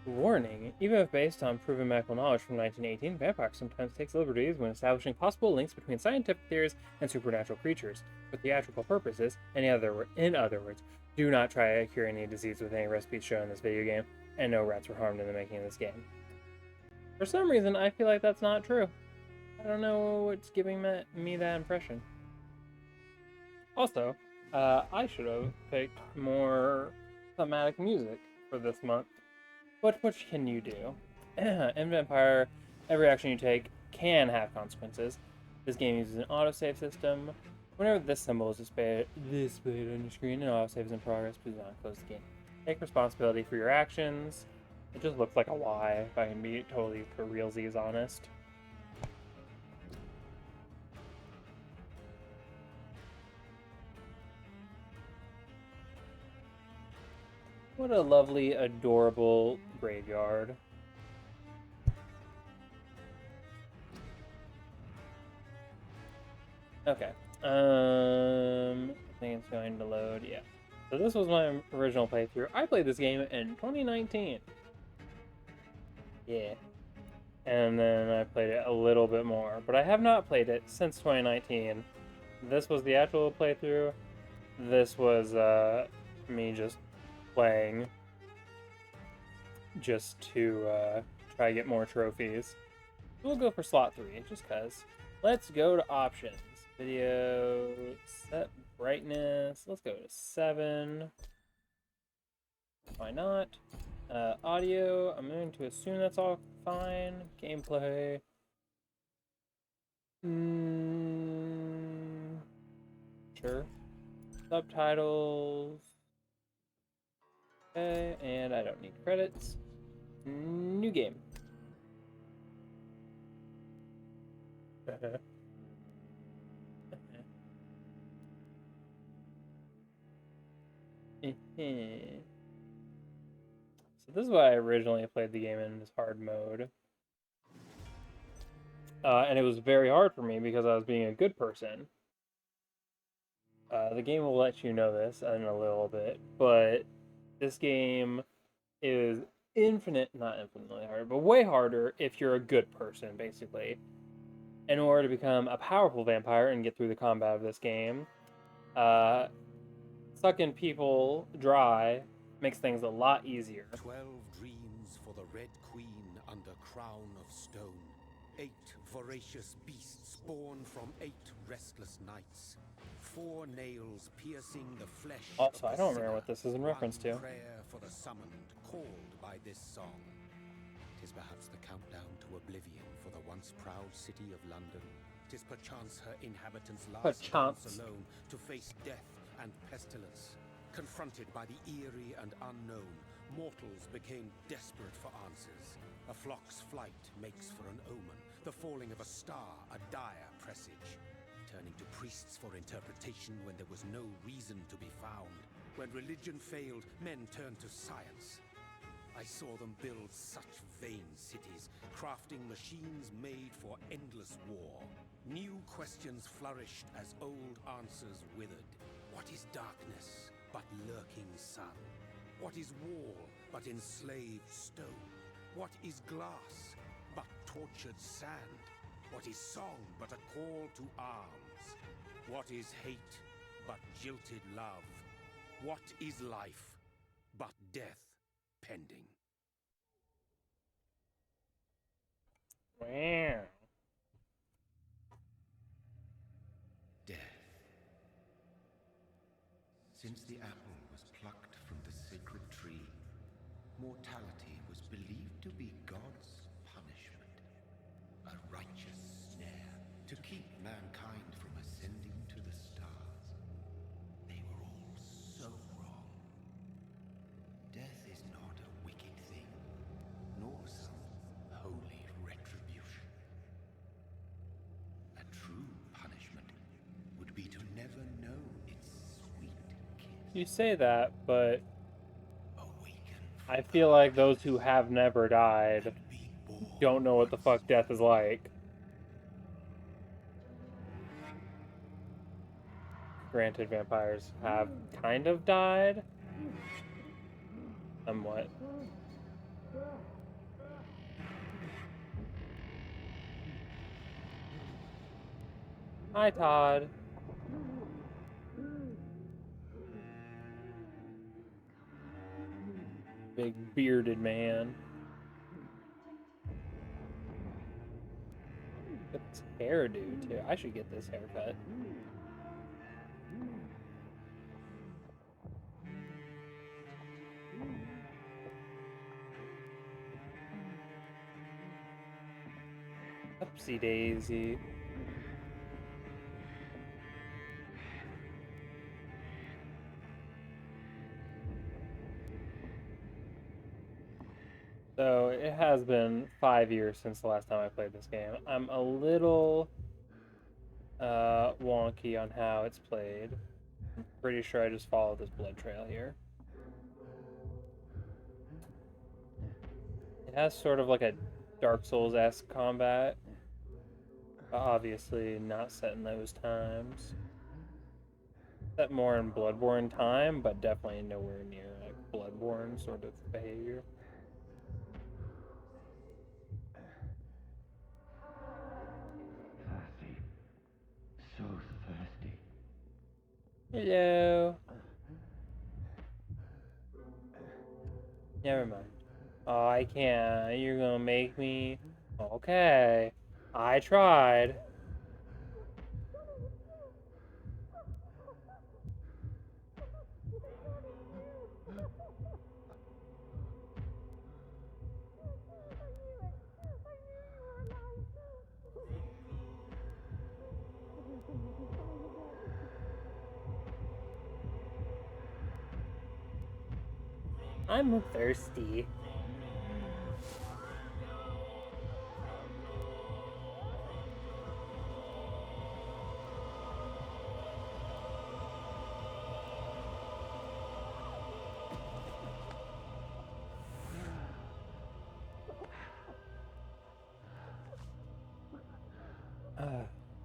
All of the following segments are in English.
Warning: even if based on proven medical knowledge from 1918, Vampyr sometimes takes liberties when establishing possible links between scientific theories and supernatural creatures for theatrical purposes. In other words, do not try to cure any disease with any recipes shown in this video game, and no rats were harmed in the making of this game. For some reason, I feel like that's not true. I don't know what's giving me that impression. Also, I should have picked more thematic music for this month. But what can you do? In Vampyr, every action you take can have consequences. This game uses an autosave system. Whenever this symbol is displayed on your screen and autosave is in progress, please do not close the game. Take responsibility for your actions. It just looks like a Y, if I can be totally for realsies honest. What a lovely, adorable graveyard. Okay. I think it's going to load. Yeah. So this was my original playthrough. I played this game in 2019. Yeah. And then I played it a little bit more, but I have not played it since 2019. This was the actual playthrough. This was me just playing just to try to get more trophies. We'll go for slot 3, just cause. Let's go to options. Video, set brightness. Let's go to 7. Why not? Audio, I'm going to assume that's all fine. Gameplay. Sure. Subtitles. Okay, and I don't need credits. New game. So this is why I originally played the game in this hard mode. And it was very hard for me because I was being a good person. The game will let you know this in a little bit, but this game is not infinitely hard, but way harder if you're a good person, basically. In order to become a powerful vampire and get through the combat of this game, sucking people dry makes things a lot easier. 12 dreams for the Red Queen under crown of stone. 8 voracious beasts born from 8 restless nights. 4 nails piercing the flesh. Also, I don't remember what this is in reference to. Prayer for the summoned, called by this song. 'Tis perhaps the countdown to oblivion for the once proud city of London. 'Tis perchance her inhabitants last dance alone to face death and pestilence. Confronted by the eerie and unknown, mortals became desperate for answers. A flock's flight makes for an omen, the falling of a star a dire presage. Turning to priests for interpretation when there was no reason to be found. When religion failed, men turned to science. I saw them build such vain cities, crafting machines made for endless war. New questions flourished as old answers withered. What is darkness but lurking sun? What is wall but enslaved stone? What is glass but tortured sand? What is song but a call to arms? What is hate but jilted love? What is life but death pending? Wow. Death. Since the apple was plucked from the sacred tree, mortality was believed to be God's punishment. A righteous snare to keep mankind from ascending to the stars. They were all so wrong. Death is not a wicked thing, nor some holy retribution. A true punishment would be to never know its sweet kiss. You say that, but I feel like those who have never died don't know what the fuck death is like. Granted, vampires have kind of died. somewhat. Hi, Todd. Big bearded man. Look at this hairdo, too. I should get this haircut. Upsy daisy. So it has been 5 years since the last time I played this game. I'm a little wonky on how it's played. I'm pretty sure I just followed this blood trail here. It has sort of like a Dark Souls-esque combat. Obviously not set in those times. Set more in Bloodborne time, but definitely nowhere near like Bloodborne sort of behavior. Thirsty. So thirsty. Hello. Never mind. Oh, I can't. You're gonna make me. Okay. I tried. I'm thirsty.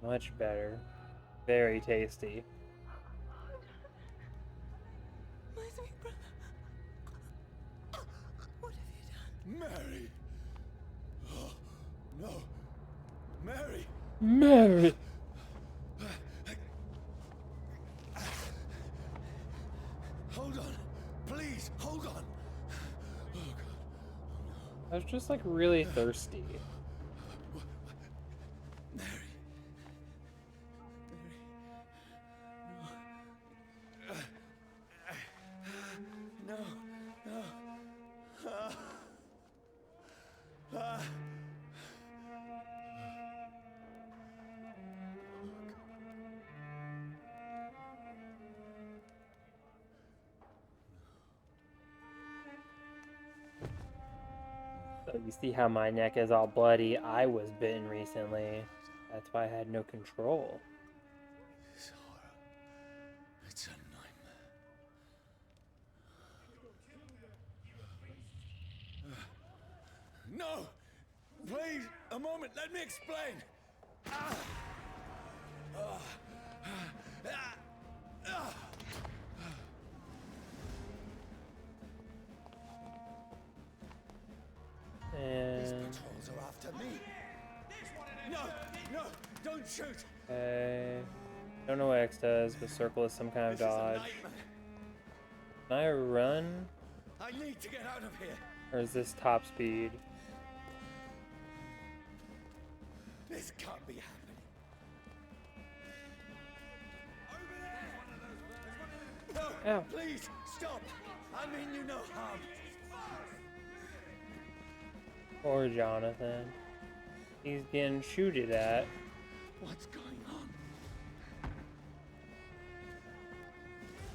Much better. Very tasty. My sweet brother. What have you done? Mary! Oh, no. Mary! Mary! Hold on. Please, hold on. Oh, God. I was just like really thirsty. Mary. No. No. So you see how my neck is all bloody? I was bitten recently. That's why I had no control. This horror. It's a nightmare. No! Please, a moment, let me explain! These And patrols are after me! No! No! Don't shoot! okay. Don't know what X does, but circle is some kind of This is a dodge. nightmare! Can I run? I need to get out of here! Or is this top speed? This can't be happening! Over there! No! Ow. Please, stop! I mean you no harm! Poor Jonathan. He's getting shooted at. What's going on?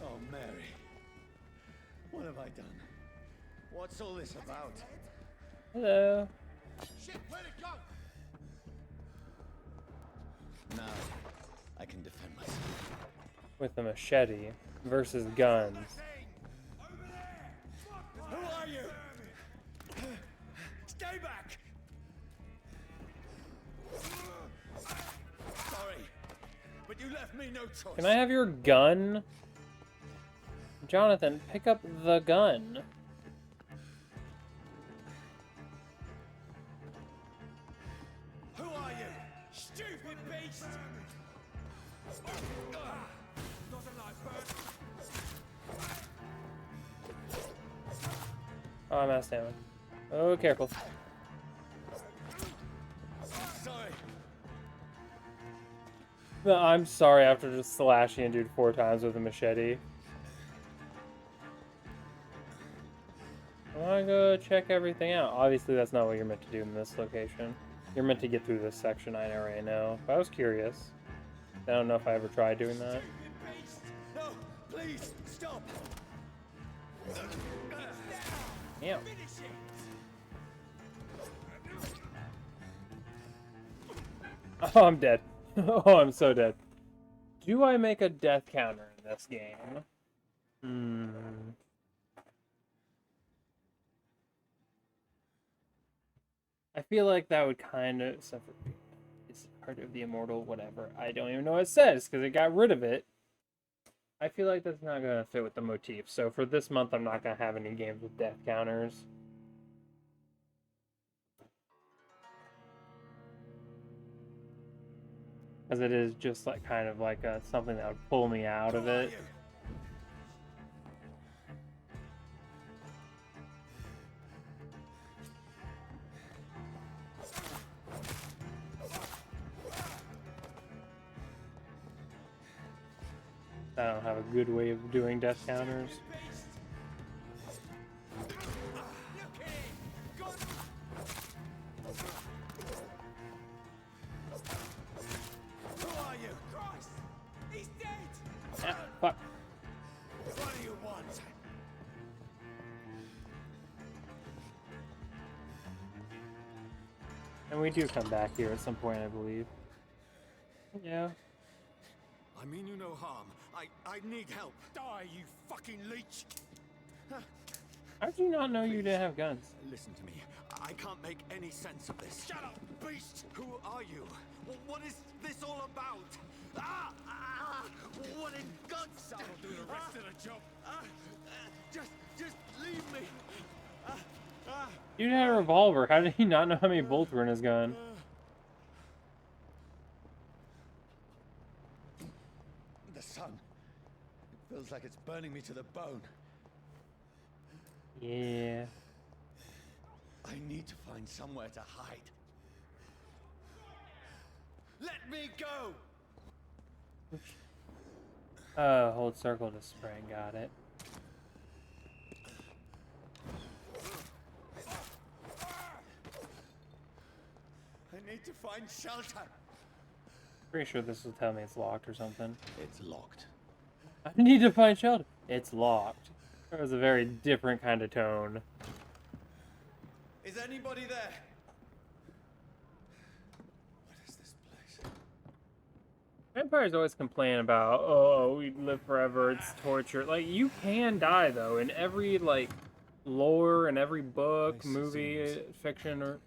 Oh, Mary. What have I done? What's all this about? Hello. Shit, where'd it go? Now, I can defend myself. With a machete versus guns. Who are you? Stay back! Sorry, but you left me no choice. Can I have your gun? Jonathan, pick up the gun. Stupid beast! Doesn't like birds. Oh, I'm out of stamina. Oh, careful. Sorry. No, I'm sorry after just slashing a dude 4 times with a machete. I want to go check everything out. Obviously, that's not what you're meant to do in this location. You're meant to get through this section, I already know. But I was curious. I don't know if I ever tried doing that. No, please, stop! Yeah. Oh, I'm dead. Oh, I'm so dead. Do I make a death counter in this game? I feel like that would kind of suffer. It's Heart of the Immortal, whatever. I don't even know what it says because it got rid of it. I feel like that's not going to fit with the motif. So for this month, I'm not going to have any games with death counters. Because it is just like kind of like something that would pull me out of it. I don't have a good way of doing death counters. Who are you? Christ! He's dead! Ah, fuck. What do you want? And we do come back here at some point, I believe. Yeah. I mean you no harm. I need help. Die, you fucking leech! How did you not know you didn't have guns? Listen to me. I can't make any sense of this. Shut up, beast! Who are you? What is this all about? What in God's name? I'll do the rest of the job. Just leave me. You had a revolver. How did he not know how many bullets were in his gun? The sun. It feels like it's burning me to the bone. Yeah. I need to find somewhere to hide. Let me go! Hold circle to spring. Got it. I need to find shelter. Pretty sure this will tell me it's locked or something. It's locked. I need to find shelter. It's locked. That was a very different kind of tone. Is anybody there? What is this place? Vampires always complain about, oh, we live forever, it's torture. Like, you can die, though. In every, like, lore, in every book, movie, fiction, or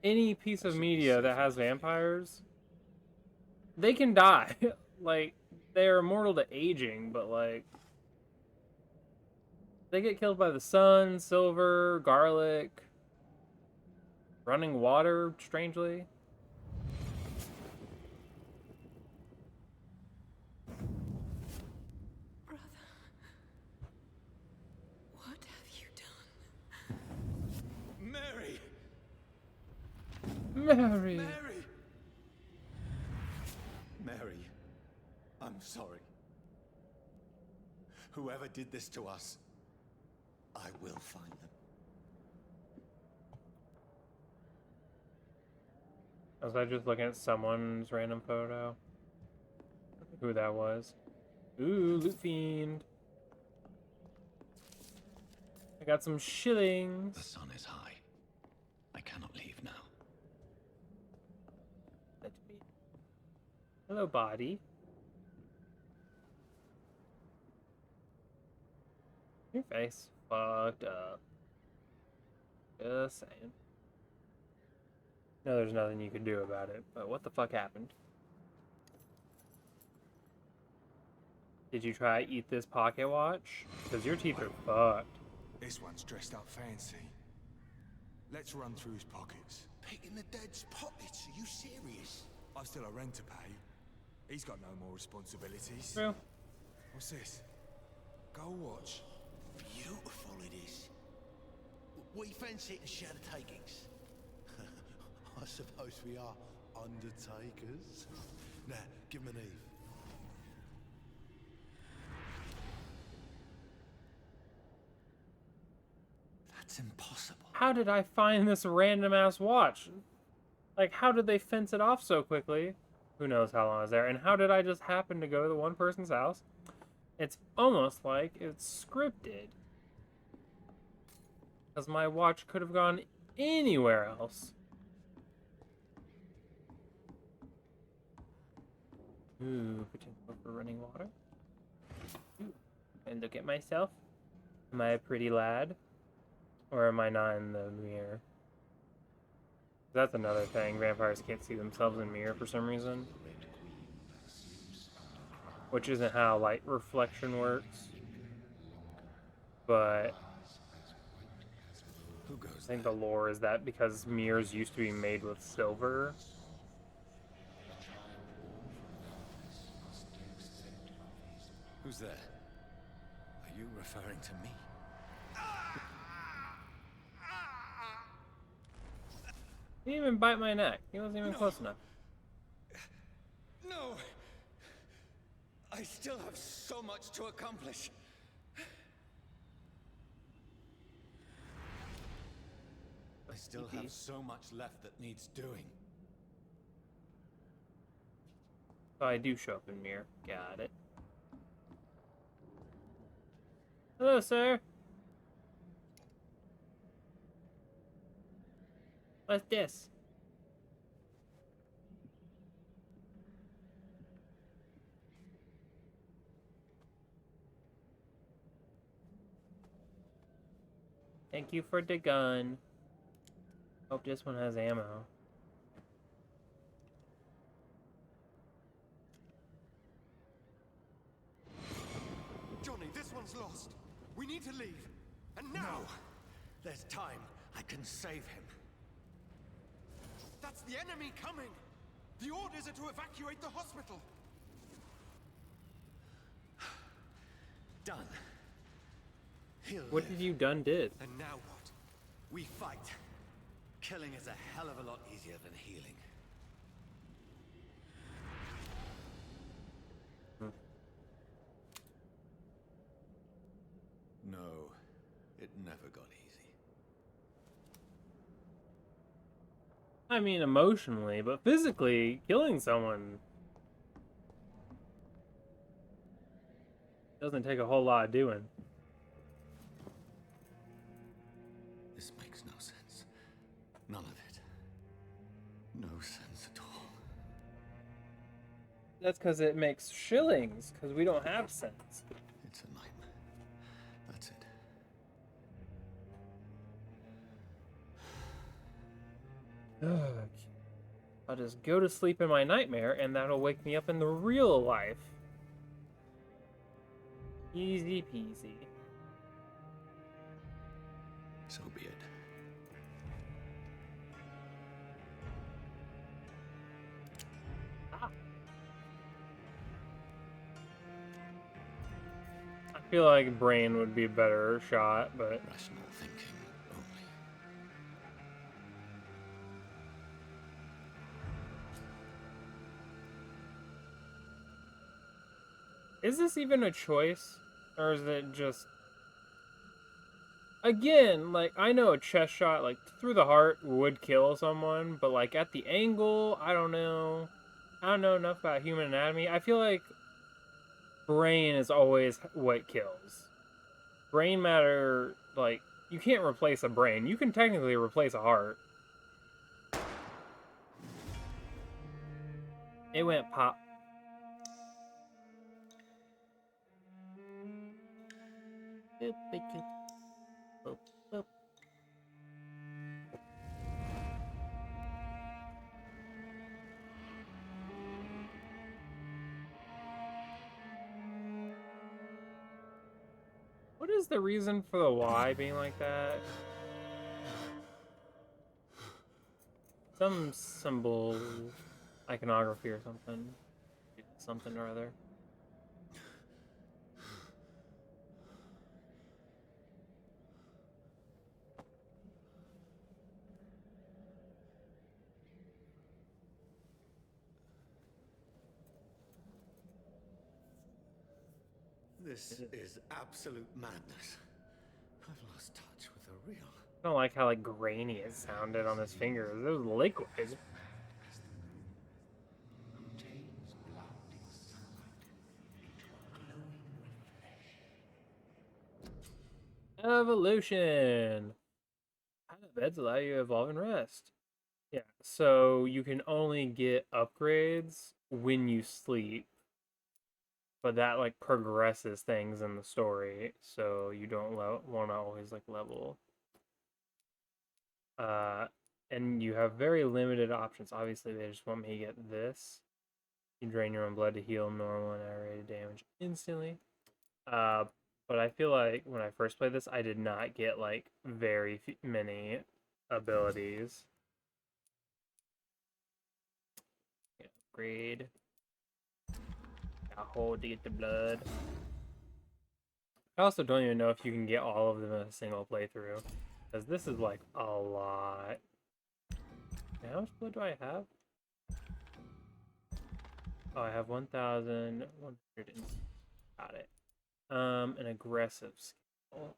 any piece of media that has vampires, they can die. Like, they're immortal to aging, but, like, they get killed by the sun, silver, garlic, running water, strangely. Brother, what have you done? Mary! Mary! Mary! Mary, I'm sorry. Whoever did this to us, I will find them. Was I just looking at someone's random photo? Who that was? Ooh, Loot Fiend. I got some shillings. The sun is high. I cannot leave now. Let me. Hello, body. Your face fucked up. Just saying. No, there's nothing you can do about it, but what the fuck happened? Did you try eat this pocket watch? Because your teeth are fucked. This one's dressed up fancy. Let's run through his pockets. Picking the dead's pockets? Are you serious? I I've still a rent to pay. He's got no more responsibilities. True. What's this? Go watch. Beautiful it is. We fancy it and share the takings. I suppose we are undertakers. Now, give him an Eve. That's impossible. How did I find this random ass watch? Like, how did they fence it off so quickly? Who knows how long I was there? And how did I just happen to go to one person's house? It's almost like it's scripted. Because my watch could have gone anywhere else. Ooh, potential for running water. Ooh. And look at myself. Am I a pretty lad? Or am I not in the mirror? That's another thing. Vampires can't see themselves in the mirror for some reason. Which isn't how light reflection works. But I think the lore is that because mirrors used to be made with silver. Who's there? Are you referring to me? He didn't even bite my neck. He wasn't even close enough. No! I still have so much to accomplish. I still have so much left that needs doing. Oh, I do show up in mirror. Got it. Hello, sir. What's this? Thank you for the gun. Hope this one has ammo. Johnny, this one's lost. We need to leave. And now! No. There's time. I can save him. That's the enemy coming! The orders are to evacuate the hospital! Done. What have you done did? And now what? We fight. Killing is a hell of a lot easier than healing. No, it never got easy. I mean, emotionally, but physically, killing someone doesn't take a whole lot of doing. This makes no sense. None of it. No sense at all. That's because it makes shillings, because we don't have cents. It's a nightmare. That's it. I'll just go to sleep in my nightmare, and that'll wake me up in the real life. Easy peasy. So be it. Ah. I feel like brain would be a better shot, but Rational thinking only. is this even a choice? Or is it just... Again, like, I know a chest shot, like, through the heart would kill someone, but, like, at the angle, I don't know. I don't know enough about human anatomy. I feel like brain is always what kills. Brain matter, like, you can't replace a brain. You can technically replace a heart. It went pop. Boop, boop, boop, boop. What is the reason for the Y being like that? Some symbol. iconography or something. Something or other. This is absolute madness. I've lost touch with the real. I don't like how like grainy it sounded on his fingers. It was liquid. Contains blood inside, glowing with flesh. Evolution. How do beds allow you to evolve and rest? Yeah, so you can only get upgrades when you sleep, but that like progresses things in the story, so you don't want to always like level. Uh, and you have very limited options. Obviously, they just want me to get this. You drain your own blood to heal normal and aggregated damage instantly. But I feel like when I first played this, I did not get like very many abilities. Upgrade. Got hold to get the blood. I also don't even know if you can get all of them in a single playthrough, because this is like a lot. How much blood do I have? Oh, I have 1,100. Got it. An aggressive skill.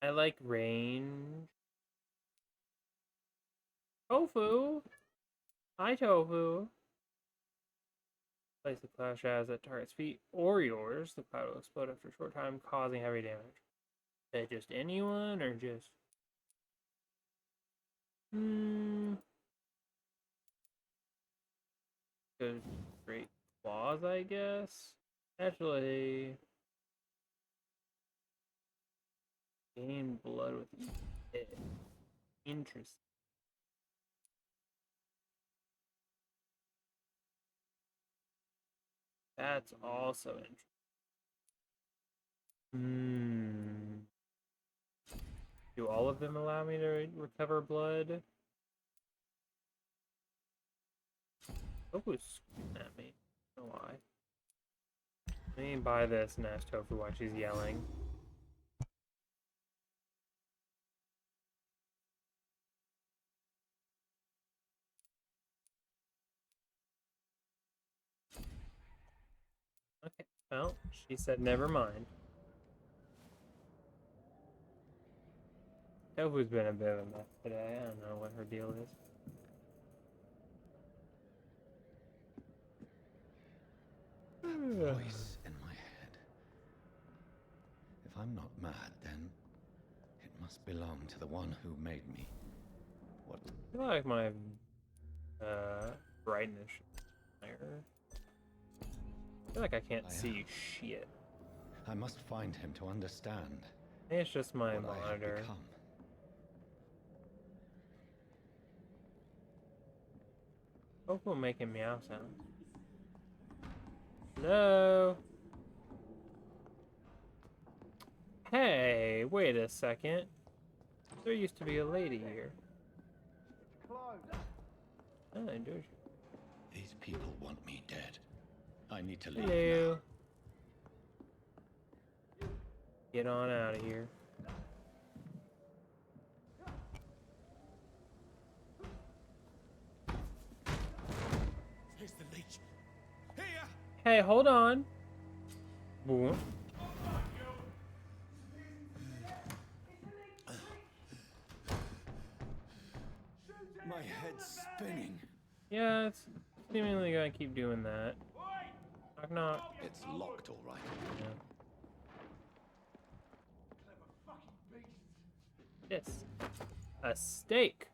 I like range. Tofu. Hi, Tofu. Place the cloud shadows at target's feet or yours. The cloud will explode after a short time, causing heavy damage. Is that just anyone or just? Good, great claws, I guess. Actually, gain blood with each hit. Interesting. That's also interesting. Do all of them allow me to recover blood? Tofu's screaming at me. I don't know why. Let me buy this and ask Tofu why she's yelling. Okay, well, she said never mind. Tofu's been a bit of a mess today. I don't know what her deal is. Voice in my head. If I'm not mad, then it must belong to the one who made me. What? I feel like my brightness is higher. I feel like I can't see shit. I must find him to understand. Maybe it's just my what I have monitor. become. Tofu making meow sounds. Hello? Hey, wait a second. There used to be a lady here. Oh, does. These people want me dead. I need to leave Hello. now. Get on out of here. Here's the leech. Here! Hey, hold on. Boom. My head's spinning. Yeah, it's seemingly gonna keep doing that. Knock knock. It's locked, all right. Yeah. This. A steak.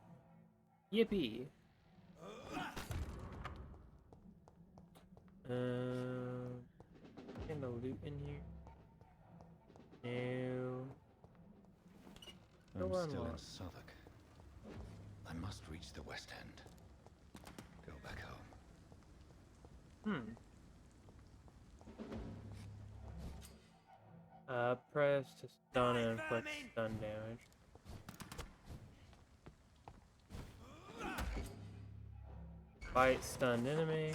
Yippee. Can the loot in here? No. I'm Door still in unlocked. Southwark. I must reach the West End. Go back home. Press to stun and inflict stun damage. Fight stunned enemy.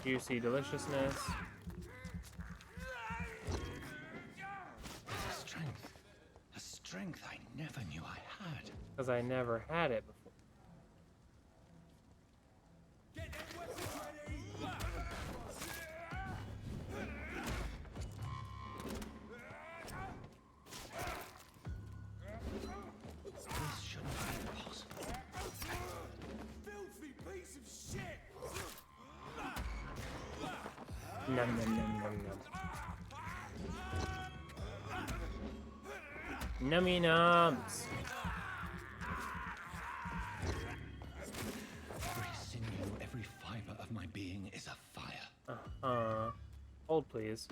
Juicy deliciousness. A strength I never knew I had. Because I never had it before. This shouldn't be possible. Filthy piece of shit! Nom nom nom nom nom. Nummy nums. Every sinew, every fiber of my being is a fire. Hold please.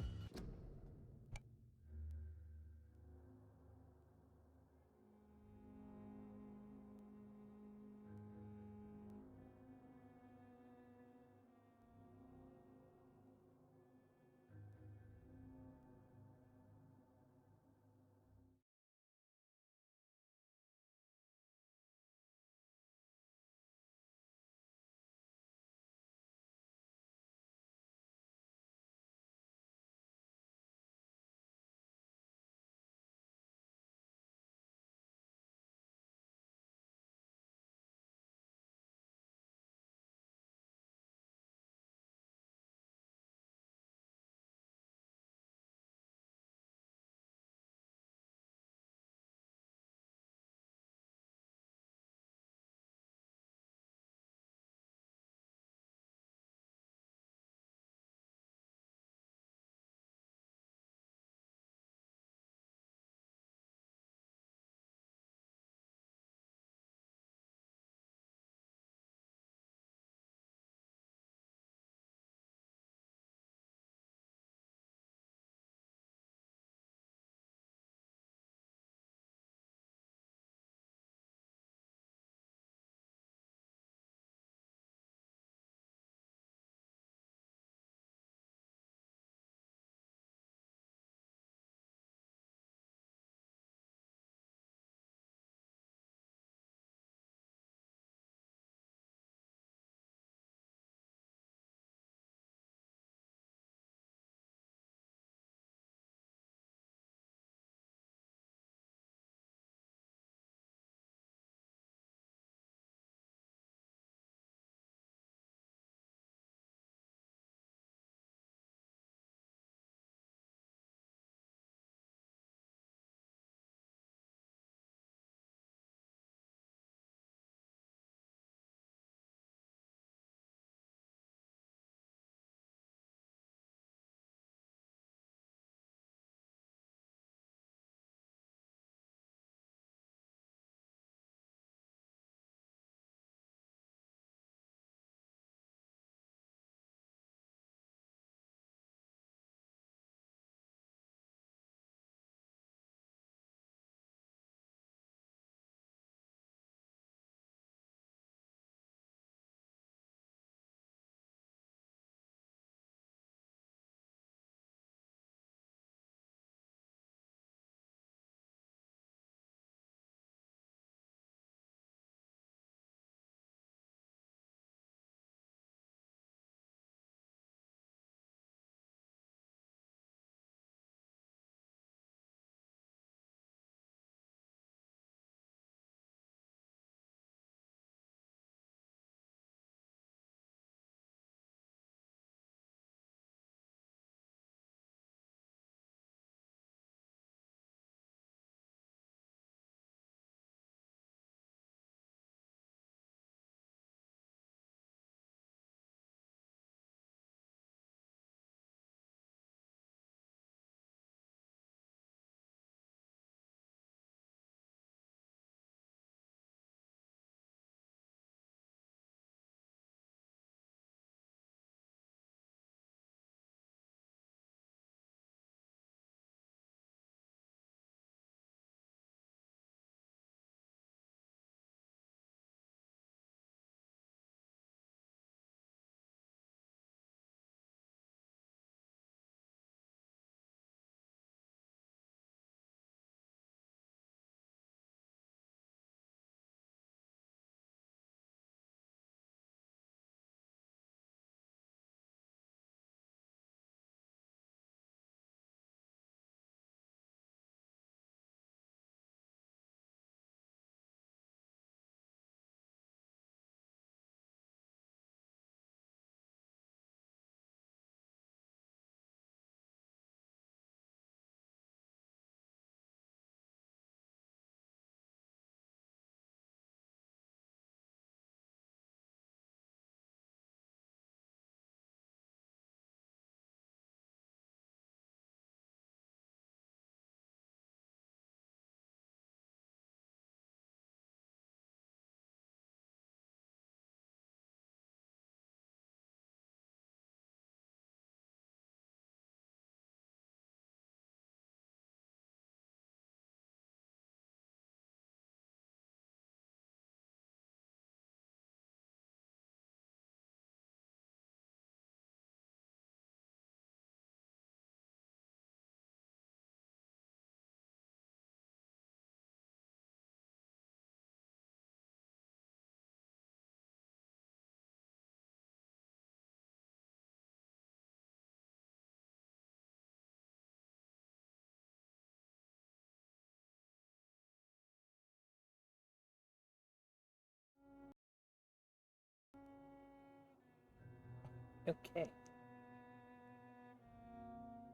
Okay.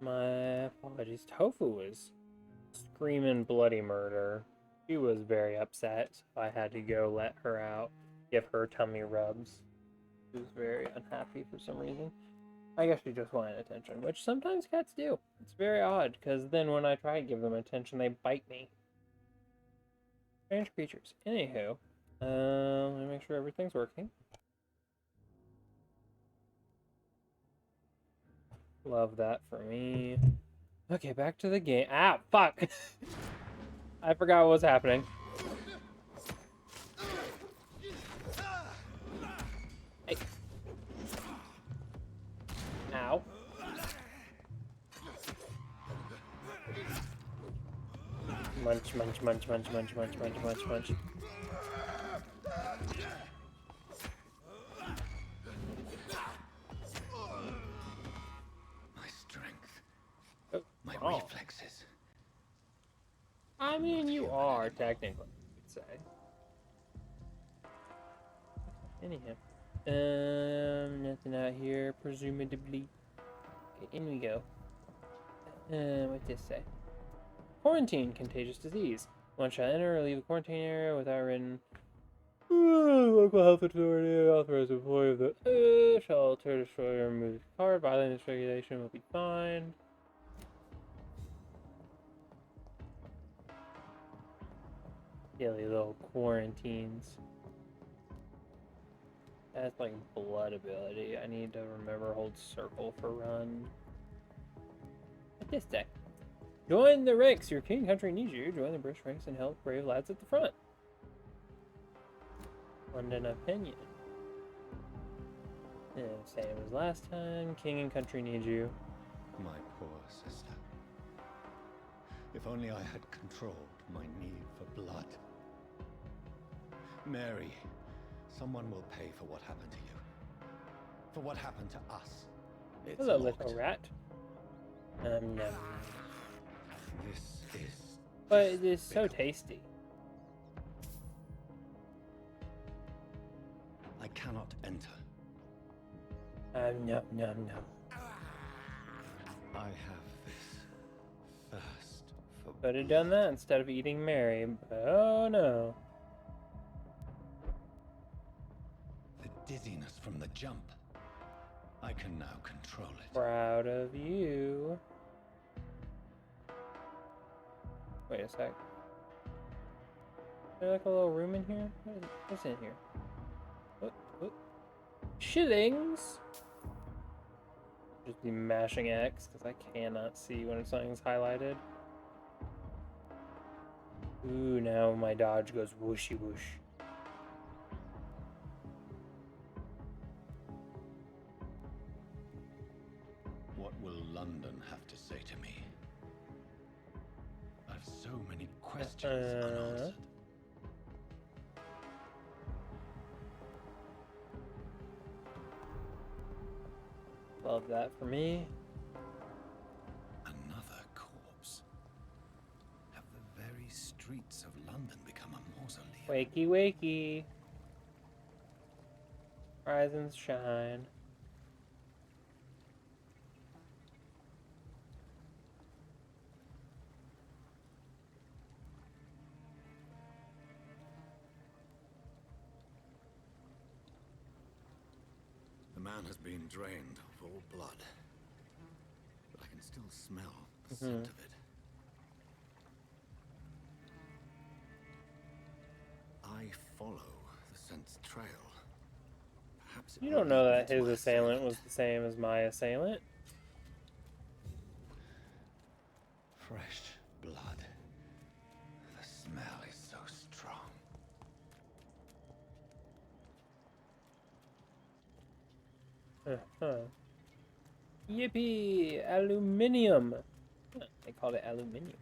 My apologies. Tofu was screaming bloody murder. She was very upset, so I had to go let her out, give her tummy rubs. She was very unhappy for some reason. I guess she just wanted attention, which sometimes cats do. It's very odd, because then when I try to give them attention, they bite me. Strange creatures. Anywho, let me make sure everything's working. Love that for me. Okay, back to the game. Ah, fuck! I forgot what was happening. Hey. Ow. Munch, munch, munch, munch, munch, munch, munch, munch, munch. My strength. Oh, My oh. reflexes. I mean, you are, technically, you could say. Anyhow. Nothing out here, presumably. Okay, in we go. What's this say? Quarantine, contagious disease. One shall enter or leave the quarantine area without written local health authority, authorized employee of the shall alter, destroy, or remove the card. Violating this regulation will be fined. Silly little quarantines. That's like blood ability. I need to remember hold circle for run. What this say? Join the ranks. Your king country needs you. Join the British ranks and help brave lads at the front. London opinion. Yeah, same as last time. King and country need you. My poor sister. If only I had controlled my need for blood. Mary, someone will pay for what happened to you. For what happened to us. It's Hello, locked. little rat. No. This is... But it is so despicable. tasty. I cannot enter. No. I have this thirst for Could have done that instead of eating Mary, but oh no. the dizziness from the jump. I can now control it. Proud of you. Wait a sec. Is there like a little room in here? What's in here? What? Shillings! Just be mashing X because I cannot see when something's highlighted. Ooh, now my dodge goes whooshy whoosh. What will London have to say to me? I've so many questions unanswered. Love that for me. Another corpse. Have the very streets of London become a mausoleum? Wakey, wakey. Rise and shine. The man has been drained of all blood, but I can still smell the scent of it. I follow the scent's trail. Perhaps it You will don't know lead me that to his my assailant was the same as my assailant. Fresh blood. The smell is so strong. Yippee! Aluminium! Huh, they called it aluminium.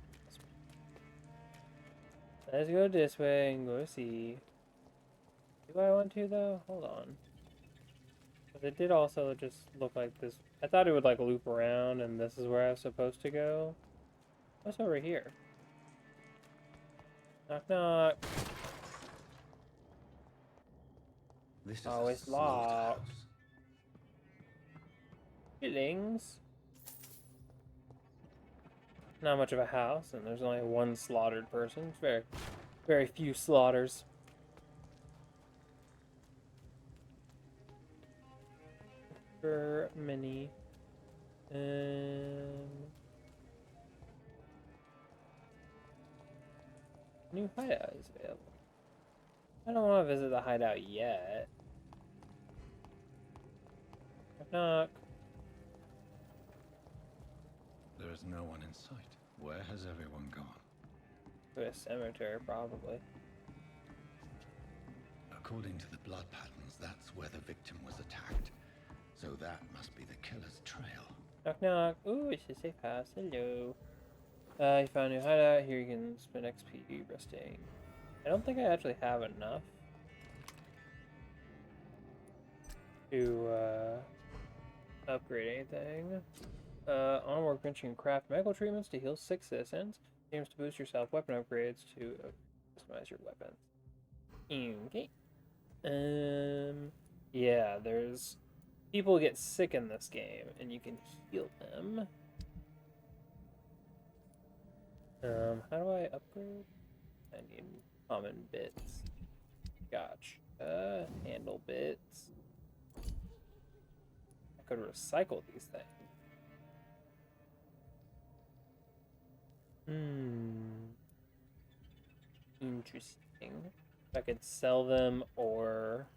Let's go this way and go see. Do I want to though? Hold on. But it did also just look like this. I thought it would like loop around and this is where I was supposed to go. What's over here? Knock knock. This is Oh, a it's locked. slaughterhouse. Feelings. Not much of a house, and there's only one slaughtered person. It's very, very few slaughters. For many. New hideout is available. I don't want to visit the hideout yet. Knock. There is no one in sight. Where has everyone gone? To a cemetery, probably. According to the blood patterns, that's where the victim was attacked. So that must be the killer's trail. Knock knock. Ooh, it's a safe house. Hello. You found a new hideout. Here you can spend XP resting. I don't think I actually have enough to upgrade anything. On a workbench, you can craft medical treatments to heal 6 citizens. Aims to boost yourself. Weapon upgrades to customize your weapons. Okay. Yeah, there's people get sick in this game, and you can heal them. How do I upgrade? I need common bits. Gotcha. Handle bits. I could recycle these things. Interesting. If I could sell them or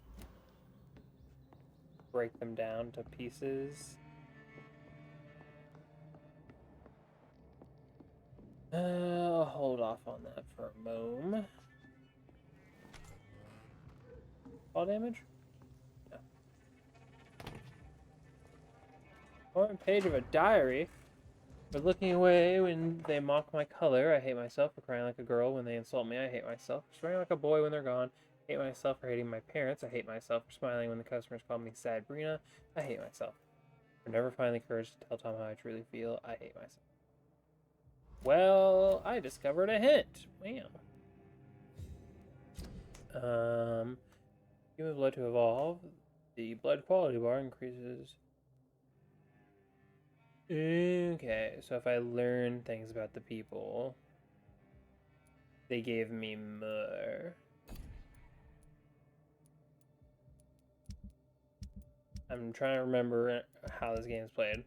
break them down to pieces. I'll hold off on that for a moment. Fall damage? No. Front page of a diary. For looking away when they mock my color. I hate myself for crying like a girl when they insult me. I hate myself for swearing like a boy when they're gone. I hate myself for hating my parents. I hate myself for smiling when the customers call me Sad Brina. I hate myself for never finding the courage to tell Tom how I truly feel. I hate myself. Well, I discovered a hint. Wow. Human blood to evolve. The blood quality bar increases. Okay, so if I learn things about the people, they gave me more. I'm trying to remember how this game is played.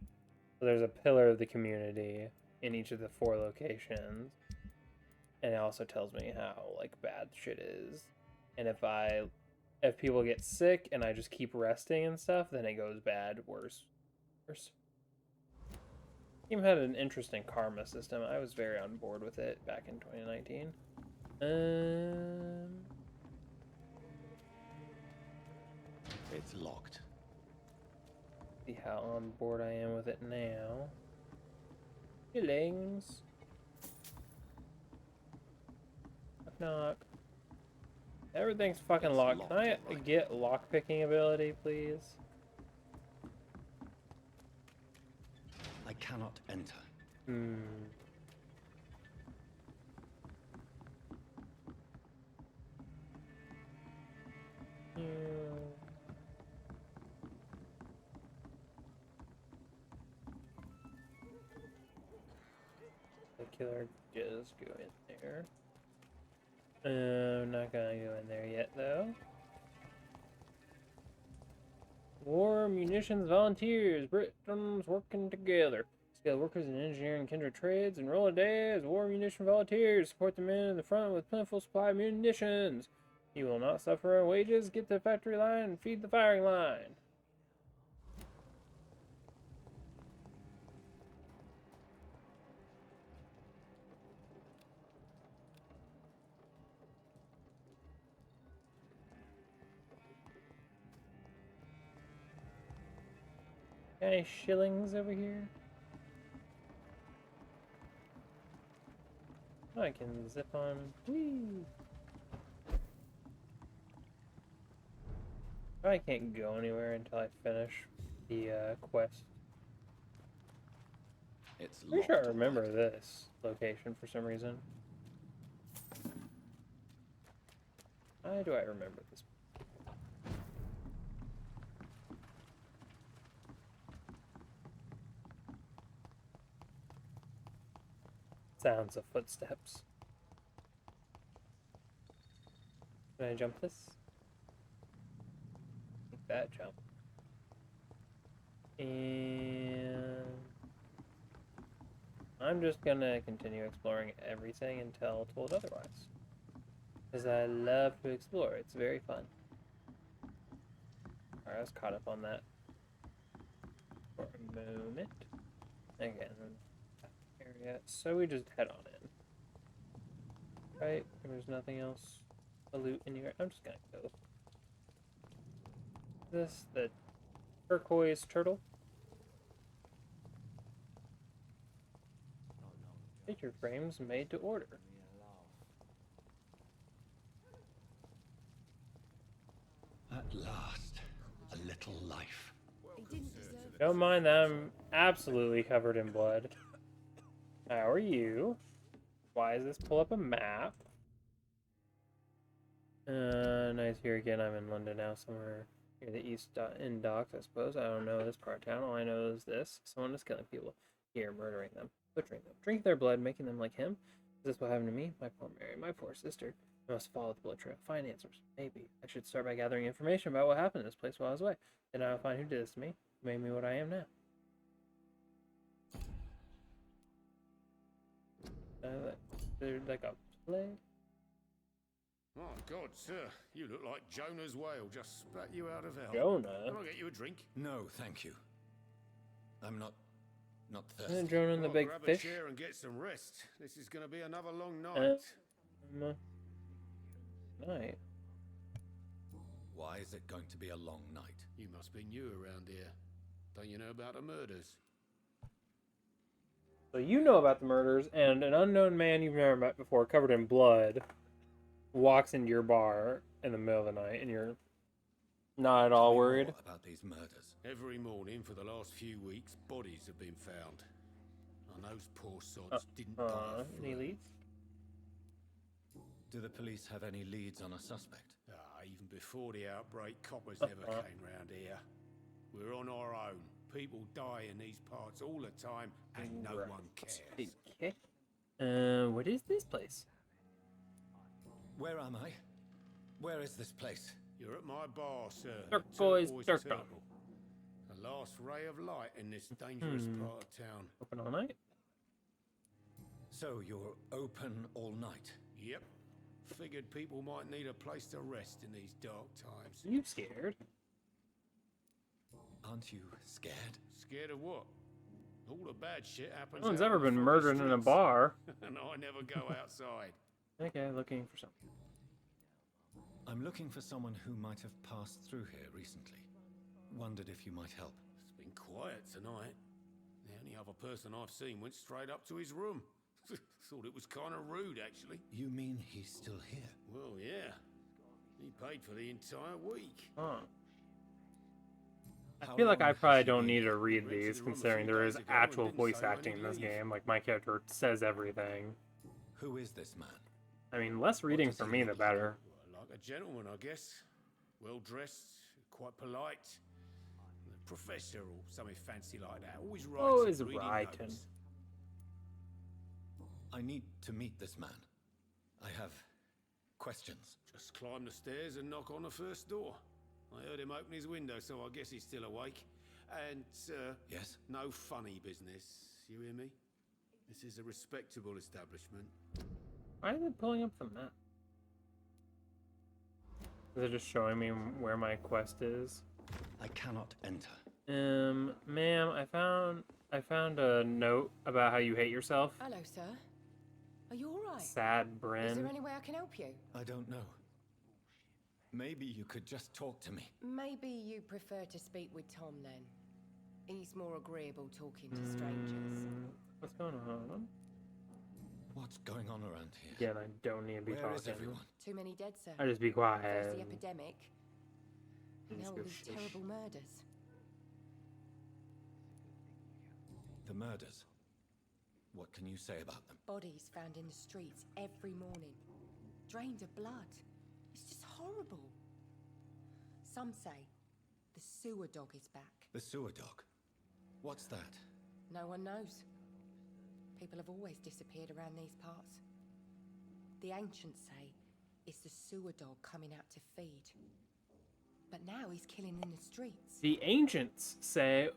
So there's a pillar of the community in each of the 4 locations, and it also tells me how like bad shit is. And if people get sick and I just keep resting and stuff, then it goes bad, worse. Game had an interesting karma system. I was very on board with it back in 2019. It's locked. See how on board I am with it now. Feelings. Knock knock. Everything's fucking locked. Can I get lockpicking ability, please? I cannot enter. The killer just go in there. I'm not gonna go in there yet, though. War, munitions, volunteers, Britons working together. Skilled workers in engineering, kindred trades, enroll a day as war munition volunteers. Support the men in the front with plentiful supply of munitions. You will not suffer on wages. Get to the factory line and feed the firing line. Any shillings over here? Oh, I can zip on. Whee! I can't go anywhere until I finish the quest. It's Pretty sure I locked. remember this location for some reason. Why do I remember this? Sounds of footsteps. Can I jump this? Make that jump. And I'm just gonna continue exploring everything until told otherwise. Because I love to explore. It's very fun. Alright, I was caught up on that for a moment. Again, area. So we just head on in. Right? There's nothing else to loot in here. I'm just gonna go. This the turquoise turtle. Picture frames made to order. At last, a little life. Don't mind that I'm absolutely covered in blood. How are you? Why does this pull up a map? Nice here again. I'm in London now, somewhere near the East End docks, I suppose. I don't know this part of town. All I know is this. Someone is killing people here, murdering them, butchering them, drinking their blood, making them like him. Is this what happened to me? My poor Mary, my poor sister. I must follow the blood trail, find answers. Maybe I should start by gathering information about what happened in this place while I was away. Then I'll find who did this to me, who made me what I am now. There's like a play. Oh, God, sir. You look like Jonah's whale just spat you out of hell. Jonah? Can I get you a drink? No, thank you. I'm not thirsty. Isn't Jonah in the big grab fish? a chair and get some rest. This is going to be another long night. Night. Why is it going to be a long night? You must be new around here. Don't you know about the murders? So you know about the murders, and an unknown man you've never met before, covered in blood, walks into your bar in the middle of the night, and you're not at all worried. More about these murders. Every morning for the last few weeks, bodies have been found. And those poor sods didn't die of Any fright. leads? Do the police have any leads on a suspect? Even before the outbreak, coppers never came round here. We're on our own. People die in these parts all the time, and no one cares. Okay. What is this place? Where am I? Where is this place? You're at my bar, sir. Turquoise Turtle. Turtle. The last ray of light in this dangerous part of town. Open all night? So you're open all night? Yep. Figured people might need a place to rest in these dark times. Are you scared? Aren't you scared? Scared of what? All the bad shit happens. No one's out ever on the been foggy murdered in a streets. bar. And I never go outside. Okay, looking for something. I'm looking for someone who might have passed through here recently. Wondered if you might help. It's been quiet tonight. The only other person I've seen went straight up to his room. Thought it was kind of rude, actually. You mean he's still here? Well, yeah. He paid for the entire week. Huh. I How feel like long I probably has he don't been need to here? read Rented these, the room a considering few there days is ago and actual didn't voice say when acting in he'd this leave. game. Like, my character says everything. Who is this man? I mean, less reading does for he me, look the like? better. Well, like a gentleman, I guess. Well dressed, quite polite. A professor or something fancy like that. Always writes Always and reading writing. notes. I need to meet this man. I have questions. Just climb the stairs and knock on the first door. I heard him open his window, so I guess he's still awake. And, Yes? no funny business. You hear me? This is a respectable establishment. Why is it pulling up the map? Is it just showing me where my quest is? I cannot enter. Ma'am, I found a note about how you hate yourself. Hello, sir. Are you all right? Sad Is Bryn. there any way I can help you? I don't know. Maybe you could just talk to me. Maybe you prefer to speak with Tom then. He's more agreeable talking to strangers. What's going on? What's going on around here? Again, I don't need to be Where is talking. everyone? Too many dead, sir. I just be First quiet. the epidemic, and Just now go all these shush. terrible murders. The murders. What can you say about them? Bodies found in the streets every morning. Drained of blood. It's just horrible. Some say the sewer dog is back. The sewer dog. What's that? No one knows. People have always disappeared around these parts. The ancients say it's the sewer dog coming out to feed. But now he's killing in the streets. The ancients say,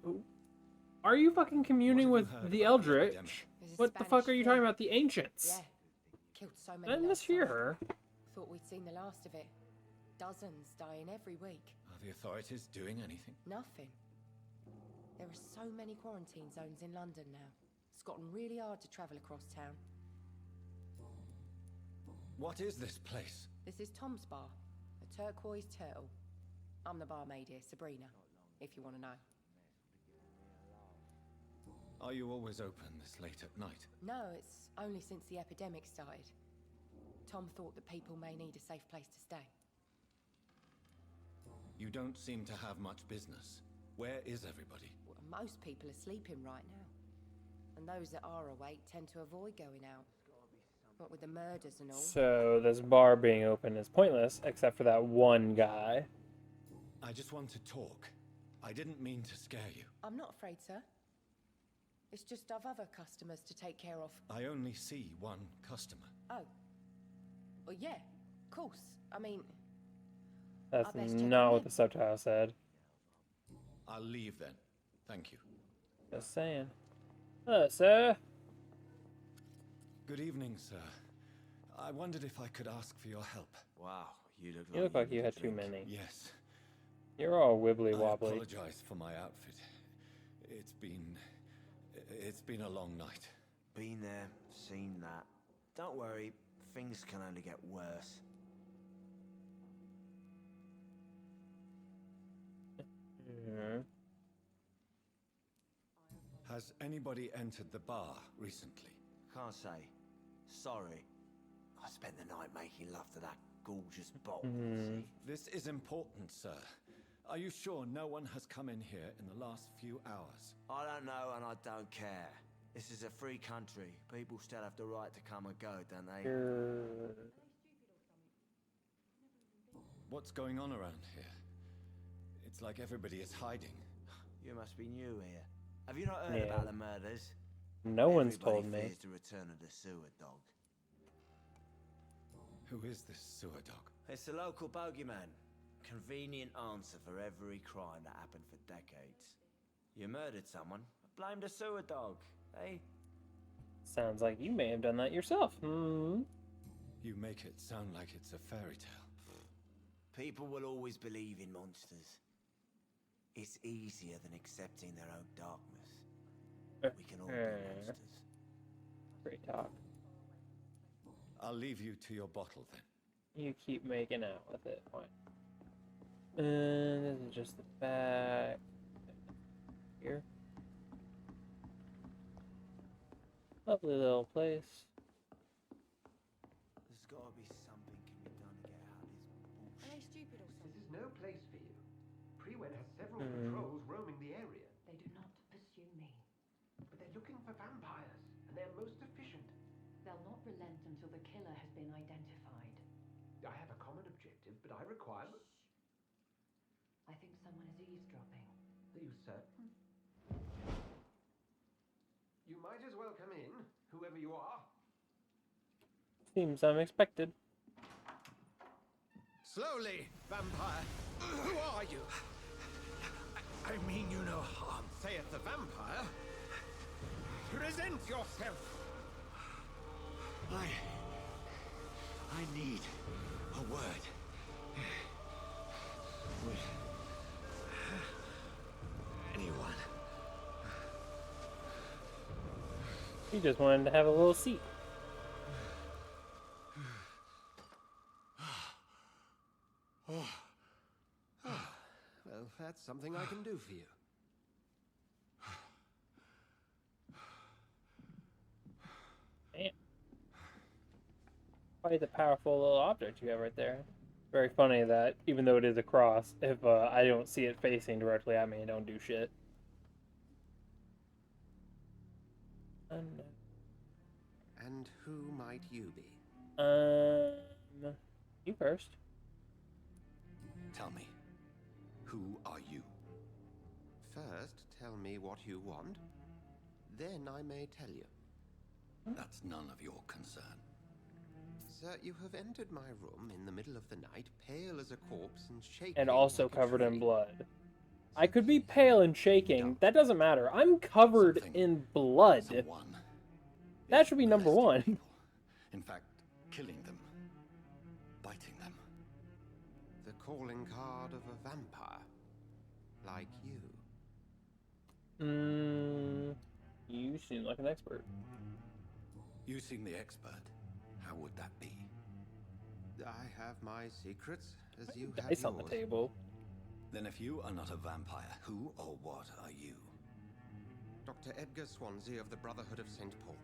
are you fucking communing What with have you heard the about the Eldritch? epidemic? There's a What the fuck Spanish are you flu. talking about? The ancients? Yeah. Killed so I many didn't last mishear summer. her. Thought we'd seen the last of it. Dozens dying every week. Are the authorities doing anything? Nothing. There are so many quarantine zones in London now. It's gotten really hard to travel across town. What is this place? This is Tom's bar, a turquoise turtle. I'm the barmaid here, Sabrina, if you want to know. Are you always open this late at night? No, it's only since the epidemic started. Tom thought that people may need a safe place to stay. You don't seem to have much business. Where is everybody? Well, most people are sleeping right now. And those that are awake tend to avoid going out. What with the murders and all. So this bar being open is pointless, except for that one guy. I just want to talk. I didn't mean to scare you. I'm not afraid, sir. It's just I've other customers to take care of. I only see one customer. Oh. Well, yeah, of course. I mean... That's I best check not on what him. the subtitle said. I'll leave then. Thank you. Just saying. Sir. Good evening, sir. I wondered if I could ask for your help. Wow, you You look like you need a had too drink. many. Yes. You're all wibbly I wobbly. apologize for my outfit. It's been a long night. Been there, seen that. Don't worry, things can only get worse. Mhm. Has anybody entered the bar recently? Can't say. Sorry. I spent the night making love to that gorgeous bottle, Mhm. see? This is important, sir. Are you sure no one has come in here in the last few hours? I don't know and I don't care. This is a free country. People still have the right to come and go, don't they? You're... What's going on around here? It's like everybody is hiding. You must be new here. Have you not heard Yeah. about the murders? No one's Everybody told me. fears the return of the sewer dog. Who is this sewer dog? It's the local bogeyman. Convenient answer for every crime that happened for decades. You murdered someone, blame the sewer dog, eh? Sounds like you may have done that yourself. Hmm. You make it sound like it's a fairy tale. People will always believe in monsters. It's easier than accepting their own darkness. We can all be monsters. Great talk. I'll leave you to your bottle then. You keep making out with it. Fine. And this is just the back. Here. Lovely little place. There's gotta be something can be done to get out of this Are bullshit. they stupid or This something? is no place for you. Prewen has several Hmm. patrols roaming the area, They do not pursue me. but they're looking for vampires, and they're most efficient. They'll not relent until the killer has been identified. I have a common objective, but I require... I think someone is eavesdropping. Are you certain? You might as well come in, whoever you are. Seems unexpected. Slowly, vampire. Who are you? I mean you no harm, saith the vampire. Present yourself. I need a word. Would anyone? He just wanted to have a little seat. Well, that's something I can do for you. Damn. Quite the powerful little object you have right there. Very funny that even though it is a cross, if I don't see it facing directly at me, it don't do shit. And who might you be? You first. Tell me, who are you? First, tell me what you want. Then I may tell you. That's none of your concern. Sir, you have entered my room in the middle of the night, pale as a corpse and shaking. And also like a covered in tree. blood. I could be pale and shaking. That doesn't matter. I'm covered in blood. Someone That should be number molesting one. people. In fact, killing them. Biting them. The calling card of a vampire. Like you. You seem like an expert. You seem the expert. How would that be? I have my secrets, as you have Dice yours. on the table. Then if you are not a vampire, who or what are you? Dr. Edgar Swansea of the Brotherhood of St. Paul.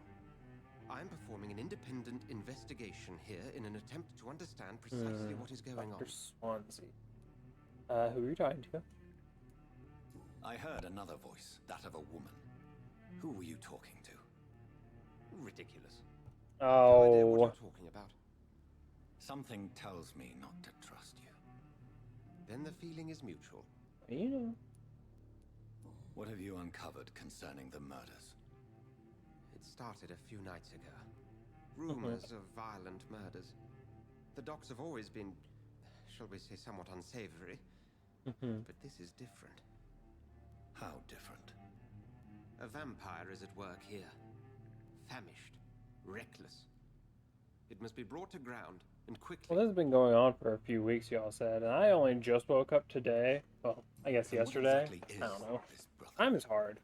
I am performing an independent investigation here in an attempt to understand precisely what is going Dr. on. Swansea. Who are you talking to? I heard another voice, that of a woman. Who were you talking to? Ridiculous. No idea what Oh. you're talking about. Something tells me not to trust you. Then the feeling is mutual. You know. What have you uncovered concerning the murders? It started a few nights ago. Rumors of violent murders. The docks have always been, shall we say, somewhat unsavory. But this is different. How different? A vampire is at work here. Famished. Reckless. It must be brought to ground, and quickly. Well, this has been going on for a few weeks, y'all said, and I only just woke up today. Well, I guess yesterday. I don't know. Time is hard.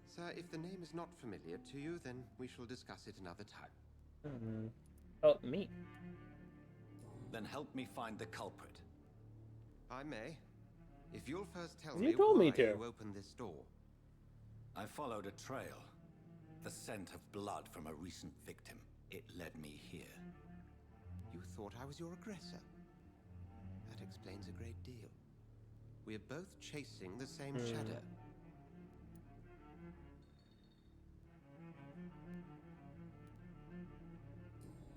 Sir, if the name is not familiar to you, then we shall discuss it another time. Oh, me. Then help me find the culprit. I may. If you'll first tell You me told why me to. you opened this door. I followed a trail. The scent of blood from a recent victim. It led me here. You thought I was your aggressor. That explains a great deal. We are both chasing the same shadow.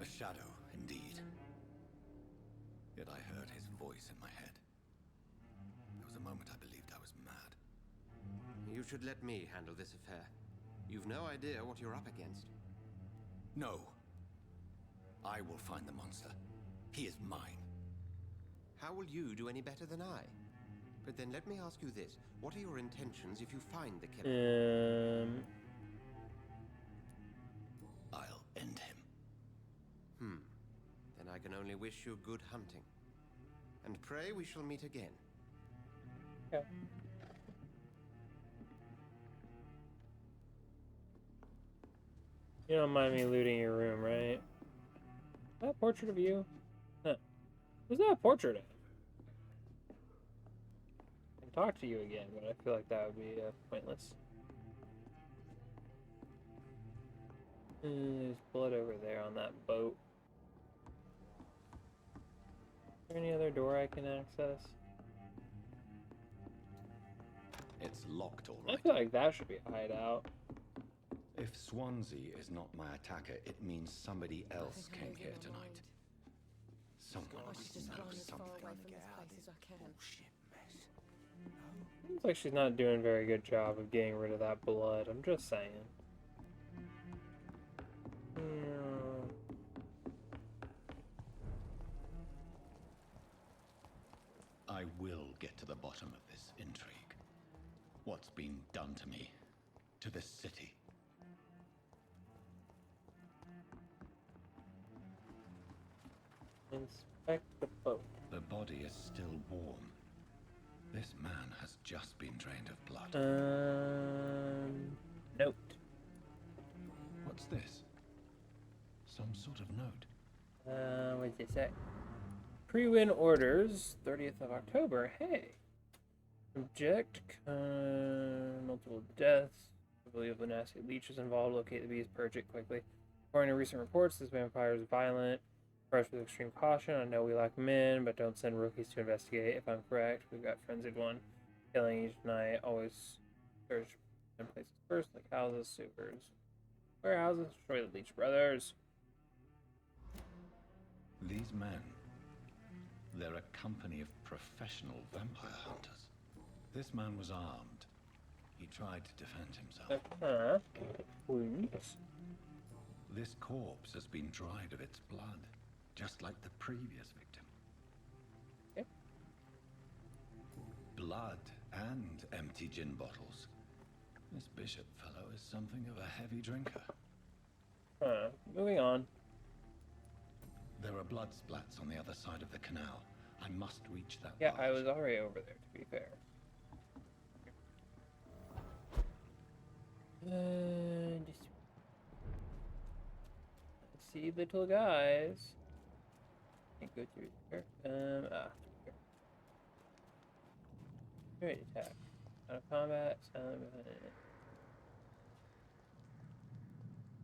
A shadow, indeed. Yet I heard his voice in my head. There was a moment I believed I was mad. You should let me handle this affair. You've no idea what you're up against. No. I will find the monster. He is mine. How will you do any better than I? But then let me ask you this. What are your intentions if you find the killer? I'll end him. Then I can only wish you good hunting. And pray we shall meet again. Okay. You don't mind me looting your room, right? Is that a portrait of you? Huh. Who's that a portrait of? I can talk to you again, but I feel like that would be pointless. There's blood over there on that boat. Is there any other door I can access? It's locked, all I right. feel like that should be a hideout. If Swansea is not my attacker, it means somebody else came here tonight. Someone I should just knows run as far something. away from this place as I can. Seems like she's not doing a very good job of getting rid of that blood. I'm just saying. I will get to the bottom of this intrigue. What's been done to me, to this city. Inspect the boat. The body is still warm. This man has just been drained of blood. Note. What's this? Some sort of note. What did it say? Pre-win orders, 30th of October. Hey. Object, multiple deaths. I believe the nasty leech is involved. Locate the beast, purge it quickly. According to recent reports, this vampire is violent. Approach with extreme caution. I know we lack men, but don't send rookies to investigate. If I'm correct, we've got frenzied one. Killing each night. Always search in places first, like houses, sewers, warehouses. Destroy the Leech brothers. These men, they're a company of professional vampire hunters. This man was armed. He tried to defend himself. Wounds. This corpse has been dried of its blood, just like the previous victim. Okay. Blood and empty gin bottles. This bishop fellow is something of a heavy drinker. Moving on. There are blood splats on the other side of the canal. I must reach that. Yeah, barge. I was already over there, to be fair. Let's see, little guys. Can't go through here. Here. Ready to attack. Out of combat, silent behind it.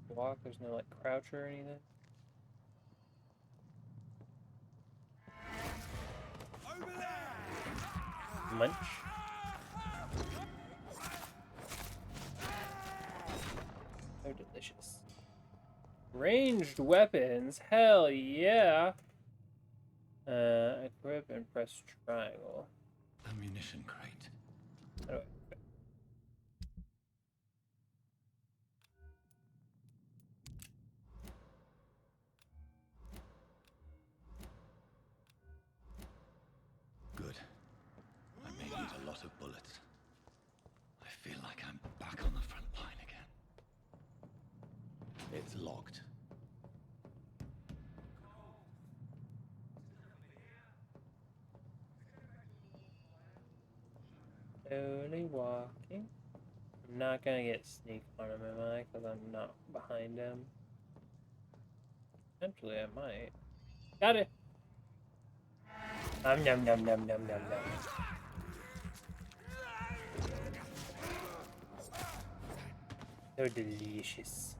Walk, there's no like crouch or anything. Munch. So delicious. Ranged weapons, hell yeah. Equip and press triangle. Ammunition crate. How do I equip? Good. I may need a lot of bullets. I feel like I'm back on the front line again. It's locked. Slowly walking. I'm not gonna get sneak on him, am I? Because I'm not behind him. Eventually I might. Got it! Nom nom nom nom nom nom nom. So delicious.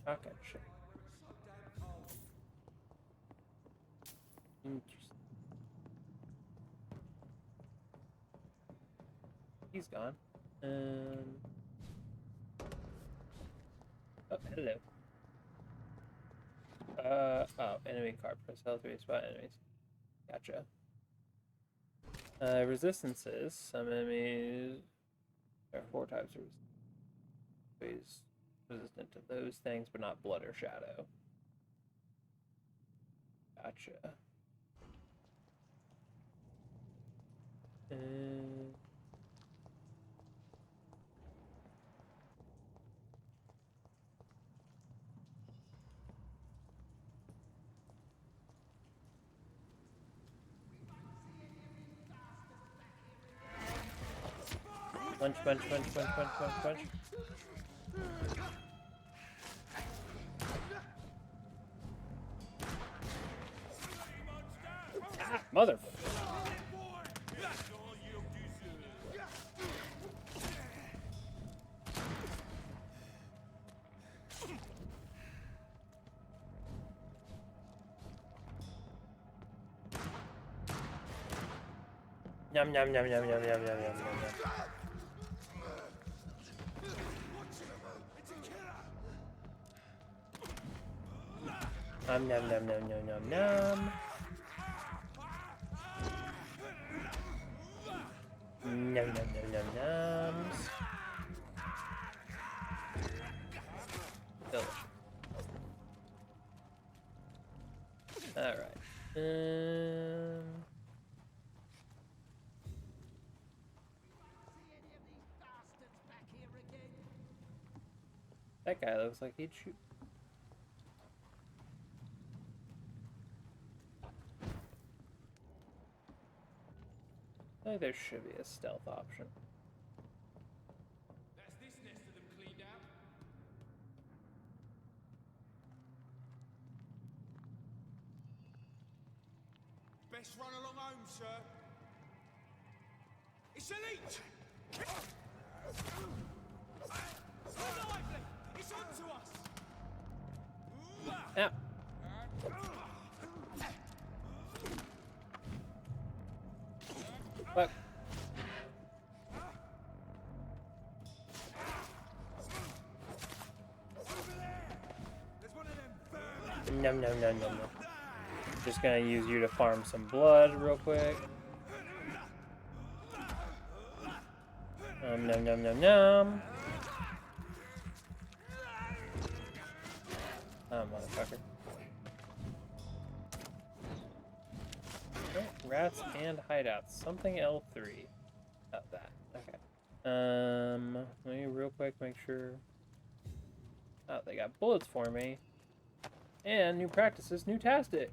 Shotgun shit. Interesting. He's gone. Oh, hello. Oh, enemy card. Press L3 spot enemies. Gotcha. Resistances. Some enemies. There are 4 types of resistance. Resistant to those things, but not blood or shadow. Gotcha. Punch, punch, punch, punch, punch, punch, punch. Ah, mother. Yum yum yum yum yum yum yum yum yum. Nom nom nom nom nom nom nom. Nom nom nom nom noms. Delicious. Alright. That guy looks like he'd shoot. I think there should be a stealth option. That's this nest of them cleaned out. Best run along home, sir. It's elite! Lively! It's on to us! Yeah. Fuck. No, no, no, no, no. Just gonna use you to farm some blood real quick. Nom nom nom nom. Oh, motherfucker. Oh, rats and hideouts. Something L3. Oh, that. Okay. Let me real quick make sure. Oh, they got bullets for me. And new practices, new tactics,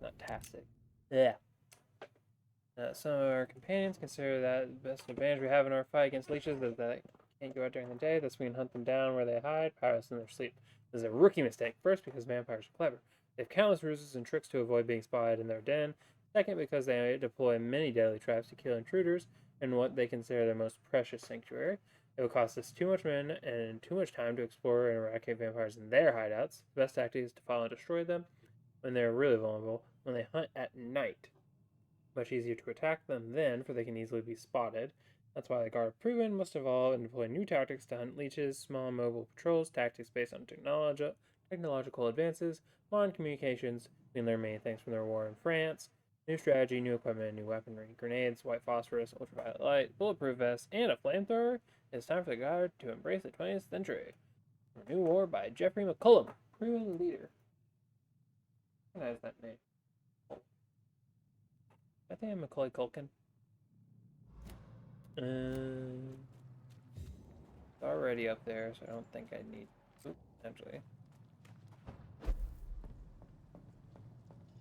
not tastic. Yeah. Some of our companions consider that the best advantage we have in our fight against leeches is that they can't go out during the day, thus we can hunt them down where they hide, pirates in their sleep. This is a rookie mistake. First, because vampires are clever. They have countless ruses and tricks to avoid being spotted in their den. Second, because they deploy many deadly traps to kill intruders in what they consider their most precious sanctuary. It would cost us too much men and too much time to explore and eradicate vampires in their hideouts. The best tactic is to follow and destroy them when they are really vulnerable, when they hunt at night. Much easier to attack them then, for they can easily be spotted. That's why the Guard of Proven must evolve and deploy new tactics to hunt leeches, small and mobile patrols, tactics based on technological advances, modern communications. We learn many things from their war in France. New strategy, new equipment, new weaponry, grenades, white phosphorus, ultraviolet light, bulletproof vests, and a flamethrower. It's time for the Guard to embrace the 20th century. A New War by Jeffrey McCullum, proven leader. Recognize that name. I think I'm Macaulay Culkin. It's already up there, so I don't think I need. Oops, actually.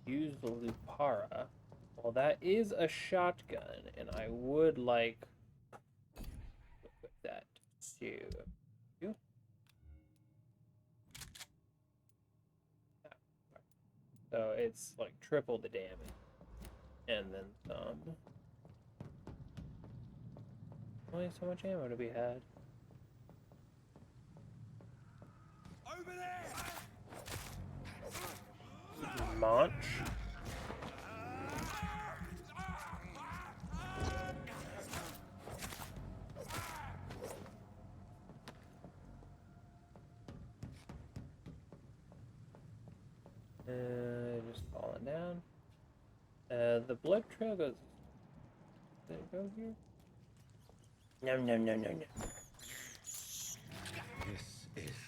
Use the Lupara. Well, that is a shotgun, and I would like to equip that too. So it's like triple the damage. And then some. Only so much ammo to be had. Over there! Munch. Just falling down. The blood trail goes. Did it go here? No.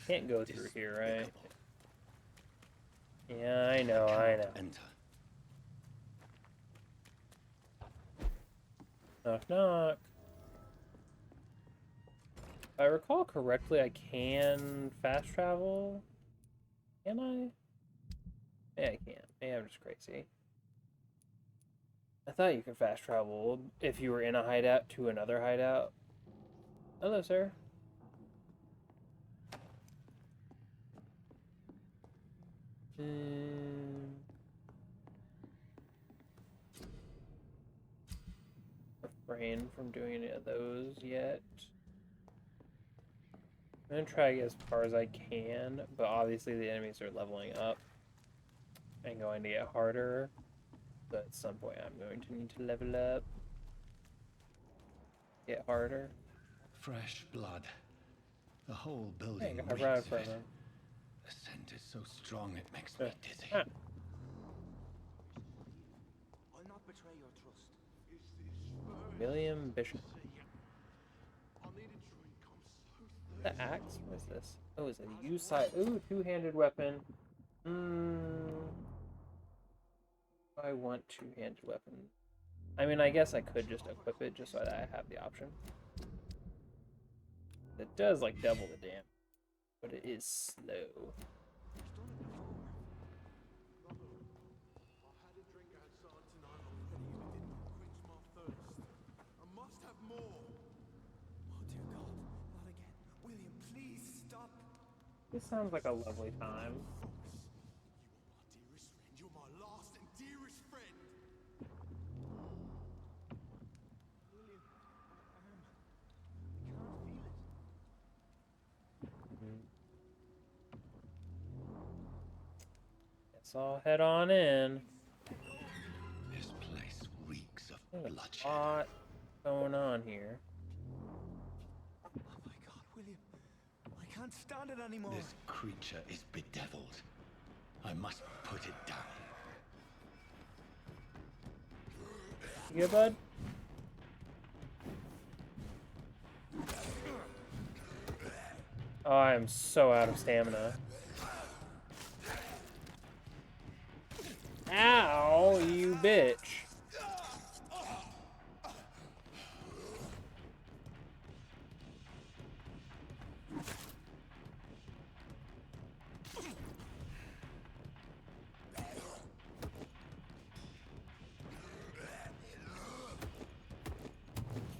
Can't go through here, right? Yeah, I know. Enter. Knock, knock. If I recall correctly, I can fast travel. Can I? Yeah, I can. Maybe I'm just crazy. I thought you could fast travel if you were in a hideout to another hideout. Hello, sir. Refrain from doing any of those yet. I'm gonna try to get as far as I can, but obviously the enemies are leveling up and going to get harder. So at some point I'm going to need to level up. Get harder. Fresh blood. The whole building I reeks run of from it. him. The scent is so strong it makes me dizzy. I'll not betray your trust. William Bishop. The axe? What is this? Oh, it's a U-side. Ooh, two-handed weapon. I want two-handed weapon. I mean, I guess I could just equip it just so that I have the option. It does like double the damage, but it is slow. This sounds like a lovely time. You're my last and dearest friend. William, I can't feel it. Let's all head on in. This place reeks of There's bloodshed. a lot going on here. Oh my God, William. I can't stand it anymore. This creature is bedeviled. I must put it down. You good, bud? Oh, I am so out of stamina. Ow, you bitch.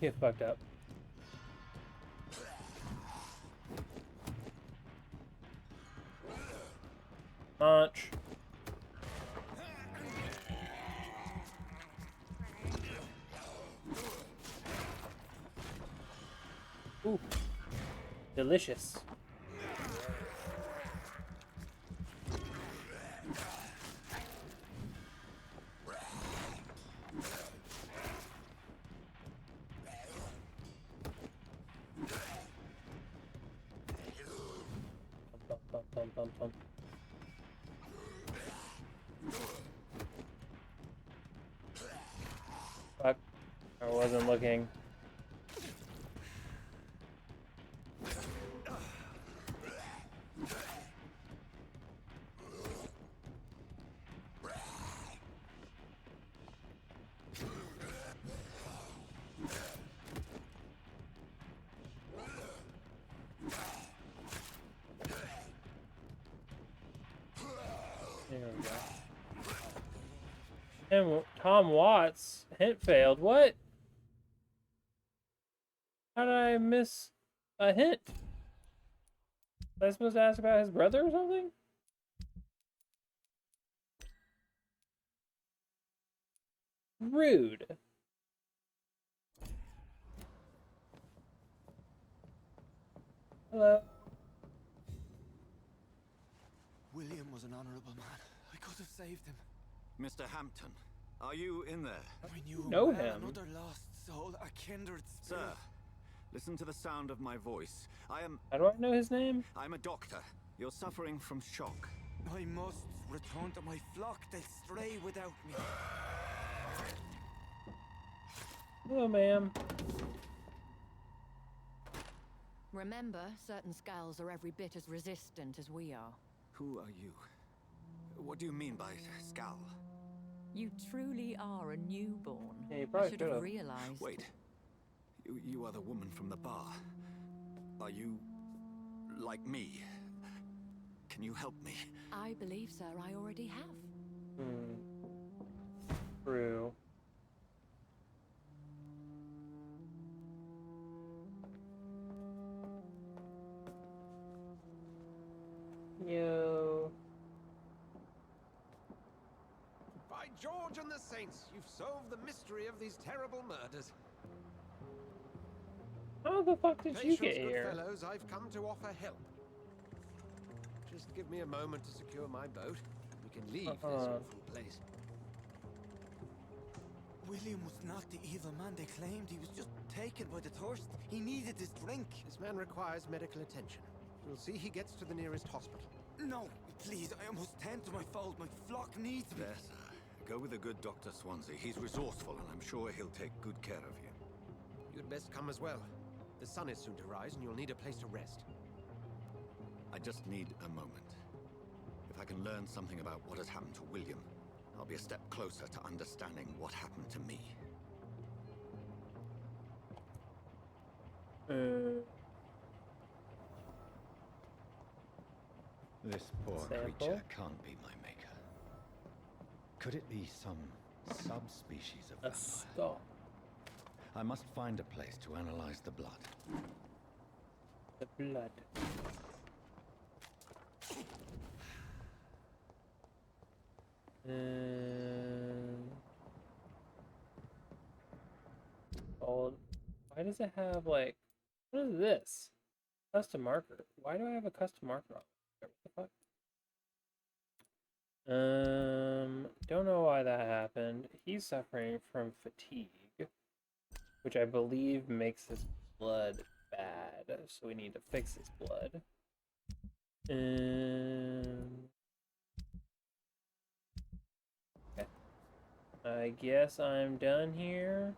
Get fucked up. Launch. Ooh. Delicious. Bum. Fuck. I wasn't looking. There we go. And Tom Watts hint failed. What? How did I miss a hint? Was I supposed to ask about his brother or something? Rude. Hello. William was an honorable man. I could have saved him. Mr. Hampton, are you in there? We knew Know him well, him. another lost soul, a kindred spirit. Sir, listen to the sound of my voice. How do I know his name? I'm a doctor. You're suffering from shock. I must return to my flock. They'll stray without me. Hello, ma'am. Remember, certain skulls are every bit as resistant as we are. Who are you? What do you mean by scowl? You truly are a newborn. Yeah, you I probably should have should've. realized. Wait. You are the woman from the bar. Are you like me? Can you help me? I believe, sir, I already have. True. Yo. By George and the Saints, you've solved the mystery of these terrible murders. How the fuck did you Patience, get good here? fellows, I've come to offer help. Just give me a moment to secure my boat. We can leave this awful place. William was not the evil man they claimed. He was just taken by the thirst. He needed his drink. This man requires medical attention. We'll see he gets to the nearest hospital. No, please, I must tend to my fold. My flock needs me. There, sir. Go with the good Dr. Swansea. He's resourceful, and I'm sure he'll take good care of you. You'd best come as well. The sun is soon to rise, and you'll need a place to rest. I just need a moment. If I can learn something about what has happened to William, I'll be a step closer to understanding what happened to me. This poor Sample? creature can't be my maker. Could it be some subspecies of A vampire? skull. I must find a place to analyze the blood. The blood. Old. Why does it have like? What is this? Custom marker. Why do I have a custom marker on? What the fuck? Don't know why that happened. He's suffering from fatigue, which I believe makes his blood bad. So we need to fix his blood. Okay. I guess I'm done here.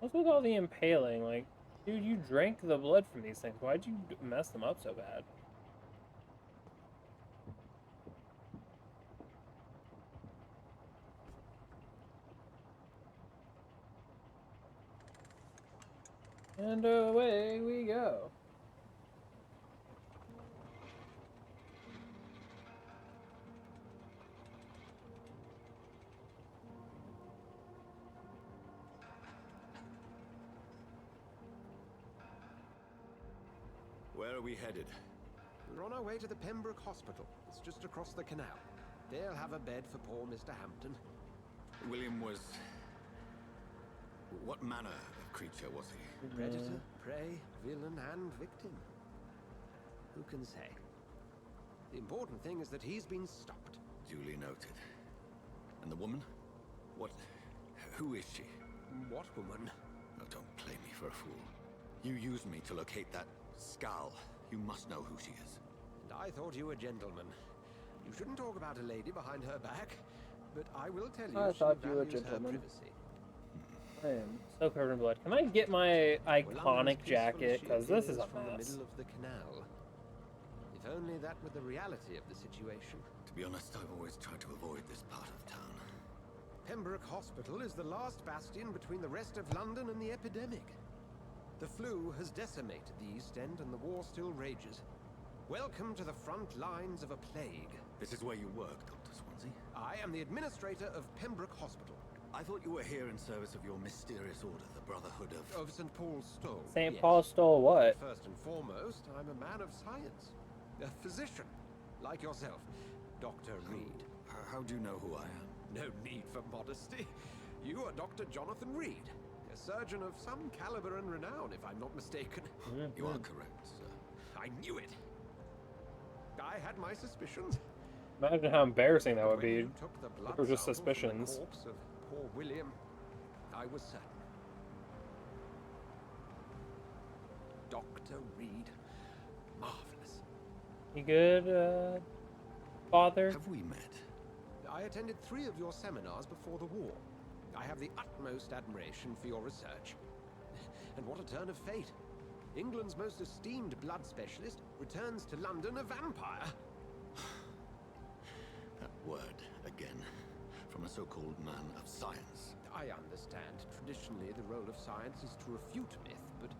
What's with all the impaling? Like, dude, you drank the blood from these things. Why'd you mess them up so bad? And away we go. Where are we headed? We're on our way to the Pembroke Hospital. It's just across the canal. They'll have a bed for poor Mr. Hampton. William was... What manner of creature was he? Predator, prey, villain, and victim. Who can say? The important thing is that he's been stopped. Duly noted. And the woman? What... Who is she? What woman? Oh, don't play me for a fool. You used me to locate that skull. You must know who she is. And I thought you a gentleman. You shouldn't talk about a lady behind her back, but I will tell you I she thought you were a values her gentleman. privacy. I am so covered in blood. Can I get my iconic jacket? Because this is a from the mess. middle of the canal. If only that were the reality of the situation. To be honest, I've always tried to avoid this part of town. Pembroke Hospital is the last bastion between the rest of London and the epidemic. The flu has decimated the East End and the war still rages. Welcome to the front lines of a plague. This is where you work, Dr. Swansea? I am the administrator of Pembroke Hospital. I thought you were here in service of your mysterious order, the Brotherhood of... Of St. Paul's Stole. St. yes. Paul stole what? First and foremost, I'm a man of science. A physician, like yourself, Dr. Reed. How do you know who I am? No need for modesty. You are Dr. Jonathan Reed, a surgeon of some caliber and renown, if I'm not mistaken. You are correct, sir. I knew it. I had my suspicions. Imagine how embarrassing that would When be. you took the blood If it was just sample from the suspicions. corpse of poor William, I was certain. Dr. Reed, marvelous. You good, father? Have we met? I attended 3 of your seminars before the war. I have the utmost admiration for your research. And what a turn of fate. England's most esteemed blood specialist returns to London a vampire. That word, again. From a so-called man of science. I understand. Traditionally, the role of science is to refute myth, but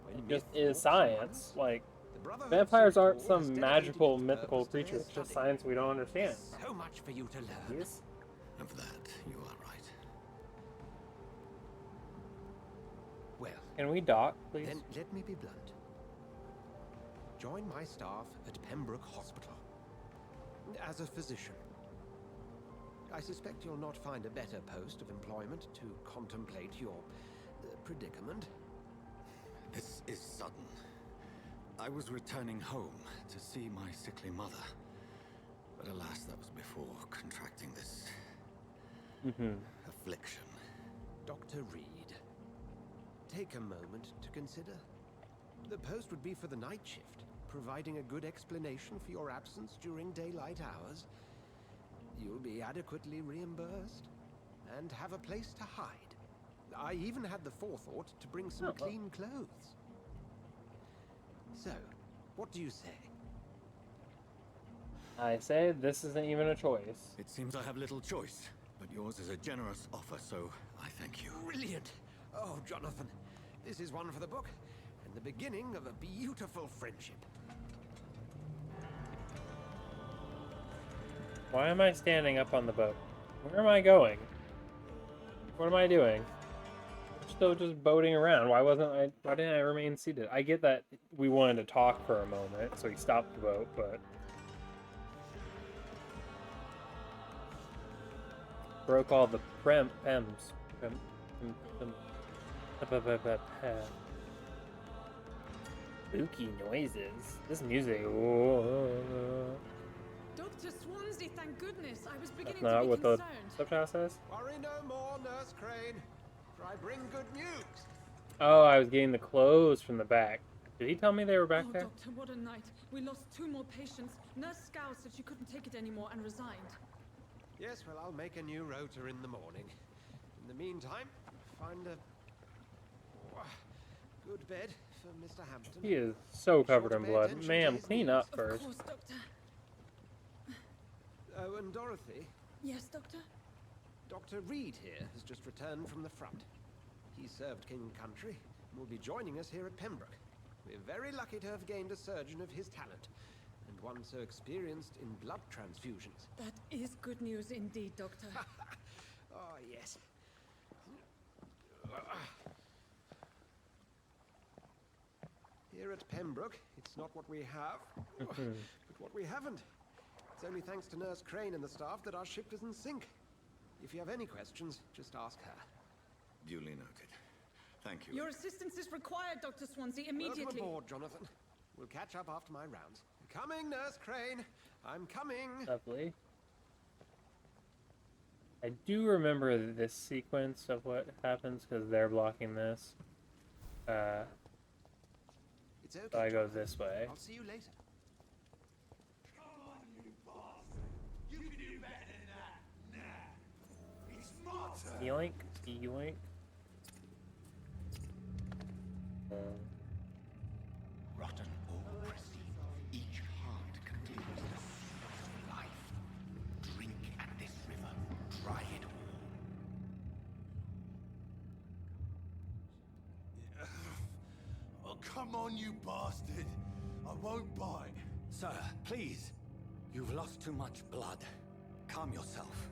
when It just myth is walks science. among us, Like, the Brotherhood vampires St. aren't Paul has some dedicated magical, its mythical purpose to creature. their It's just study. science we don't understand. So much for you to learn. Yes? Of that, you are right. Well, Can we dock, please? then let me be blunt. Join my staff at Pembroke Hospital. As a physician. I suspect you'll not find a better post of employment to contemplate your predicament. This is sudden. I was returning home to see my sickly mother. But alas, that was before contracting this... affliction. Dr. Reed, take a moment to consider. The post would be for the night shift, providing a good explanation for your absence during daylight hours. You'll be adequately reimbursed and have a place to hide. I even had the forethought to bring some clean clothes. So, what do you say? I say this isn't even a choice. It seems I have little choice, but yours is a generous offer, so I thank you. Brilliant! Oh, Jonathan, this is one for the book, and the beginning of a beautiful friendship. Why am I standing up on the boat? Where am I going? What am I doing? I'm still just boating around. Why didn't I remain seated? I get that we wanted to talk for a moment, so we stopped the boat, but... Broke all the pems. Spooky noises. This music. Dr. Swansea, thank goodness. I was beginning That's not to be what the concerned. subtitle says. Worry no more, Nurse Crane, for I bring good news. Oh, I was getting the clothes from the back. Did he tell me they were back Oh, there? Doctor, what a night. We lost 2 more patients. Nurse Scow said she couldn't take it anymore and resigned. Yes, well, I'll make a new rota in the morning. In the meantime, find a good bed for Mr. Hampton. He is so covered in Sure to pay blood. attention to Ma'am, his clean needs. up Of first. course, Doctor. Oh, and Dorothy, Yes, Doctor? Dr. Reed here has just returned from the front. He served King Country, will be joining us here at Pembroke. We're very lucky to have gained a surgeon of his talent, and one so experienced in blood transfusions. That is good news indeed, Doctor. Oh, yes. Here at Pembroke, it's not what we have, but what we haven't. It's only thanks to Nurse Crane and the staff that our ship doesn't sink. If you have any questions, just ask her. Duly noted. Thank you. Your assistance is required, Dr. Swansea, immediately. Welcome aboard, Jonathan. We'll catch up after my rounds. Coming, Nurse Crane. I'm coming. Lovely. I do remember this sequence of what happens because they're blocking this. It's okay, So I go Jonathan. this way. I'll see you later. Come on, you bastard! You can do better than that. Nah. It's my turn. Yoink, yoink. Rotten or pristine, each heart contains the source of life. Drink at this river, try it all. Oh, come on, you bastard! I won't bite. Sir, please. You've lost too much blood. Calm yourself.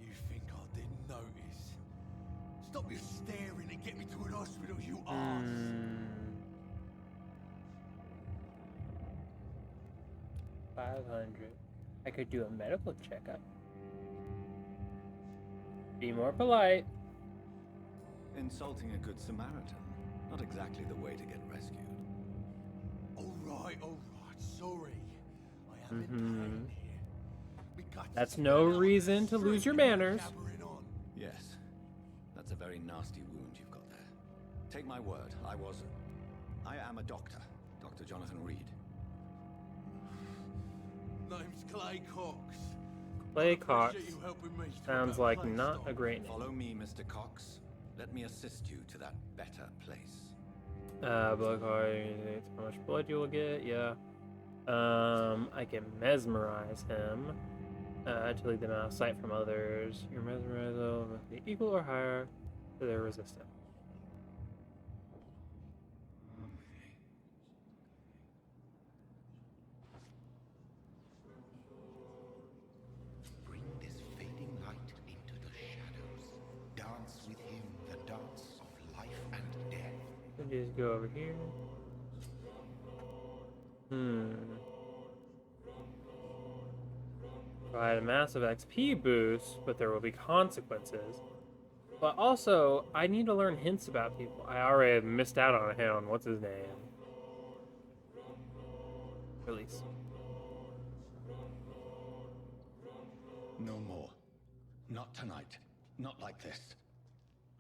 You think I didn't notice? Stop your staring and get me to an hospital, you arse! 500. I could do a medical checkup. Be more polite. Insulting a good Samaritan. Not exactly the way to get rescued. Alright, sorry. I am in pain here. Me guts That's are no spilling out reason to the lose your street, manners. jabbering on. Yes. That's a very nasty wound you've got there. Take my word, I am a doctor. Dr. Jonathan Reed. Name's Clay Cox. Clay I Cox. appreciate you helping me to Sounds a like place not stop. a great name. Follow me, Mr. Cox. Let me assist you to that better place. Blood card, how much blood you will get, yeah. I can mesmerize him. To lead them out of sight from others. Your mesmerism must be equal or higher to their resistance. Bring this fading light into the shadows. Dance with him the dance of life and death. Let me just go over here. Provide a massive XP boost, but there will be consequences. But also, I need to learn hints about people. I already missed out on a hint on what's his name. Release. No more. Not tonight. Not like this.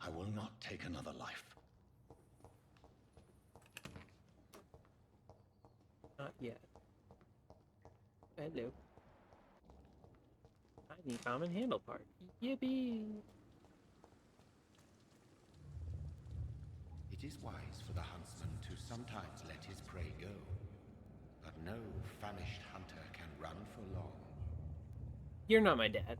I will not take another life. Not yet. Hello. I need common handle part. Yippee! It is wise for the huntsman to sometimes let his prey go. But no famished hunter can run for long. You're not my dad.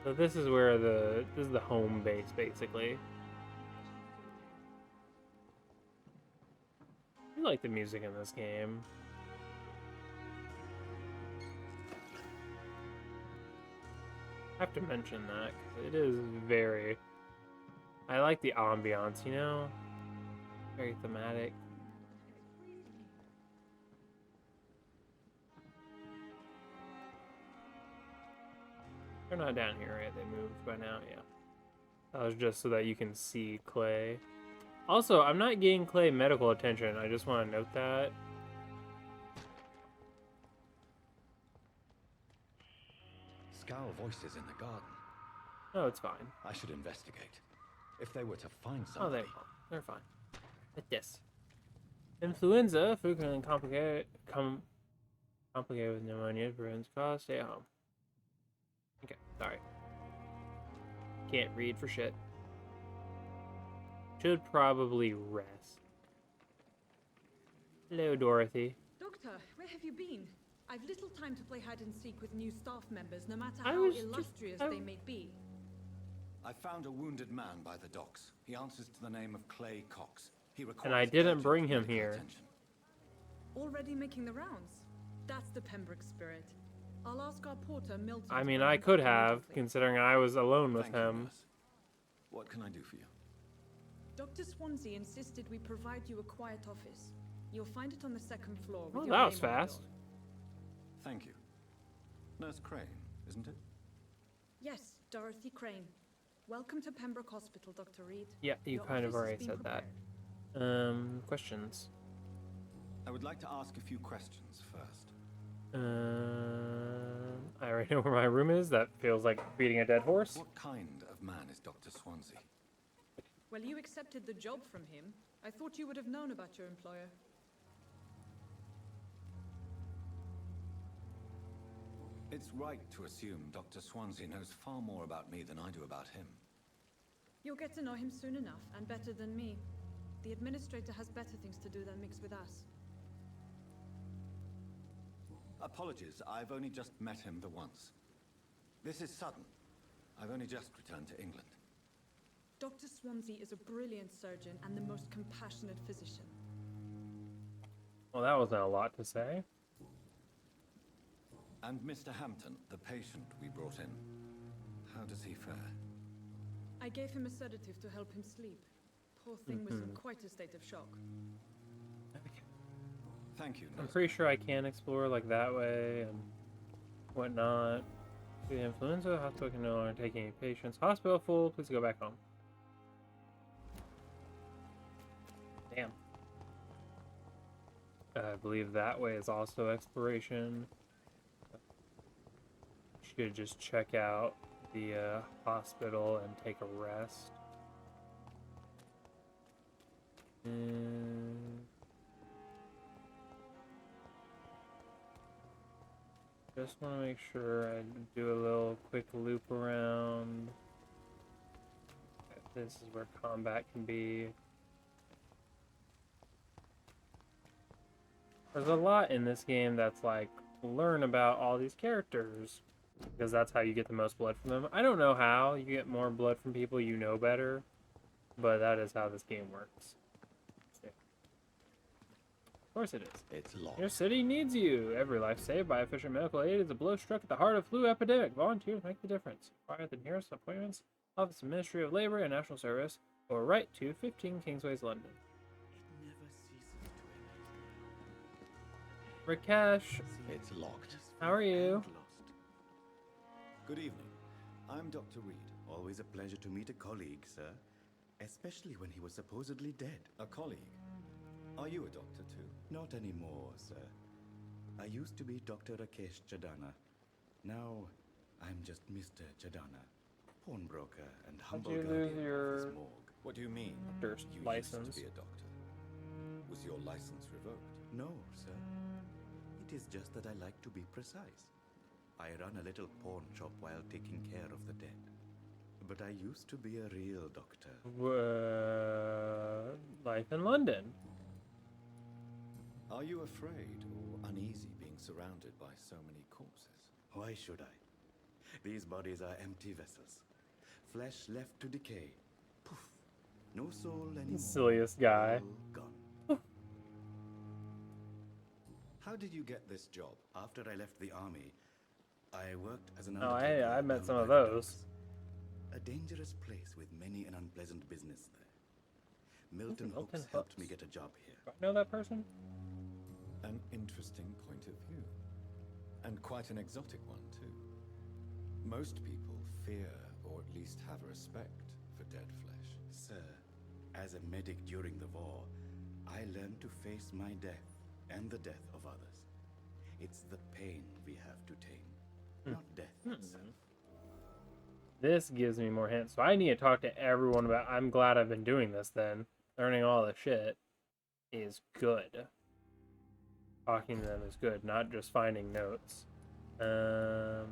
So this is where this is the home base, basically. I like the music in this game. I have to mention that, because it is very... I like the ambiance, you know? Very thematic. They're not down here, right? They moved by now, yeah. That was just so that you can see Clay. Also, I'm not getting Clay medical attention. I just want to note that. Scowl voices in the garden. No, it's fine. I should investigate. If they were to find Oh, somebody... they're fine. Like this. Influenza, food can complicate with pneumonia, prevents cause, stay at home. Okay, sorry. Can't read for shit. Should probably rest. Hello, Dorothy. Doctor, where have you been? I've little time to play hide and seek with new staff members, no matter I how was just- illustrious I- they may be. I found a wounded man by the docks. He answers to the name of Clay Cox. He requires And I didn't urgent bring him medical here. attention. Already making the rounds. That's the Pembroke spirit. I'll ask our porter, Milton. I to mean, bring I him could back have, immediately. considering I was alone with Thank you, him. nurse. What can I do for you? Dr. Swansea insisted we provide you a quiet office. You'll find it on the second floor. With Oh, your that was name on the fast. door. Thank you. Nurse Crane, isn't it? Yes, Dorothy Crane. Welcome to Pembroke Hospital, Dr. Reed. Yeah, you Your kind of office has already been said that. prepared. Questions? I would like to ask a few questions first. I already know where my room is. That feels like beating a dead horse. What kind of man is Dr. Swansea? Well, you accepted the job from him. I thought you would have known about your employer. It's right to assume Dr. Swansea knows far more about me than I do about him. You'll get to know him soon enough, and better than me. The administrator has better things to do than mix with us. Apologies, I've only just met him the once. This is sudden. I've only just returned to England. Dr. Swansea is a brilliant surgeon and the most compassionate physician. Well, that wasn't a lot to say. And Mr. Hampton, the patient we brought in, how does he fare? I gave him a sedative to help him sleep. Poor thing was in quite a state of shock. Thank you, I'm nurse. pretty sure I can explore like that way and whatnot. The influenza hospital can no longer take any patients. Hospital full. Please go back home. Damn. I believe that way is also exploration. Should just check out the hospital and take a rest. Just want to make sure I do a little quick loop around. This is where combat can be. There's a lot in this game that's like, learn about all these characters, because that's how you get the most blood from them. I don't know how you get more blood from people you know better, but that is how this game works. Of course it is. It's locked. Your city needs you. Every life saved by efficient medical aid is a blow struck at the heart of flu epidemic. Volunteers make the difference. Inquire at the nearest appointments, Office of Ministry of Labor and National Service, or write to 15 Kingsways, London. It never ceases to amaze me. Rakesh, It's locked. how are you? And lost. Good evening. I'm Dr. Reed. Always a pleasure to meet a colleague, sir. Especially when he was supposedly dead. A colleague. Are you a doctor too? Not anymore, sir. I used to be Dr. Rakesh Chadana. Now, I'm just Mr. Chadana, pawnbroker and humble you guardian lose of your- this morgue. What do you mean? Doctor's You license. used to be a doctor. Was your license revoked? No, sir. It is just that I like to be precise. I run a little pawn shop while taking care of the dead. But I used to be a real doctor. Life in London. Are you afraid or uneasy being surrounded by so many corpses? Why should I? These bodies are empty vessels. Flesh left to decay. Poof. No soul anymore. Silliest guy. All gone. How did you get this job? After I left the army, I worked as an Oh, undertaker. I met down some by of the those. docks. A dangerous place with many an unpleasant business there. Milton Milton Hooks helped Hooks. me get a job here. Do I know that person? An interesting point of view. And quite an exotic one, too. Most people fear, or at least have a respect, for dead flesh. Sir, as a medic during the war, I learned to face my death and the death of others. It's the pain we have to tame, not death itself. This gives me more hints. So I need to talk to everyone about. I'm glad I've been doing this then. Learning all the shit is good. Talking to them is good, not just finding notes. Do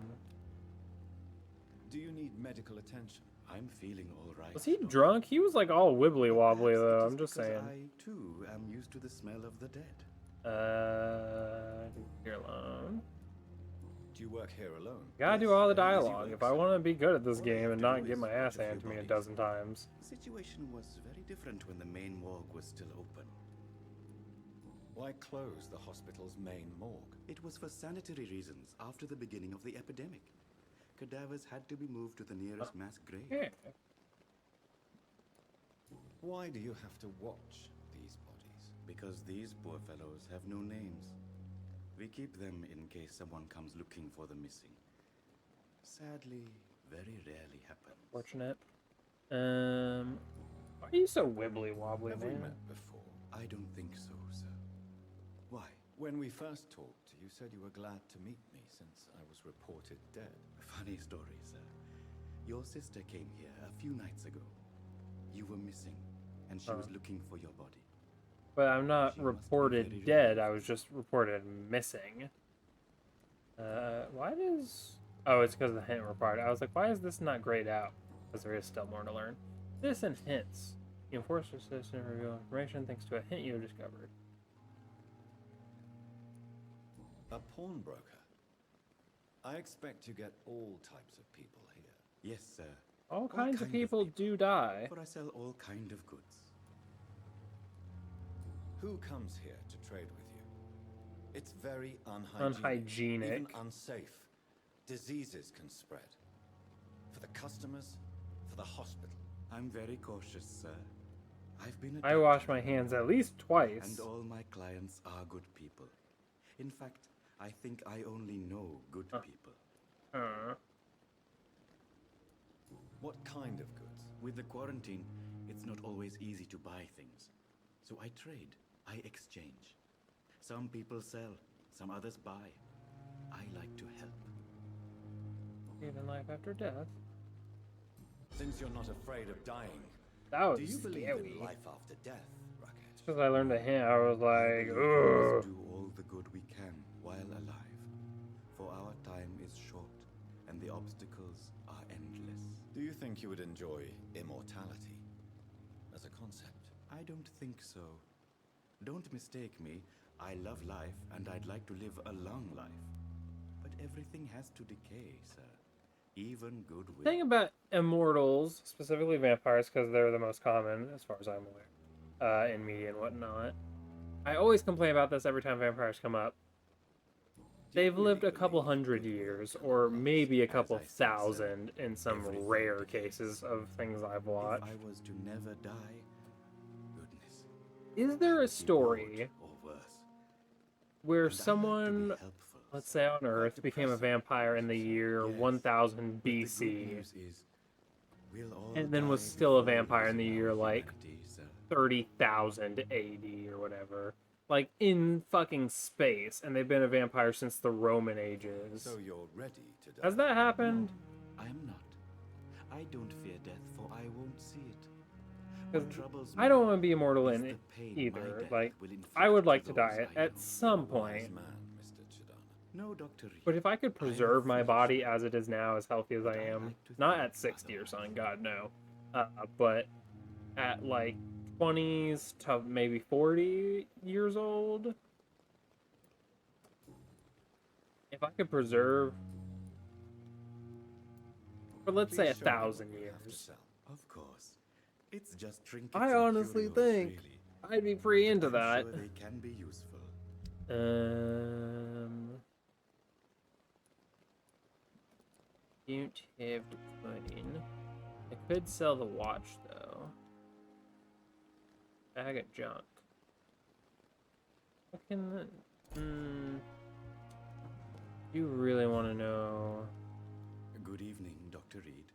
you need medical attention? I'm feeling all right. Was he Doctor. drunk? He was like all wibbly wobbly Perhaps it though. is I'm just because saying. I, too, am used to the smell of the dead. You're alone. Do you work here alone? Gotta do Yes, all the very easy dialogue work, if I sir. want to be good at this All I game have and to not do get is my watch ass a few handed to me a bodies. dozen times. The situation was very different when the main morgue was still open. Why close the hospital's main morgue? It was for sanitary reasons after the beginning of the epidemic. Cadavers had to be moved to the nearest mass grave. Yeah. Why do you have to watch these bodies? Because these poor fellows have no names. We keep them in case someone comes looking for the missing. Sadly, very rarely happens. Fortunate. Why are you so wibbly wobbly, Have we man? met before? I don't think so, sir. Why? When we first talked, you said you were glad to meet me since I was reported dead. Funny story, sir. Your sister came here a few nights ago. You were missing, and she was looking for your body. But I'm not She must be reported very dead, relieved. I was just reported missing. Why does... Oh, it's because of the hint required. I was like, why is this not grayed out? Because there is still more to learn. This and hints. The enforcer system reveal information thanks to a hint you have discovered. A pawnbroker. I expect you get all types of people here. Yes, sir. All kinds of people do die. For I sell all kind of goods. Who comes here to trade with you? It's very unhygienic. Unhygienic. Even unsafe. Diseases can spread. For the customers, for the hospital. I'm very cautious, sir. I've been I wash my hands at least twice. and all my clients are good people. In fact, I think I only know good people. What kind of goods? With the quarantine, it's not always easy to buy things. So I trade, I exchange. Some people sell, some others buy. I like to help. Even life after death. Since you're not afraid of dying, That was do you believe scary. in life after death, Racket? Because I learned a hint, I was like, We must ugh. do all the good we can while alive. For our time is short, and the obstacles are endless. Do you think you would enjoy immortality as a concept? I don't think so. Don't mistake me. I love life, and I'd like to live a long life. But everything has to decay, sir. Even goodwill. The thing about immortals, specifically vampires, because they're the most common, as far as I'm aware, in media and whatnot. I always complain about this every time vampires come up. They've lived a couple hundred years, or maybe a couple thousand in some rare cases of things I've watched. If I was to never die, goodness. Is there a story Or worse. where And I like to be someone, helpful, let's say on Earth, became a vampire in the year Yes. 1000 But the good BC, news is, we'll all and then was die still a before vampire in the losing year our like humanity, sir. 30,000 AD or whatever? Like, in fucking space, and they've been a vampire since the Roman ages. So you're ready to die? Has that happened? I am not. I don't fear death, for I won't see it. 'Cause What troubles I don't me want to be immortal is in the it pain my either. death Like, will inflict I would like to to die those I at know. some Wise point. man, Mr. Chidana. No, Dr. Reed. But if I could I am preserve my foolish. body as it is now, as healthy as I But I am, like to not think at 60 or something, otherwise. God no, but at like 20s to maybe 40 years old, if I could preserve for, let's say, Please show me what 1,000 you have to years, sell. Of course. It's just trinkets I and honestly curios, think really. I'd be pretty into I'm that. sure they can be useful. Mutant pudding. I could sell the watch though. Bag of junk. What can the... You really want to know? Good evening, Dr. Reed.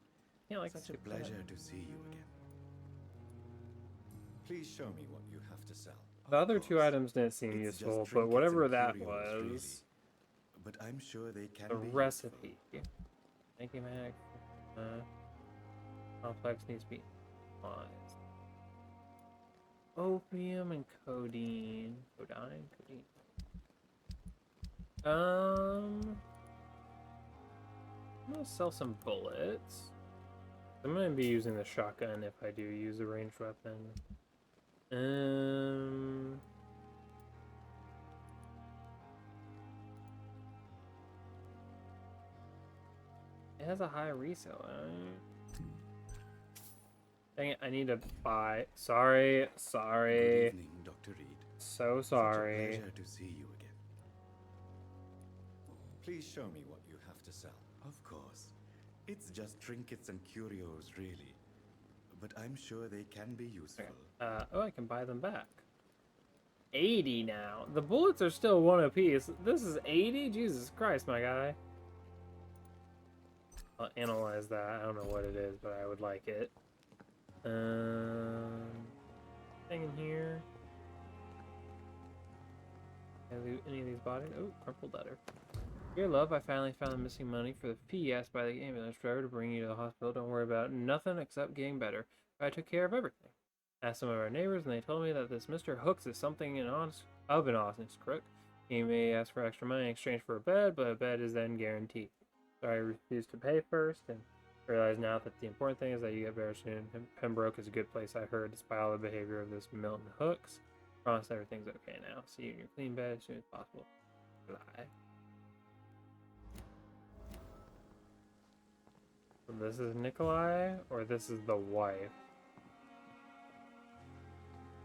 Yeah, like Such a pleasure to see you again. Please show me what you have to sell. The Of other two course. items didn't seem It's just useful, but trinkets whatever and that curios, really. was, But I'm sure they can the be recipe. Thank you, Mac. Complex needs to be analyzed. Opium and codeine. Codeine. I'm gonna sell some bullets. I'm gonna be using the shotgun if I do use a ranged weapon. It has a high resale. Dang it, I need to buy. Sorry. Good evening, Dr. Reed. So sorry. Such a pleasure to see you again. Please show me what you have to sell. Of course. It's just trinkets and curios, really. But I'm sure they can be useful. Okay. Oh, I can buy them back. 80 now. The bullets are still 1 apiece. This is 80? Jesus Christ, my guy. I'll analyze that. I don't know what it is, but I would like it. Thing in here. Can I loot any of these bodies? Oh, crumpled letter. Dear love, I finally found the missing money for the fee asked by the ambulance driver to bring you to the hospital. Don't worry about nothing except getting better. I took care of everything. Asked some of our neighbors, and they told me that this Mr. Hooks is something an honest crook. He may ask for extra money in exchange for a bed, but a bed is then guaranteed. So I refused to pay first, and realize now that the important thing is that you get better soon. Pembroke is a good place, I heard, despite all the behavior of this Milton Hooks. Promise everything's okay now. See you in your clean bed as soon as possible. Goodbye. So this is Nikolai, or this is the wife?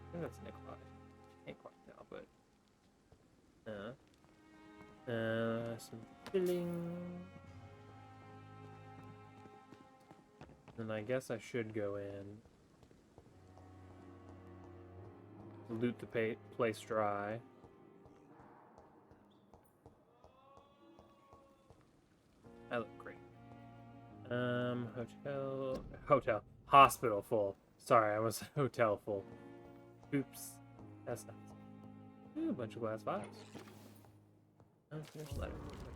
I think that's Nikolai. Can't quite tell, but some filling. And I guess I should go in, loot the place dry. I look great. Hospital full. Sorry, I was hotel full. Oops, that's nice. Ooh, a bunch of glass vials. Unfinished letter.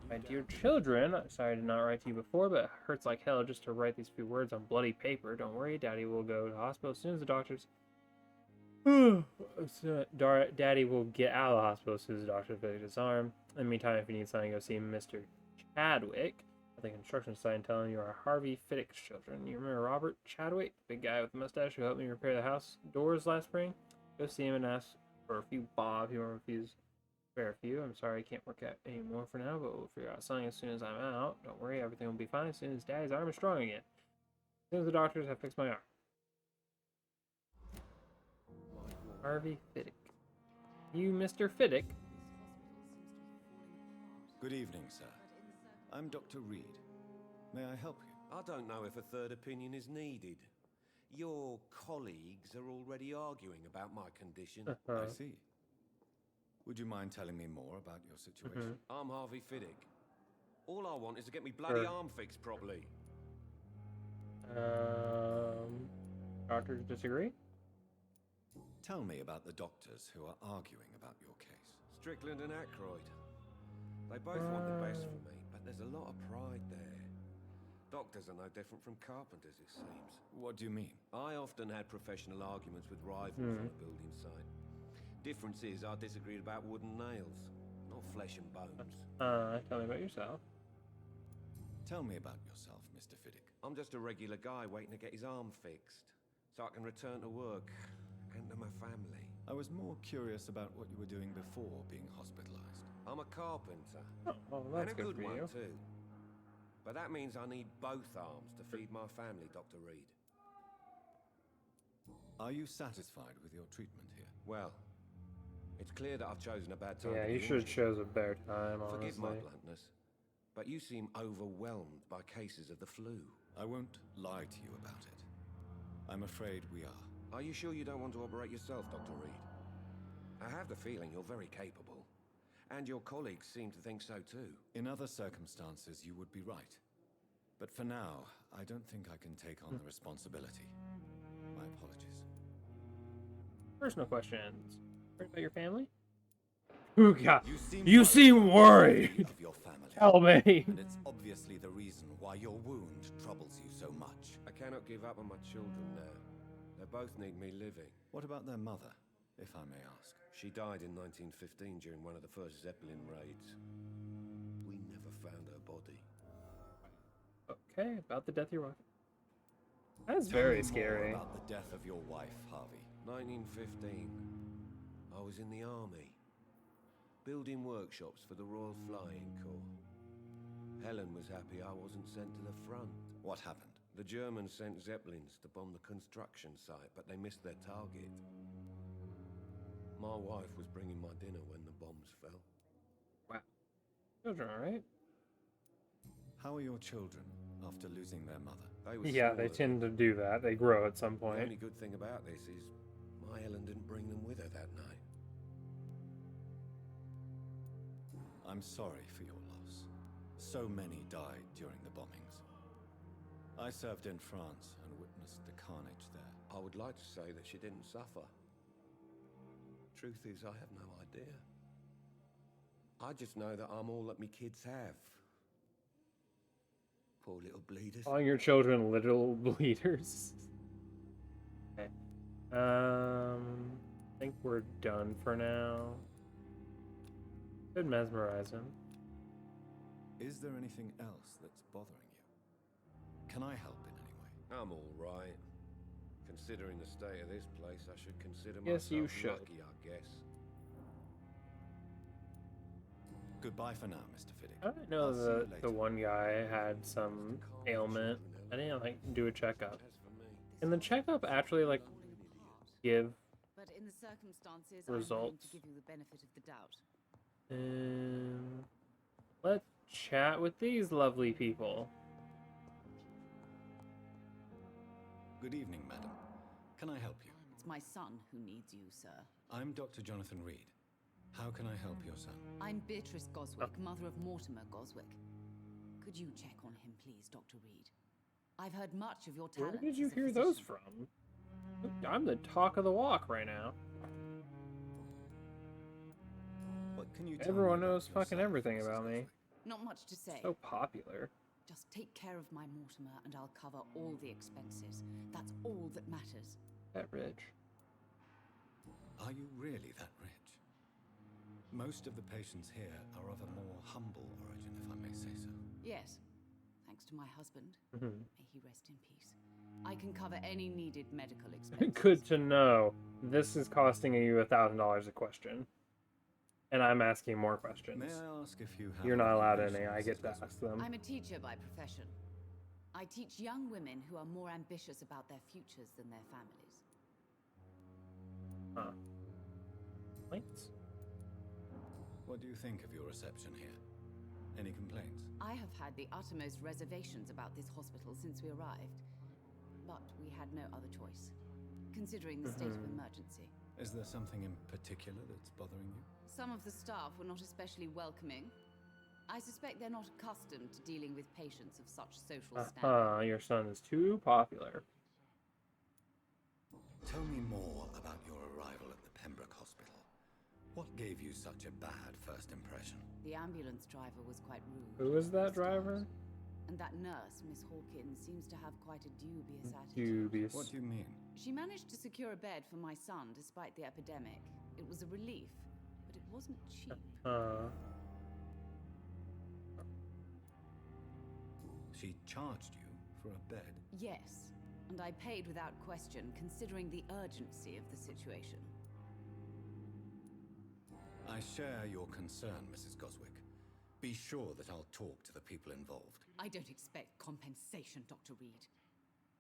My dear children, sorry I did not write to you before, but it hurts like hell just to write these few words on bloody paper. Don't worry, Daddy will go to the hospital as soon as the doctors... Daddy will get out of the hospital as soon as the doctor fixes his arm. In the meantime, if you need something, go see Mr. Chadwick at the construction site and tell him you are Harvey Fiddick's children. You remember Robert Chadwick, the big guy with the mustache who helped me repair the house doors last spring? Go see him and ask for a few bob. He won't refuse. Fair few. I'm sorry I can't work out anymore for now, but we'll figure out something as soon as I'm out. Don't worry, everything will be fine as soon as Daddy's arm is strong again. As soon as the doctors have fixed my arm. Harvey Fiddick. You Mr. Fiddick? Good evening, sir. I'm Dr. Reed. May I help you? I don't know if a third opinion is needed. Your colleagues are already arguing about my condition. I see. Would you mind telling me more about your situation? I'm Harvey Fiddick. All I want is to get me bloody arm fixed properly. Doctors disagree? Tell me about the doctors who are arguing about your case. Strickland and Aykroyd. They both want the best for me, but there's a lot of pride there. Doctors are no different from carpenters, it seems. What do you mean? I often had professional arguments with rivals on a building site. Difference is I disagreed about wood and nails, not flesh and bones. Tell me about yourself. Tell me about yourself, Mr. Fiddick. I'm just a regular guy waiting to get his arm fixed, so I can return to work and to my family. I was more curious about what you were doing before being hospitalized. I'm a carpenter. Oh, that's and a good for one, you. too. But that means I need both arms to feed my family, Dr. Reed. Are you satisfied with your treatment here? Well, it's clear that I've chosen a bad time. Yeah, to you be should have injured. chose a better time, honestly. Forgive my bluntness, but you seem overwhelmed by cases of the flu. I won't lie to you about it. I'm afraid we are. Are you sure you don't want to operate yourself, Dr. Reed? I have the feeling you're very capable, and your colleagues seem to think so too. In other circumstances, you would be right. But for now, I don't think I can take on the responsibility. My apologies. Personal questions. Worried about your family? Ooh, God. You seem worried. Of your family. Tell me. And it's obviously the reason why your wound troubles you so much. I cannot give up on my children now. They both need me living. What about their mother, if I may ask? She died in 1915 during one of the first Zeppelin raids. We never found her body. Okay, about the death of your wife. That's Tell very me scary. more about the death of your wife, Harvey. 1915. I was in the army, building workshops for the Royal Flying Corps. Helen was happy I wasn't sent to the front. What happened? The Germans sent Zeppelins to bomb the construction site, but they missed their target. My wife was bringing my dinner when the bombs fell. Wow. Children, alright? How are your children after losing their mother? Yeah, they tend to do that. They grow at some point. The only good thing about this is my Helen didn't bring them with her that night. I'm sorry for your loss. So many died during the bombings. I served in France and witnessed the carnage there. I would like to say that she didn't suffer. Truth is, I have no idea. I just know that I'm all that me kids have. Poor little bleeders. Calling your children little bleeders. Okay. I think we're done for now. Could mesmerize him. Is there anything else that's bothering you? Can I help in any way? I'm all right. Considering the state of this place, I should consider Yes, myself you should. lucky, I guess. Goodbye for now, Mr. Fiddick. I didn't know that the one guy had some ailment. I didn't like do a checkup. Can the checkup actually like give But in the circumstances, results? I'm willing to give you the benefit of the doubt. Let's chat with these lovely people. Good evening, madam. Can I help you? It's my son who needs you, sir. I'm Dr. Jonathan Reed. How can I help your son? I'm Beatrice Goswick, mother of Mortimer Goswick. Could you check on him, please, Dr. Reed? I've heard much of your Where talents. did you as a hear those physician. from? I'm the talk of the walk right now. What can you tell Everyone me about knows your fucking son, everything Mrs. about me. Goswick? Not much to say. So popular. Just take care of my Mortimer and I'll cover all the expenses. That's all that matters. That rich. Are you really that rich? Most of the patients here are of a more humble origin, if I may say so. Yes. Thanks to my husband. Mhm. May he rest in peace. I can cover any needed medical expenses. Good to know. This is costing you $1,000 a question. And I'm asking more questions. May I ask if you have You're not any allowed patients, any. I get Mrs. to Goswick? ask them. I'm a teacher by profession. I teach young women who are more ambitious about their futures than their families. Huh. Thanks. What do you think of your reception here? Any complaints? I have had the uttermost reservations about this hospital since we arrived. But we had no other choice, considering the state of emergency. Is there something in particular that's bothering you? Some of the staff were not especially welcoming. I suspect they're not accustomed to dealing with patients of such social standing. Your son is too popular. Tell me more about your arrival at the Pembroke Hospital. What gave you such a bad first impression? The ambulance driver was quite rude. Who is that driver? And that nurse, Miss Hawkins, seems to have quite a dubious attitude. Dubious. What do you mean? She managed to secure a bed for my son despite the epidemic. It was a relief, but it wasn't cheap. She charged you for a bed? Yes, and I paid without question, considering the urgency of the situation. I share your concern, Mrs. Goswick. Be sure that I'll talk to the people involved. I don't expect compensation, Dr. Reed.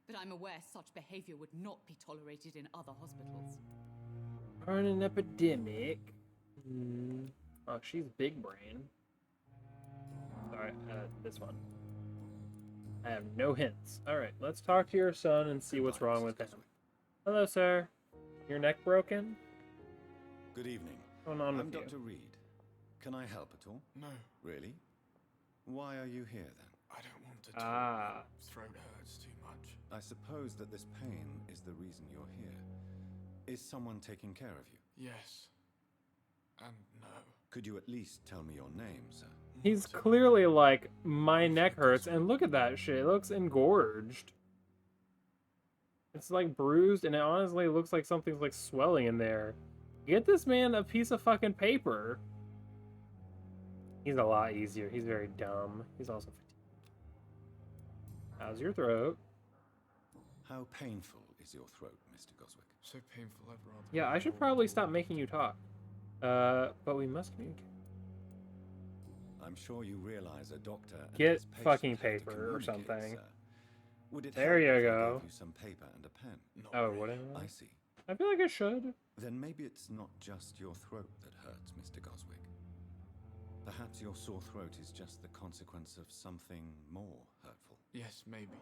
But I'm aware such behavior would not be tolerated in other hospitals. On an epidemic. Oh, she's big brain. Sorry, this one. I have no hints. Alright, let's talk to your son and see what's wrong with him. Hello, sir. Your neck broken? Good evening. What's going on I'm with you? Dr. Reed. Can I help at all? No, Really? Why are you here then? I don't want to talk. Ah. Throat hurts too much. I suppose that this pain is the reason you're here. Is someone taking care of you? Yes. And no. Could you at least tell me your name, sir? He's clearly like, my neck hurts, and look at that shit. It looks engorged. It's like bruised, and it honestly looks like something's like swelling in there. Get this man a piece of fucking paper. He's a lot easier. He's very dumb. He's also fatigued. How's your throat? How painful is your throat, Mr. Goswick? So painful, I'd rather. Yeah, I should probably stop making you talk. But we must communicate. I'm sure you realize a doctor and Get his patient fucking have to paper or communicate, something. sir. Would it There help you if I go. gave you some paper and a pen? Oh, wouldn't I it? see. I feel like I should. Then maybe it's not just your throat that hurts, Mr. Goswick. Perhaps your sore throat is just the consequence of something more hurtful. Yes, maybe.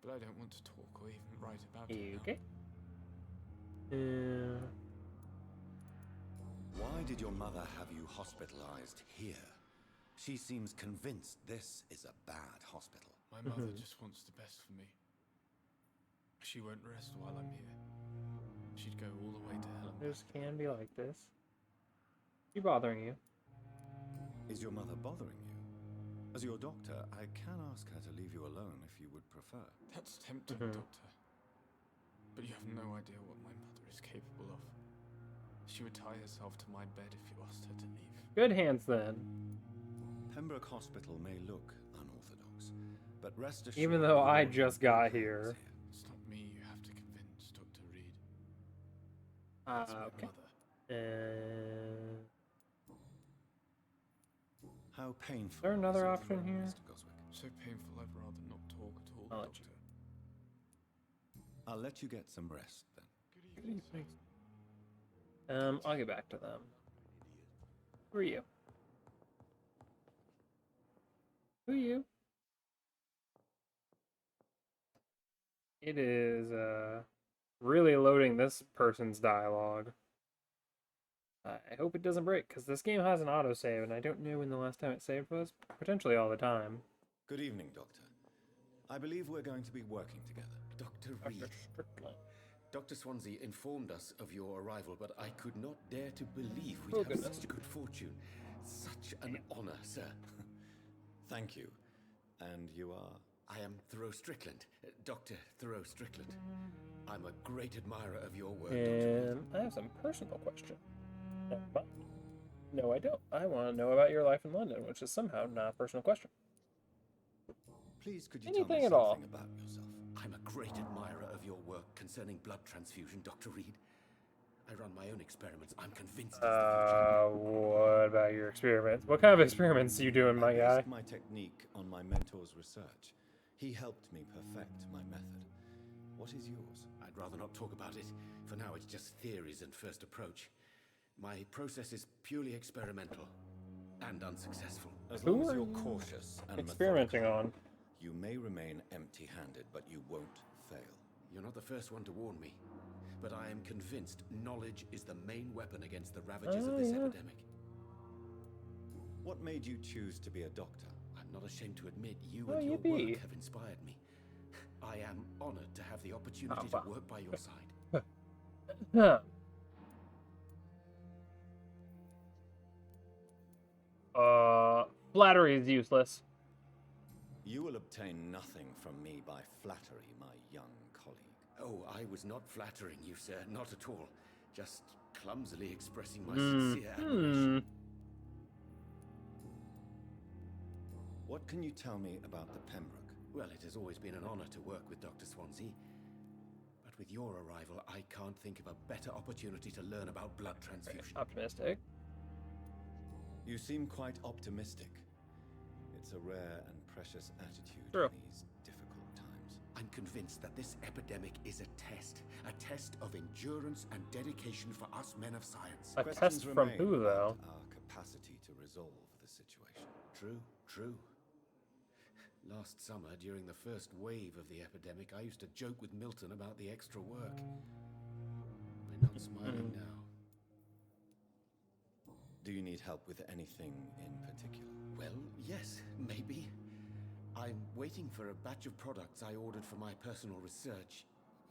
But I don't want to talk or even write about it Okay. Why did your mother have you hospitalized here? She seems convinced this is a bad hospital. My mother just wants the best for me. She won't rest while I'm here. She'd go all the way to hell. This can be like this. Be bothering you. Is your mother bothering you? As your doctor, I can ask her to leave you alone if you would prefer. That's tempting, Doctor. But you have no idea what my mother is capable of. She would tie herself to my bed if you asked her to leave. Good hands then. Pembroke Hospital may look unorthodox, but rest assured. Even though I just got here. It's not me you have to convince, Dr. Reed. Okay. How painful. Is there another option here? Mr. Goswick? So painful I'd rather not talk at all, I'll let Doctor. I'll let you get some rest then. Good evening. I'll get back to them. Who are you? Who are you? It is, really loading this person's dialogue. I hope it doesn't break, because this game has an autosave, and I don't know when the last time it saved was. Potentially all the time. Good evening, Doctor. I believe we're going to be working together. Dr. Reed. Dr. Swansea informed us of your arrival, but I could not dare to believe we'd have such good fortune. Such an honor, sir. Thank you. And you are? I am Thoreau Strickland, Dr. Thoreau Strickland. I'm a great admirer of your work, Dr. Reed. I have some personal question. Never mind. No, I don't. I want to know about your life in London, which is somehow not a personal question. Please, could you Anything tell me at all. something about yourself? I'm a great admirer of your work concerning blood transfusion, Dr. Reed. I run my own experiments. I'm convinced it's the future. What about your experiments? What kind of experiments are you doing, my guy? I based my technique on my mentor's research. He helped me perfect my method. What is yours? I'd rather not talk about it. For now, it's just theories and first approach. My process is purely experimental and unsuccessful. As long as you're cautious and experimenting on? You may remain empty-handed, but you won't fail. You're not the first one to warn me, but I am convinced knowledge is the main weapon against the ravages of this epidemic. What made you choose to be a doctor? I'm not ashamed to admit you and your work have inspired me. I am honored to have the opportunity to work by your side. Flattery is useless. You will obtain nothing from me by flattery, my young colleague. Oh, I was not flattering you, sir. Not at all. Just clumsily expressing my sincere admiration. What can you tell me about the Pembroke? Well, it has always been an honor to work with Dr. Swansea. But with your arrival, I can't think of a better opportunity to learn about blood transfusion. Optimistic. You seem quite optimistic. It's a rare and precious attitude in these difficult times. I'm convinced that this epidemic is a test of endurance and dedication for us men of science. A test from who, though? Our capacity to resolve the situation. True. Last summer, during the first wave of the epidemic, I used to joke with Milton about the extra work. We're not smiling now. Do you need help with anything in particular? Well, yes, maybe. I'm waiting for a batch of products I ordered for my personal research,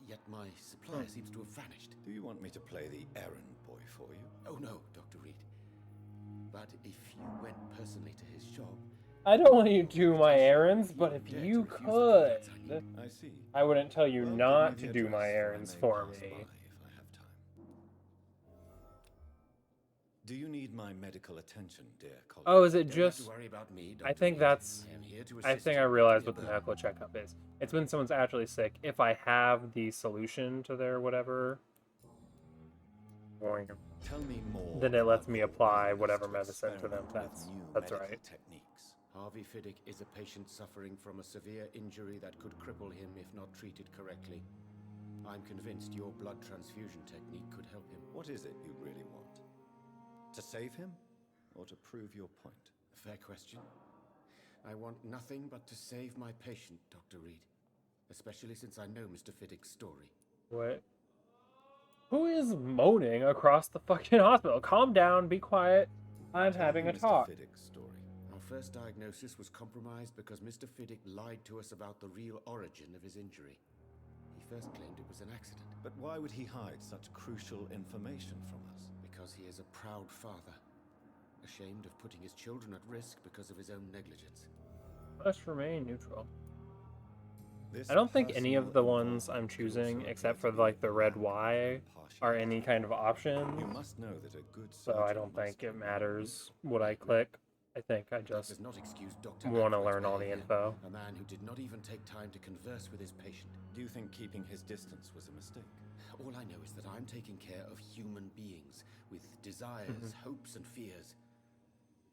yet my supplier seems to have vanished. Do you want me to play the errand boy for you? Oh no, Dr. Reed. But if you went personally to his shop... I don't want you to do my errands, but if you could... I see. I wouldn't tell you not to do my errands for me. Do you need my medical attention, dear colleague? Oh, is it Don't just... have to worry about me, Dr. I think Reed. that's... I am here to I assist think you I with realized your what the burden. medical checkup is. It's when someone's actually sick. If I have the solution to their whatever... Tell me more. then it lets about me your apply willingness whatever to medicine to them. experiment with new That's medical right. techniques. Harvey Fiddick is a patient suffering from a severe injury that could cripple him if not treated correctly. I'm convinced your blood transfusion technique could help him. What is it you really want? To save him, or to prove your point? Fair question. I want nothing but to save my patient, Dr. Reed. Especially since I know Mr. Fiddick's story. What? Who is moaning across the fucking hospital? Calm down, be quiet. I'm having a talk. Mr. Fiddick's story. Our first diagnosis was compromised because Mr. Fiddick lied to us about the real origin of his injury. He first claimed it was an accident. But why would he hide such crucial information from us? Because he is a proud father, ashamed of putting his children at risk because of his own negligence. Must remain neutral. I don't think any of the ones I'm choosing, except for like the red Y, are any kind of option. You must know that a good so I don't think it matters what I click. I think I just want to learn all the info. A man who did not even take time to converse with his patient. Do you think keeping his distance was a mistake? All I know is that I'm taking care of human beings with desires, hopes, and fears.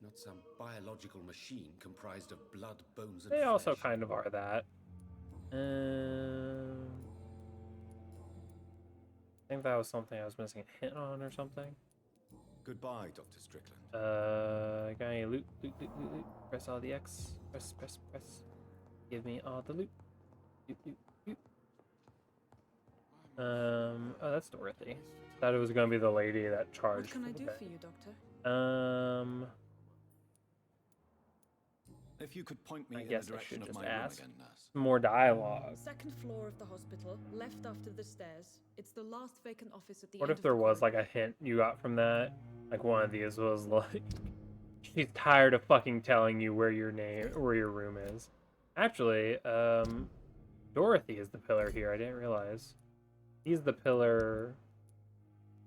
Not some biological machine comprised of blood, bones, and They flesh. also kind of are that. I think that was something I was missing a hint on or something. Goodbye, Dr. Strickland. Got any loot? Press all the X. Press. Give me all the loot. Loot. Oh, that's Dorothy. Thought it was gonna be the lady that charged. What can I do for you, Doctor? If you could point me I in guess the I direction should of just my room ask. again, nurse. More dialogue. Second floor of the hospital, left after the stairs. It's the last vacant office at the What end if of there the was like corridor. a hint you got from that? Like one of these was like, she's tired of fucking telling you where your room is. Actually, Dorothy is the pillar here. I didn't realize. He's the pillar.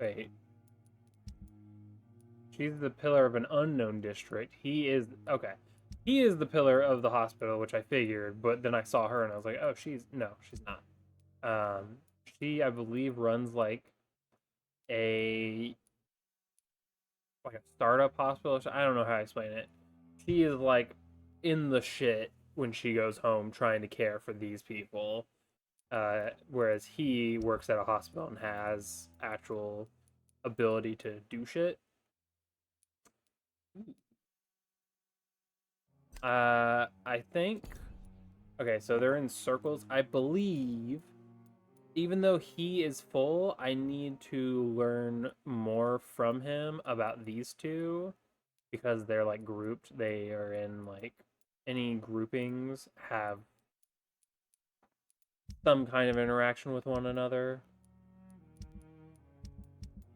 Wait. She's the pillar of an unknown district. He is okay. He is the pillar of the hospital, which I figured, but then I saw her and I was like, oh, she's not. She, I believe, runs like a startup hospital. I don't know how to explain it. She is like in the shit when she goes home trying to care for these people. Whereas he works at a hospital and has actual ability to do shit. I think. Okay, so they're in circles. I believe, even though he is full, I need to learn more from him about these two because they're like grouped. They are in like any groupings have some kind of interaction with one another.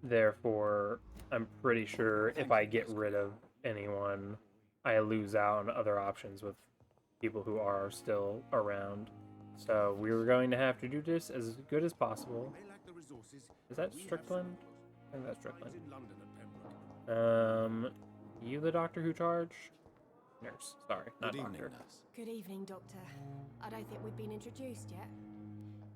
Therefore, I'm pretty sure if I get rid of anyone, I lose out on other options with people who are still around. So we were going to have to do this as good as possible. Is that Strickland? I think that's Strickland. You the doctor who charged? Nurse, sorry, not Good evening, doctor. nurse. Good evening, Doctor. I don't think we've been introduced yet.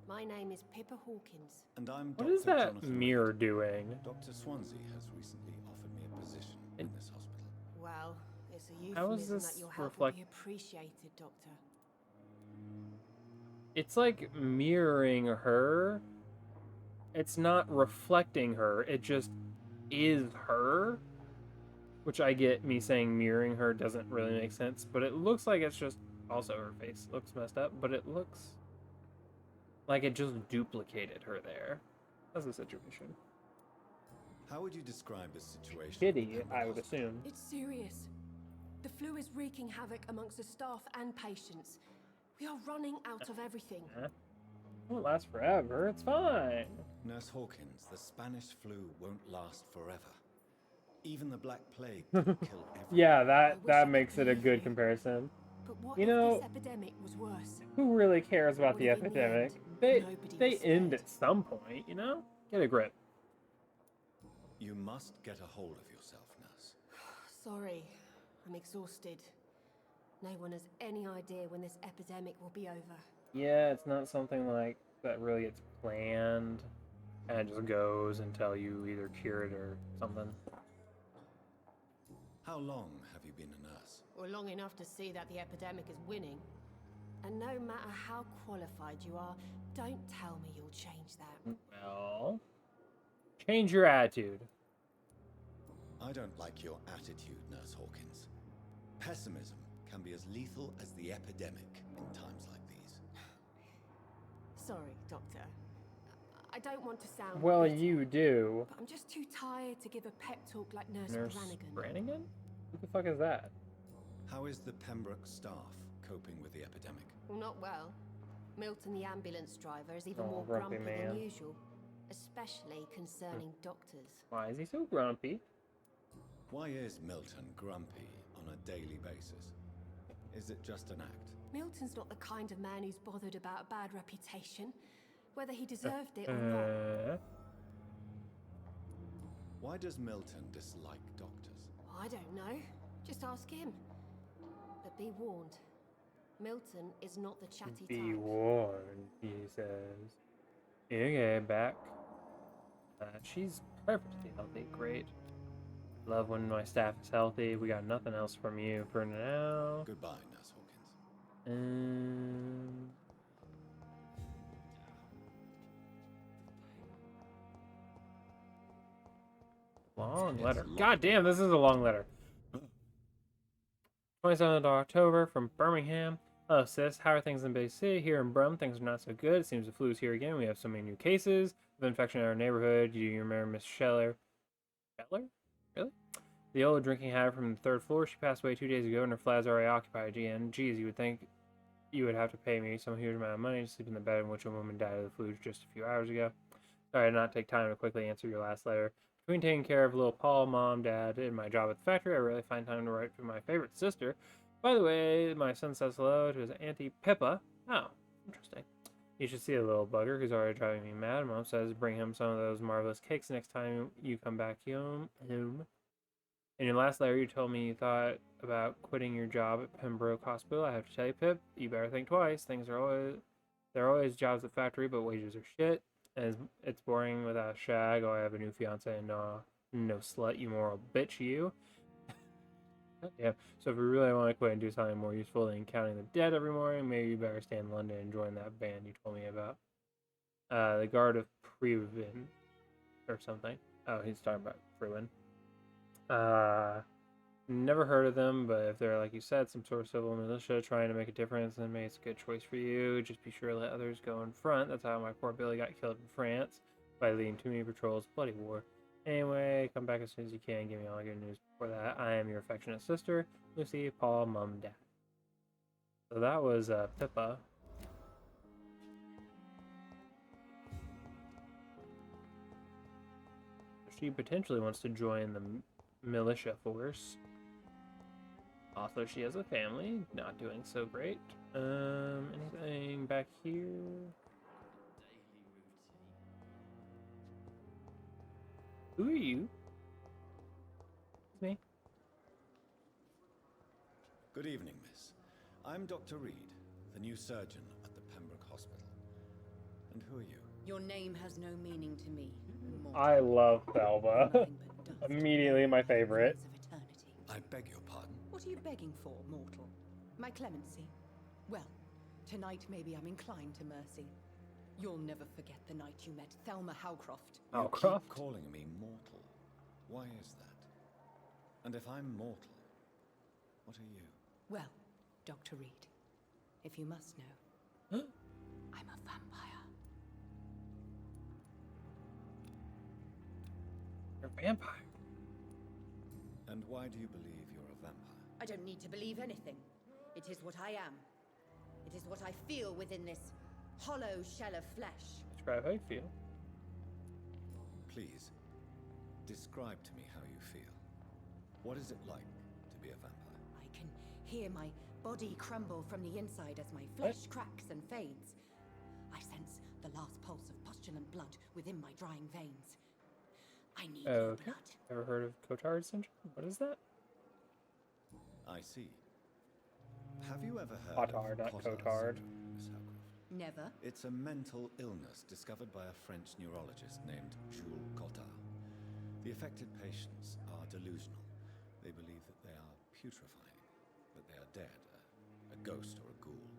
My name is Pippa Hawkins. And I'm What Dr. is that Jonathan mirror Reed. doing? Dr. Swansea has recently offered me a position in this hospital. Well, it's a How is euphemism this that your help reflect- will be appreciated, Doctor. It's like mirroring her. It's not reflecting her. It just is her. Which I get me saying mirroring her doesn't really make sense. But it looks like it's just also her face looks messed up. But it looks like it just duplicated her there. That's the situation. How would you describe this situation? Shitty, I would assume. It's serious. The flu is wreaking havoc amongst the staff and patients. We are running out of everything. It won't last forever. It's fine. Nurse Hawkins, the Spanish flu won't last forever. Even the Black Plague can kill everyone. Yeah, that makes it a good comparison. But what You if know, this epidemic was worse? who really cares about the What if in the epidemic? end, They end at some point, you know? Get a grip. You must get a hold of yourself, nurse. Sorry, I'm exhausted. No one has any idea when this epidemic will be over. Yeah, it's not something like that really gets planned. And it just goes until you either cure it or something. How long have you been a nurse? Well, long enough to see that the epidemic is winning. And no matter how qualified you are, don't tell me you'll change that. Well, change your attitude. I don't like your attitude, Nurse Hawkins. Pessimism can be as lethal as the epidemic in times like these. Sorry, Doctor. I don't want to sound Well, bitter, you do. but I'm just too tired to give a pep talk like Nurse Brannigan. Brannigan? Who the fuck is that? How is the Pembroke staff coping with the epidemic? Well, not well. Milton, the ambulance driver, is even Oh, more grumpy grumpy man. than usual, especially concerning doctors. Why is he so grumpy? Why is Milton grumpy on a daily basis? Is it just an act? Milton's not the kind of man who's bothered about a bad reputation, whether he deserved it or not. Why does Milton dislike doctors? I don't know. Just ask him. But be warned. Milton is not the chatty Be type. warned, he says. Okay, back. She's perfectly healthy. Great. Love when my staff is healthy. We got nothing else from you for now. Goodbye, Nurse Hawkins. Long letter. God damn, this is a long letter. 27th of October from Birmingham. Hello, sis. How are things in Bay City? Here in Brum, things are not so good. It seems the flu's here again. We have so many new cases of infection in our neighborhood. Do you remember Miss Scheller? Scheller? Really? The old drinking habit from the 3rd floor. She passed away 2 days ago, and her flat's already occupied again. Geez, you would think you would have to pay me some huge amount of money to sleep in the bed in which a woman died of the flu just a few hours ago. Sorry, I did not take time to quickly answer your last letter. Between taking care of little Paul, Mom, Dad, and my job at the factory, I really find time to write to my favorite sister. By the way, my son says hello to his Auntie Pippa. Oh, interesting. You should see a little bugger who's already driving me mad. Mom says bring him some of those marvelous cakes next time you come back home. In your last letter, you told me you thought about quitting your job at Pembroke Hospital. I have to tell you, Pip, you better think twice. There are always jobs at the factory, but wages are shit. And it's boring without a shag. Oh, I have a new fiance and no slut, you moral bitch, you. Yeah. So if you really want to quit and do something more useful than counting the dead every morning, maybe you better stay in London and join that band you told me about. The Guard of Previn or something. Oh, he's talking about Frewen. Never heard of them, but if they're, like you said, some sort of civil militia trying to make a difference, then maybe it's a good choice for you. Just be sure to let others go in front. That's how my poor Billy got killed in France, by leading too many patrols. Bloody war. Anyway, come back as soon as you can. Give me all good news before that. I am your affectionate sister, Lucy, Paul, Mom, Dad. So that was Pippa. She potentially wants to join the militia force. Also, she has a family, not doing so great. Anything back here? Who are you? It's me. Good evening, miss. I'm Dr. Reed, the new surgeon at the Pembroke Hospital. And who are you? Your name has no meaning to me. I love Thelma. Immediately my favorite. I beg your pardon? What are you begging for, mortal? My clemency? Well, tonight maybe I'm inclined to mercy. You'll never forget the night you met Thelma Howcroft. You keep calling me mortal. Why is that? And if I'm mortal, what are you? Well, Dr. Reed, if you must know, I'm a vampire. You're a vampire. And why do you believe you're a vampire? I don't need to believe anything. It is what I am. It is what I feel within this hollow shell of flesh. Describe how you feel. Please, describe to me how you feel. What is it like to be a vampire? I can hear my body crumble from the inside as my flesh cracks and fades. I sense the last pulse of postulant blood within my drying veins. I need your blood. Ever heard of Cotard syndrome? What is that? I see. Have you ever heard Cotard, of not Cotard Cotard. syndrome, Miss Howcroft? Never. It's a mental illness discovered by a French neurologist named Jules Cotard. The affected patients are delusional. They believe that they are putrefying, that they are dead, a ghost or a ghoul,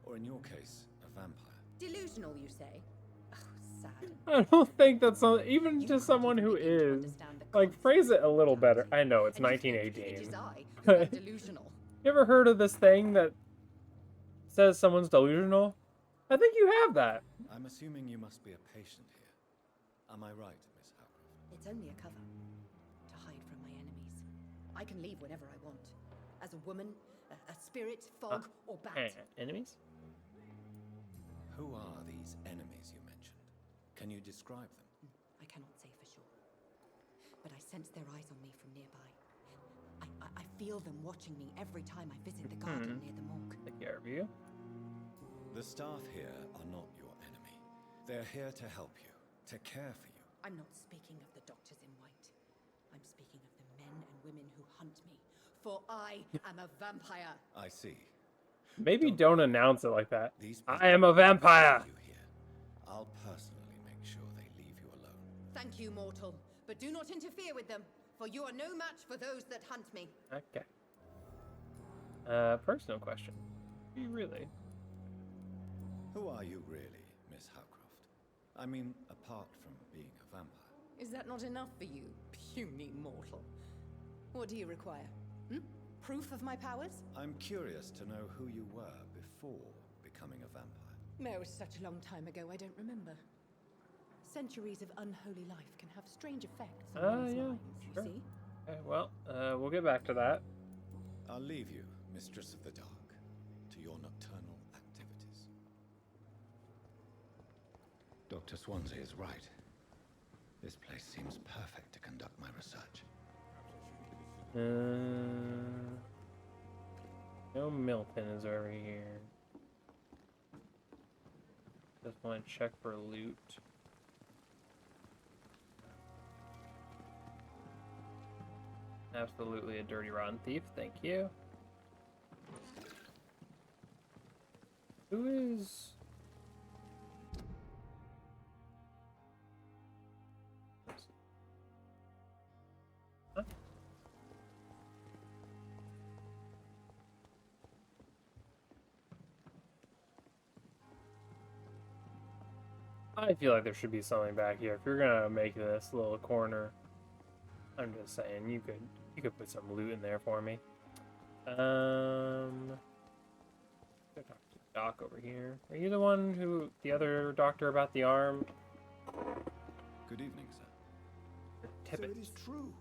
or in your case, a vampire. Delusional, you say? Oh, sad. I don't think that's even to someone who is. Like, phrase it a little better. I know it's 1918. It is I who am delusional. You ever heard of this thing that says someone's delusional? I think you have that. I'm assuming you must be a patient here. Am I right, Miss Howcroft? It's only a cover to hide from my enemies. I can leave whenever I want. As a woman, a spirit, fog, or bat. Enemies? Who are these enemies you mentioned? Can you describe them? I cannot say for sure. But I sense their eyes on me from nearby. I feel them watching me every time I visit the garden near the morgue. Take care of you. The staff here are not your enemy. They're here to help you, to care for you. I'm not speaking of the doctors in white. I'm speaking of the men and women who hunt me. For I am a vampire. I see. Maybe don't announce it like that. I am a vampire. I'll personally make sure they leave you alone. Thank you, mortal. But do not interfere with them, for you are no match for those that hunt me. Okay. Personal question. You really? Who are you really, Miss Howcroft? I mean, apart from being a vampire. Is that not enough for you, puny mortal? What do you require? Proof of my powers? I'm curious to know who you were before becoming a vampire. No, it was such a long time ago, I don't remember. Centuries of unholy life can have strange effects on one's minds, you see? Okay, well, we'll get back to that. I'll leave you, Mistress of the Dark, to your nocturnal activities. Dr. Swansea is right. This place seems perfect to conduct my research. No Milton is over here. Just want to check for loot. Absolutely a dirty rotten thief, thank you. Who is... Huh? I feel like there should be something back here. If you're gonna make this little corner, I'm just saying you could put some loot in there for me. Go talk to Doc over here. Are you the one who, the other doctor about the arm? Good evening, sir. So it is true.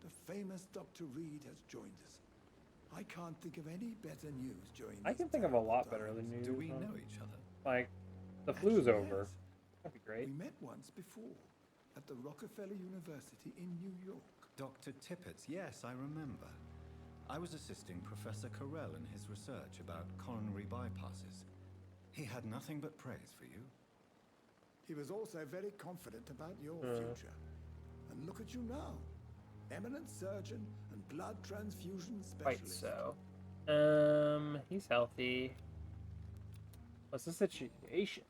The famous Dr. Reed has joined us. I can't think of any better news during I can think of a lot better than news. Do we know each other? Like, the flu's over. That'd be great. We met once before at the Rockefeller University in New York. Dr. Tippett, yes, I remember. I was assisting Professor Carell in his research about coronary bypasses. He had nothing but praise for you. He was also very confident about your future. And look at you now. Eminent surgeon and blood transfusion specialist. Right, so. He's healthy. What's the situation?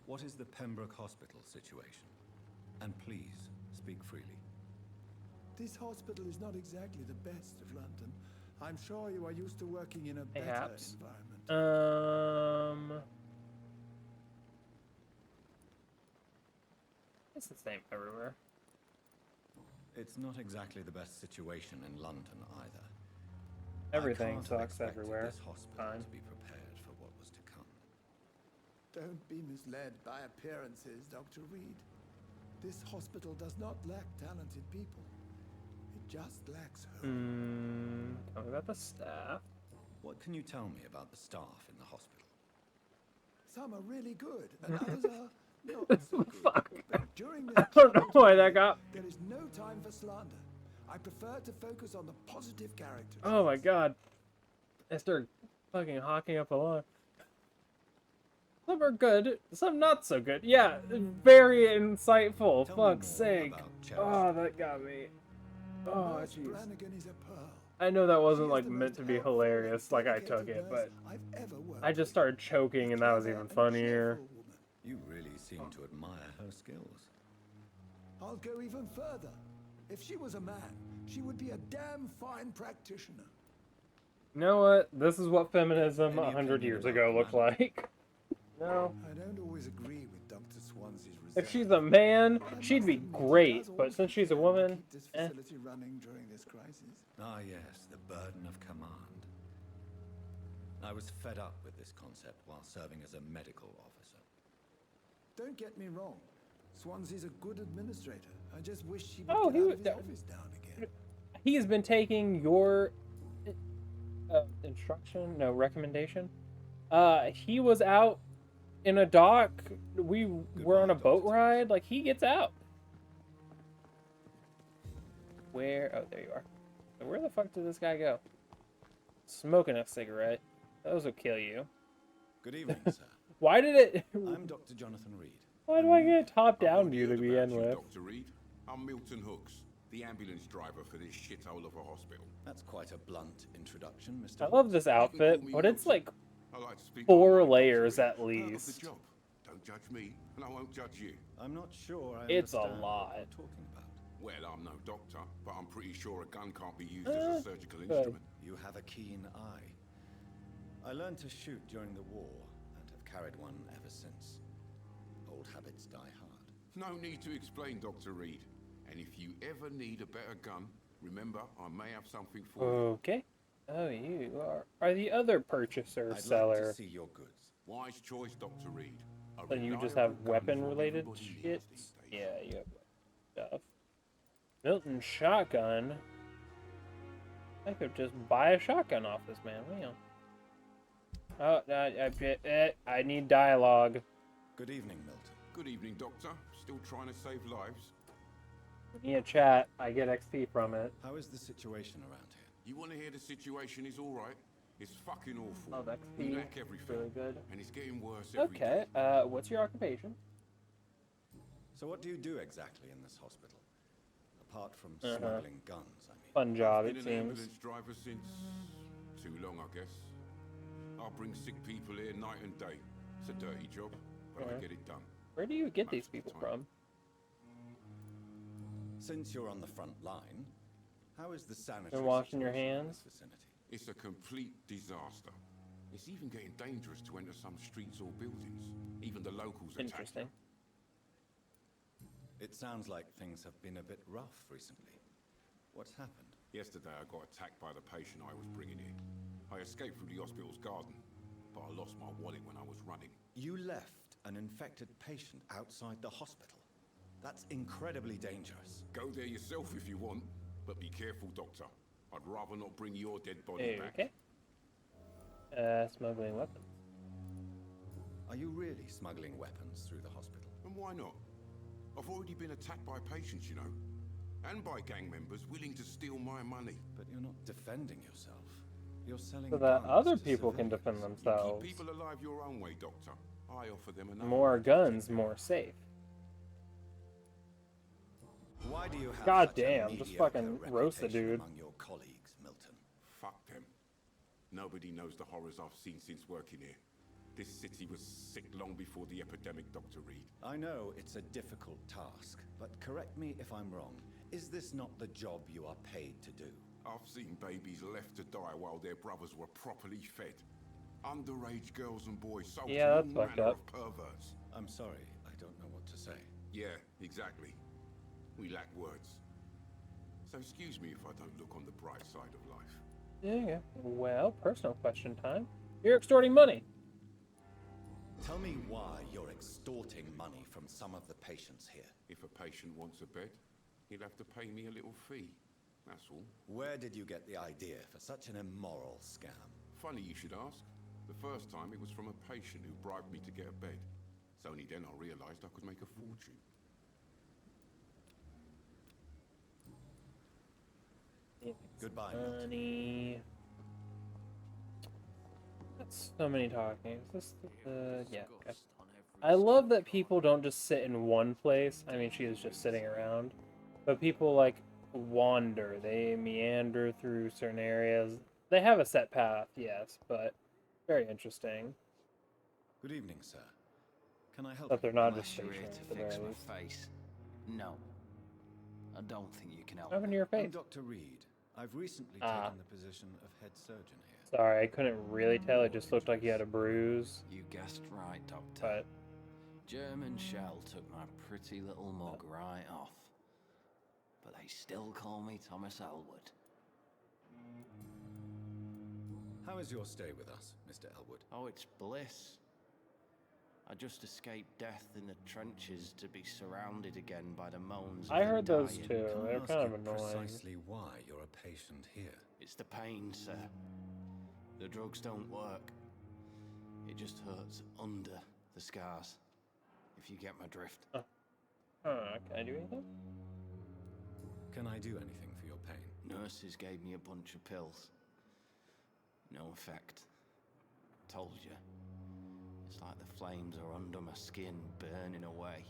What is the Pembroke Hospital situation? And please, speak freely. This hospital is not exactly the best of London. I'm sure you are used to working in a better Perhaps. environment. It's the same everywhere. It's not exactly the best situation in London either. Everything I can't have sucks expected everywhere. This hospital to be prepared for what was to come. Don't be misled by appearances, Dr. Reed. This hospital does not lack talented people. It just lacks hope. Tell me about the staff. What can you tell me about the staff in the hospital? Some are really good, and others are not so good. Fuck. But during this I don't know why that got... there is no time for slander. I prefer to focus on the positive characters. Oh my god. I started fucking hawking up a lot. Some are good, some not so good. Yeah, very insightful. Fuck's sake. Oh, that got me. Oh, Nurse jeez. Brannigan is a pearl. I know that wasn't like meant to be hilarious like I took it, but I just started choking and that was even funnier. You really seem to admire her skills. I'll go even further. If she was a man, she would be a damn fine practitioner. You know what? This is what feminism 100 years ago looked like. No. I don't always agree with Dr. Swansea's reserve. If she's a man, she'd be great, but since she's a woman, keep this facility running during this crisis. Ah yes, the burden of command. I was fed up with this concept while serving as a medical officer. Don't get me wrong. Swansea's a good administrator. I just wish he would Oh, get out of his office down again. He has been taking your instruction, no, recommendation. He was out in a dock. We were on a boat ride. Like, he gets out. Where? Oh, there you are. So where the fuck did this guy go? Smoking a cigarette. Those will kill you. Good evening, sir. Why did it... I'm Dr. Jonathan Reed. Why do I get a top-down view to begin with? Dr. Reed. I'm Milton Hooks, the ambulance driver for this shithole of a hospital. That's quite a blunt introduction, Mr. I love this outfit, but it's like I like to speak 4 on my layers Dr. at Reed. Part of least. the job. Don't judge me, and I won't judge you. I'm not sure I It's a understand lot. what you're talking about. Well, I'm no doctor, but I'm pretty sure a gun can't be used as a surgical good. instrument. You have a keen eye. I learned to shoot during the war and have carried one ever since. Old habits die hard. No need to explain, Dr. Reed. And if you ever need a better gun, remember, I may have something for you. Okay. Oh, you are the other purchaser, I'd seller. like to see your goods. Wise choice, Dr. Reed. A So you just reliable have gun for weapon-related everybody shit? needs these days. Yeah, you have stuff. Milton shotgun. I could just buy a shotgun off this man. Wow. Oh, I need dialogue. Good evening, Milton. Good evening, Doctor. Still trying to save lives? Give me a chat. I get XP from it. How is the situation around here? You want to hear the situation is all right? It's fucking awful. Oh, that's We lack everything, really good. and it's getting worse every Okay. day. What's your occupation? So what do you do exactly in this hospital? Apart from smuggling guns, I mean. Fun job, Been it an seems. ambulance driver since too long, I guess. I'll bring sick people here night and day. It's a dirty job, but I get it done. Where do you get these Most of the people time. from? Since you're on the front line, how is the sanitary Been washing your situation in hands? this vicinity? It's a complete disaster. It's even getting dangerous to enter some streets or buildings. Even the locals attack Interesting. It sounds like things have been a bit rough recently. What's happened? Yesterday I got attacked by the patient I was bringing in. I escaped through the hospital's garden, but I lost my wallet when I was running. You left an infected patient outside the hospital. That's incredibly dangerous. Go there yourself if you want, but be careful, Doctor. I'd rather not bring your dead body back. Okay. Smuggling weapons. Are you really smuggling weapons through the hospital? And why not? I've already been attacked by patients, you know. And by gang members willing to steal my money. But you're not defending yourself. You're selling So that guns other to people can civilians. defend You themselves. keep people alive your own way, Doctor. I offer them another. More guns, more safe. Why do you have God such a damn, just mediocre fucking roast the reputation dude. among your colleagues, Milton? Fuck them. Nobody knows the horrors I've seen since working here. This city was sick long before the epidemic, Dr. Reed. I know it's a difficult task, but correct me if I'm wrong. Is this not the job you are paid to do? I've seen babies left to die while their brothers were properly fed. Underage girls and boys sold Yeah, to all that's fucked manner up. of perverts. I'm sorry, I don't know what to say. Yeah, exactly. We lack words. So excuse me if I don't look on the bright side of life. Yeah. Well, personal question time. You're extorting money. Tell me why you're extorting money from some of the patients here. If a patient wants a bed, he'll have to pay me a little fee. That's all. Where did you get the idea for such an immoral scam? Funny you should ask. The first time it was from a patient who bribed me to get a bed. It's only then I realized I could make a fortune. Goodbye, Milton. Money. That's so many talking. Is this yeah. Okay. I love that people don't just sit in one place. I mean, she is just sitting around. But people, like, wander. They meander through certain areas. They have a set path, yes, but very interesting. Good evening, sir. Can I help But they're you? not just Unless you're here stationary to at the fix very my least. face. No. I don't think you can help What happened to me. your face? I'm Dr. Reed. I've recently taken the position of head surgeon here. Sorry, I couldn't really tell. It just looked like you had a bruise. You guessed right, Doctor. But German shell took my pretty little mug right off. But they still call me Thomas Elwood. How is your stay with us, Mr. Elwood? Oh, it's bliss. I just escaped death in the trenches to be surrounded again by the moans of I heard the those dying. too. Can I They're ask kind of you annoying. precisely why you're a patient here? It's the pain, sir. The drugs don't work. It just hurts under the scars. If you get my drift. Can I do anything? Can I do anything for your pain? Nurses gave me a bunch of pills. No effect. Told you. It's like the flames are under my skin, burning away.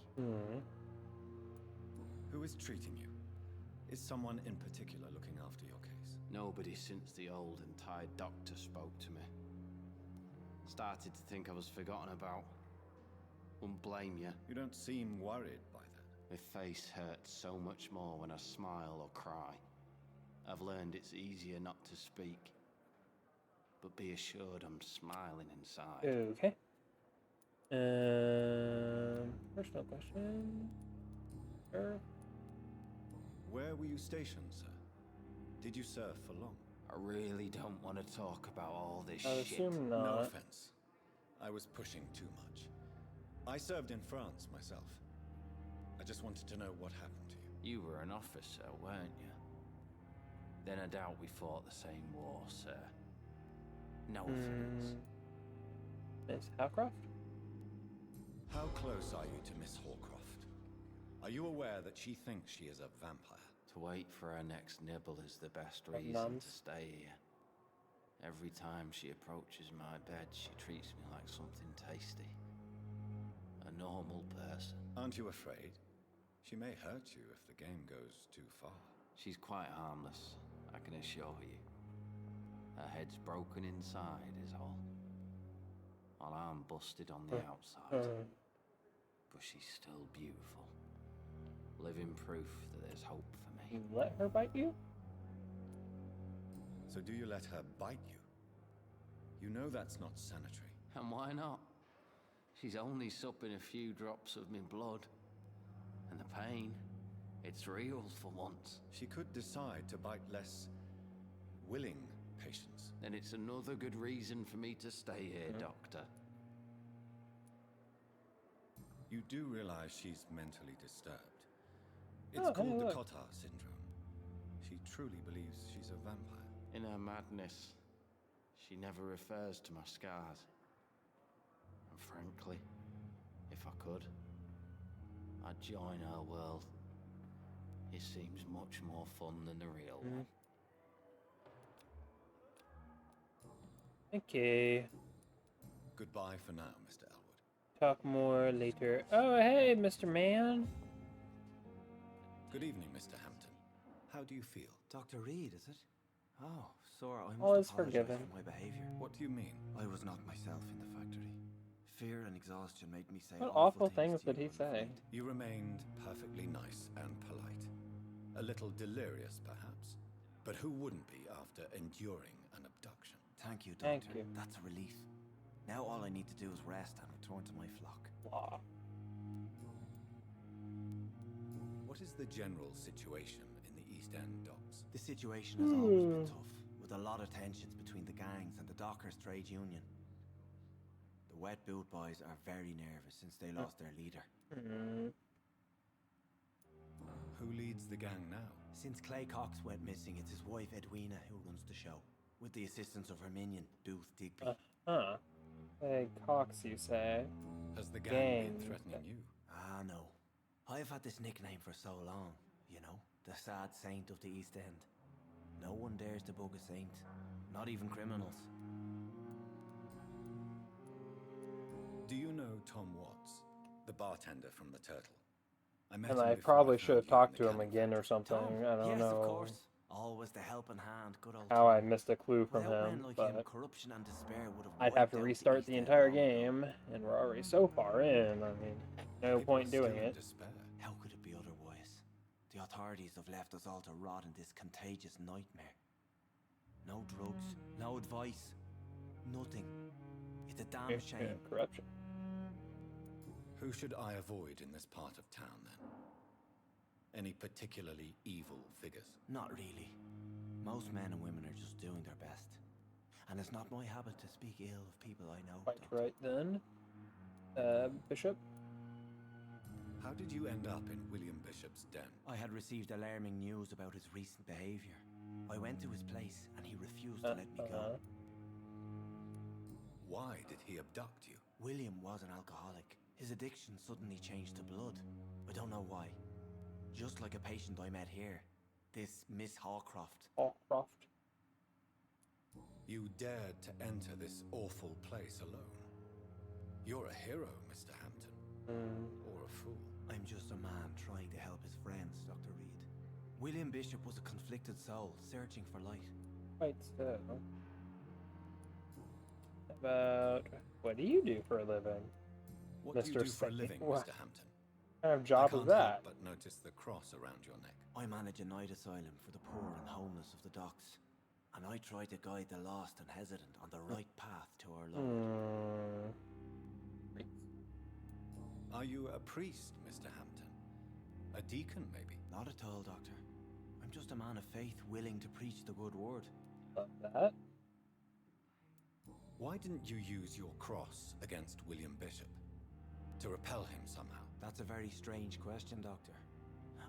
Who is treating you? Is someone in particular looking after your case? Nobody since the old and tired doctor spoke to me. Started to think I was forgotten about. Wouldn't blame you. You don't seem worried by that. My face hurts so much more when I smile or cry. I've learned it's easier not to speak. But be assured I'm smiling inside. Okay. Personal question. Sure. Where were you stationed, sir? Did you serve for long? I really don't want to talk about all this I shit. assume not. No offense. I was pushing too much. I served in France myself. I just wanted to know what happened to you. You were an officer, weren't you? Then I doubt we fought the same war, sir. No offense. Miss Howcroft? How close are you to Miss Hallcroft? Are you aware that she thinks she is a vampire? To wait for her next nibble is the best Of reason nuns. to stay here. Every time she approaches my bed, she treats me like something tasty. A normal person. Aren't you afraid? She may hurt you if the game goes too far. She's quite harmless, I can assure you. Her head's broken inside is all. While I'm busted on the outside. But she's still beautiful. Living proof that there's hope for me. Let her bite you? So do you let her bite you? You know that's not sanitary. And why not? She's only supping a few drops of me blood. And the pain, it's real for once. She could decide to bite less willing patients. Then it's another good reason for me to stay here, Doctor. You do realize she's mentally disturbed. It's called the Cotard syndrome. She truly believes she's a vampire. In her madness, she never refers to my scars. And frankly, if I could, I'd join her world. It seems much more fun than the real one. Okay. Goodbye for now, Mr. Elwood. Talk more later. Oh, hey, Mr. Man. Good evening, Mr. Hampton. How do you feel? Dr. Reed, is it? Oh, sorry, I All must is apologize forgiven. for my behavior. What do you mean? I was not myself in the factory. Fear and exhaustion made me say What awful things to did you he say? You remained perfectly nice and polite. A little delirious, perhaps. But who wouldn't be after enduring an abduction? Thank you, Doctor. Thank you. That's a relief. Now all I need to do is rest and return to my flock. Wow. What is the general situation in the East End docks? The situation has always been tough, with a lot of tensions between the gangs and the Dockers Trade Union. The Wet Boot Boys are very nervous since they lost their leader. Who leads the gang now? Since Clay Cox went missing, it's his wife Edwina who runs the show, with the assistance of her minion, Booth Digby. Hey, Cox, you say? Has the gang been threatening you? Ah, no. I've had this nickname for so long, you know, the sad saint of the East End. No one dares to bug a saint, not even criminals. Do you know Tom Watts, the bartender from the Turtle? And I probably should have talked to him again or something. I don't yes, know. of course. Always the helping hand, good old How I Tom. missed a clue from Without him, men like but him, corruption and despair would have I'd have to wiped out restart East the End entire long ago. game, and we're already so far in. I mean, no point doing it. How could it be otherwise? The authorities have left us all to rot in this contagious nightmare. No drugs, no advice, nothing. It's a damn shame. Corruption. Who should I avoid in this part of town, then? Any particularly evil figures? Not really. Most men and women are just doing their best. And it's not my habit to speak ill of people I know. Quite right then. Bishop? How did you end up in William Bishop's den? I had received alarming news about his recent behavior. I went to his place and he refused to let me go. Why did he abduct you? William was an alcoholic. His addiction suddenly changed to blood. I don't know why. Just like a patient I met here. This Miss Hawcroft. Hawcroft? You dared to enter this awful place alone. You're a hero, Mr. Hampton. Or a fool. I'm just a man trying to help his friends, Dr. Reed. William Bishop was a conflicted soul, searching for light. Quite so. About... What do you do for a living? What do you do for a living, Mr. Hampton? What kind of job is that? But notice the cross around your neck. I manage a night asylum for the poor and homeless of the docks. And I try to guide the lost and hesitant on the right path to our Lord. Are you a priest, Mr. Hampton? A deacon, maybe? Not at all, Doctor. I'm just a man of faith willing to preach the good word. Love that. Why didn't you use your cross against William Bishop? To repel him somehow? That's a very strange question, Doctor.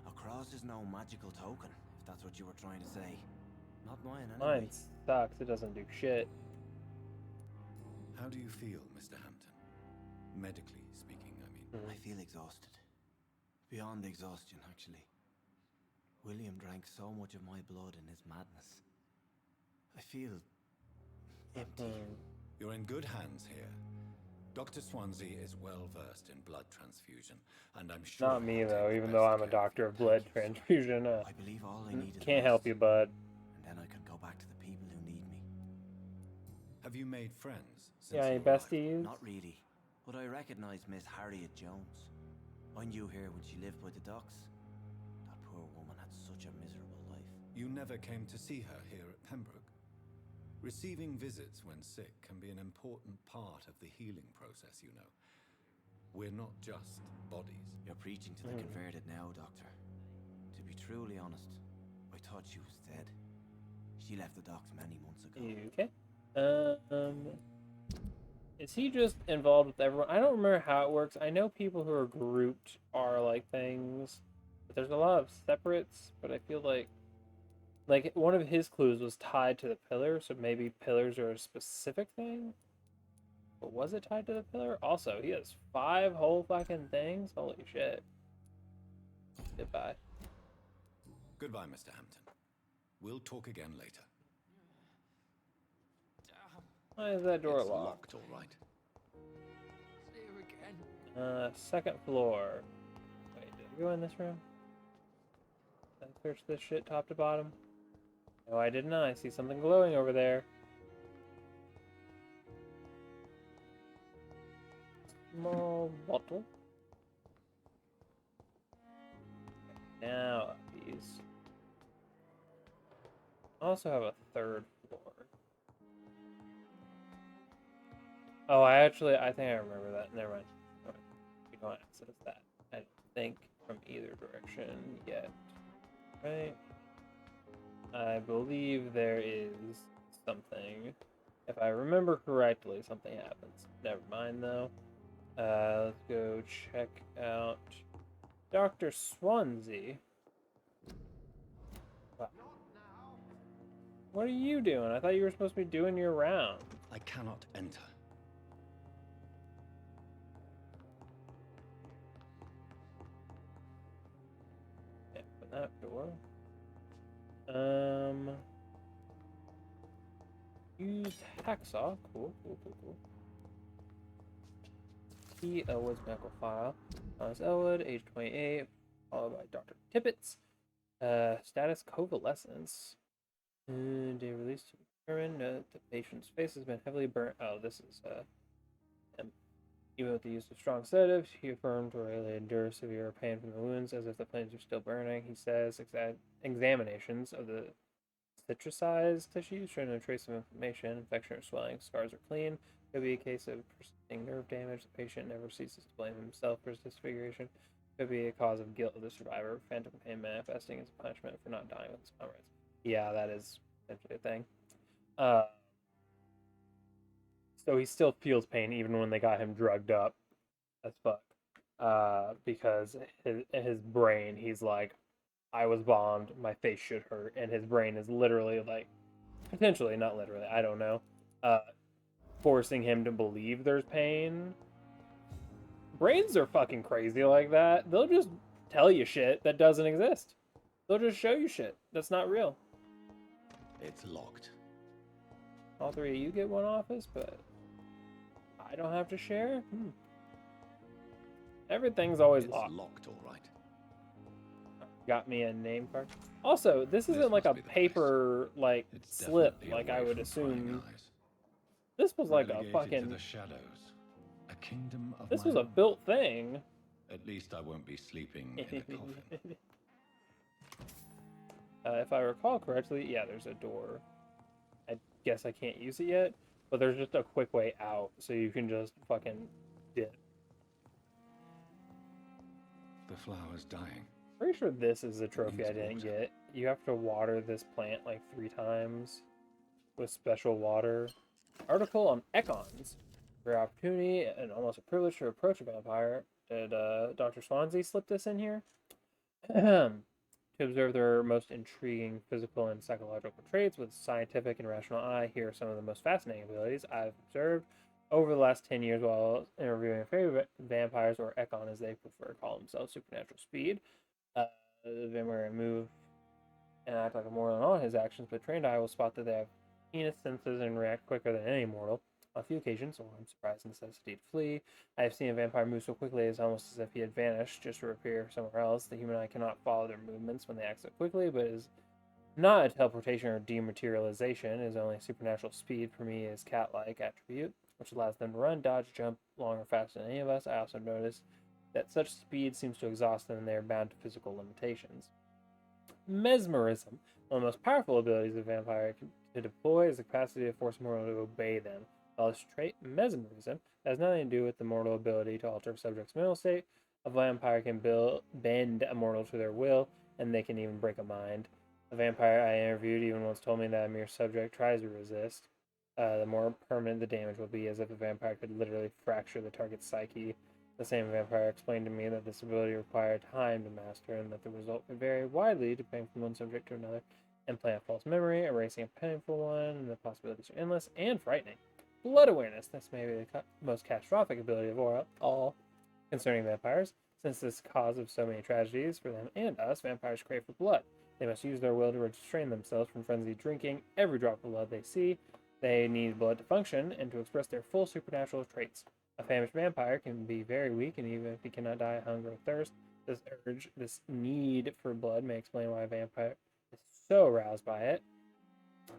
A cross is no magical token, if that's what you were trying to say. Not mine, anyway. Mine sucks. It doesn't do shit. How do you feel, Mr. Hampton? Medically speaking, I mean. I feel exhausted. Beyond exhaustion, actually. William drank so much of my blood in his madness. I feel empty. You're in good hands here. Dr. Swansea is well versed in blood transfusion, and I'm sure. Not me though, even though I'm a doctor of blood transfusion. I believe all I need is can't help you, bud. And then I can go back to the people who need me. Have you made friends? Yeah, any besties? Not really, but I recognize Miss Harriet Jones. I knew her when she lived by the docks. That poor woman had such a miserable life. You never came to see her here at Pembroke? Receiving visits when sick can be an important part of the healing process, you know. We're not just bodies. You're preaching to the converted now, Doctor. To be truly honest, I thought she was dead. She left the docks many months ago. Okay. Is he just involved with everyone? I don't remember how it works. I know people who are grouped are like things, but there's a lot of separates, but I feel like one of his clues was tied to the pillar, so maybe pillars are a specific thing? But was it tied to the pillar? Also, he has 5 whole fucking things? Holy shit. Goodbye. Goodbye, Mr. Hampton. We'll talk again later. Why is that door It's locked? all right. See you again. Second floor. Wait, did I go in this room? Did I search this shit top to bottom? No, I did not. I see something glowing over there. Small bottle. Now these. Also have a third floor. Oh, I think I remember that. Never mind. We don't access that. I don't think from either direction yet. Right? I believe there is something. If I remember correctly, something happens. Never mind, though. Let's go check out Dr. Swansea. Wow. What are you doing? I thought you were supposed to be doing your round. I cannot enter. Yeah, open that door. Use hacksaw. Cool. Key Elwood's medical file. Thomas Elwood, age 28, followed by Dr. Tippett's status convalescence. Day released to determine the patient's face has been heavily burnt. Oh, this is even with the use of strong sedatives, he affirmed Aurelia endured severe pain from the wounds as if the flames are still burning. He says examinations of the citricized tissues showing no trace of inflammation, infection, or swelling. Scars are clean. Could be a case of persisting nerve damage. The patient never ceases to blame himself for his disfiguration. Could be a cause of guilt of the survivor, phantom pain manifesting as a punishment for not dying with his comrades. Yeah, that is essentially a thing. So he still feels pain even when they got him drugged up as fuck. Because his brain, he's like, I was bombed, my face should hurt, and his brain is literally like, potentially, not literally, I don't know, forcing him to believe there's pain. Brains are fucking crazy like that. They'll just tell you shit that doesn't exist. They'll just show you shit that's not real. It's locked. All three of you get one office, but I don't have to share? Everything's always locked. It's locked, all right. Got me a name card. Also, this isn't like a paper like slip like I would assume. This was like a fucking. The shadows, a kingdom of this was a built thing. At least I won't be sleeping in a coffin. If I recall correctly, yeah, there's a door. I guess I can't use it yet, but there's just a quick way out, so you can just fucking dip. The flower's dying. Pretty sure this is a trophy I didn't get. You have to water this plant like 3 times with special water. Article on Econs. Rare opportunity and almost a privilege to approach a vampire. Did Dr. Swansea slip this in here? To observe their most intriguing physical and psychological traits with a scientific and rational eye, here are some of the most fascinating abilities I've observed over the last 10 years while interviewing favorite vampires, or Econ as they prefer to call themselves. Supernatural speed. The vampire move and act like a mortal in all his actions, but trained eye will spot that they have keenest senses and react quicker than any mortal. On a few occasions, or unsurprised necessity to flee, I have seen a vampire move so quickly it's almost as if he had vanished, just to appear somewhere else. The human eye cannot follow their movements when they act so quickly, but is not a teleportation or dematerialization. It is only supernatural speed. For me, is cat-like attribute, which allows them to run, dodge, jump longer, faster than any of us. I also noticed that such speed seems to exhaust them and they are bound to physical limitations. Mesmerism. One of the most powerful abilities of a vampire to deploy is the capacity to force a mortal to obey them. While this trait, mesmerism, has nothing to do with the mortal ability to alter a subject's mental state. A vampire can bend a mortal to their will, and they can even break a mind. A vampire I interviewed even once told me that a mere subject tries to resist, the more permanent the damage will be, as if a vampire could literally fracture the target's psyche. The same vampire explained to me that this ability required time to master and that the result could vary widely depending from one subject to another. Implant a false memory, erasing a painful one, and the possibilities are endless and frightening. Blood awareness. This may be the most catastrophic ability of all concerning vampires. Since this is the cause of so many tragedies for them and us, vampires crave for blood. They must use their will to restrain themselves from frenzied drinking every drop of blood they see. They need blood to function and to express their full supernatural traits. A famished vampire can be very weak, and even if he cannot die of hunger or thirst, this urge, this need for blood may explain why a vampire is so aroused by it.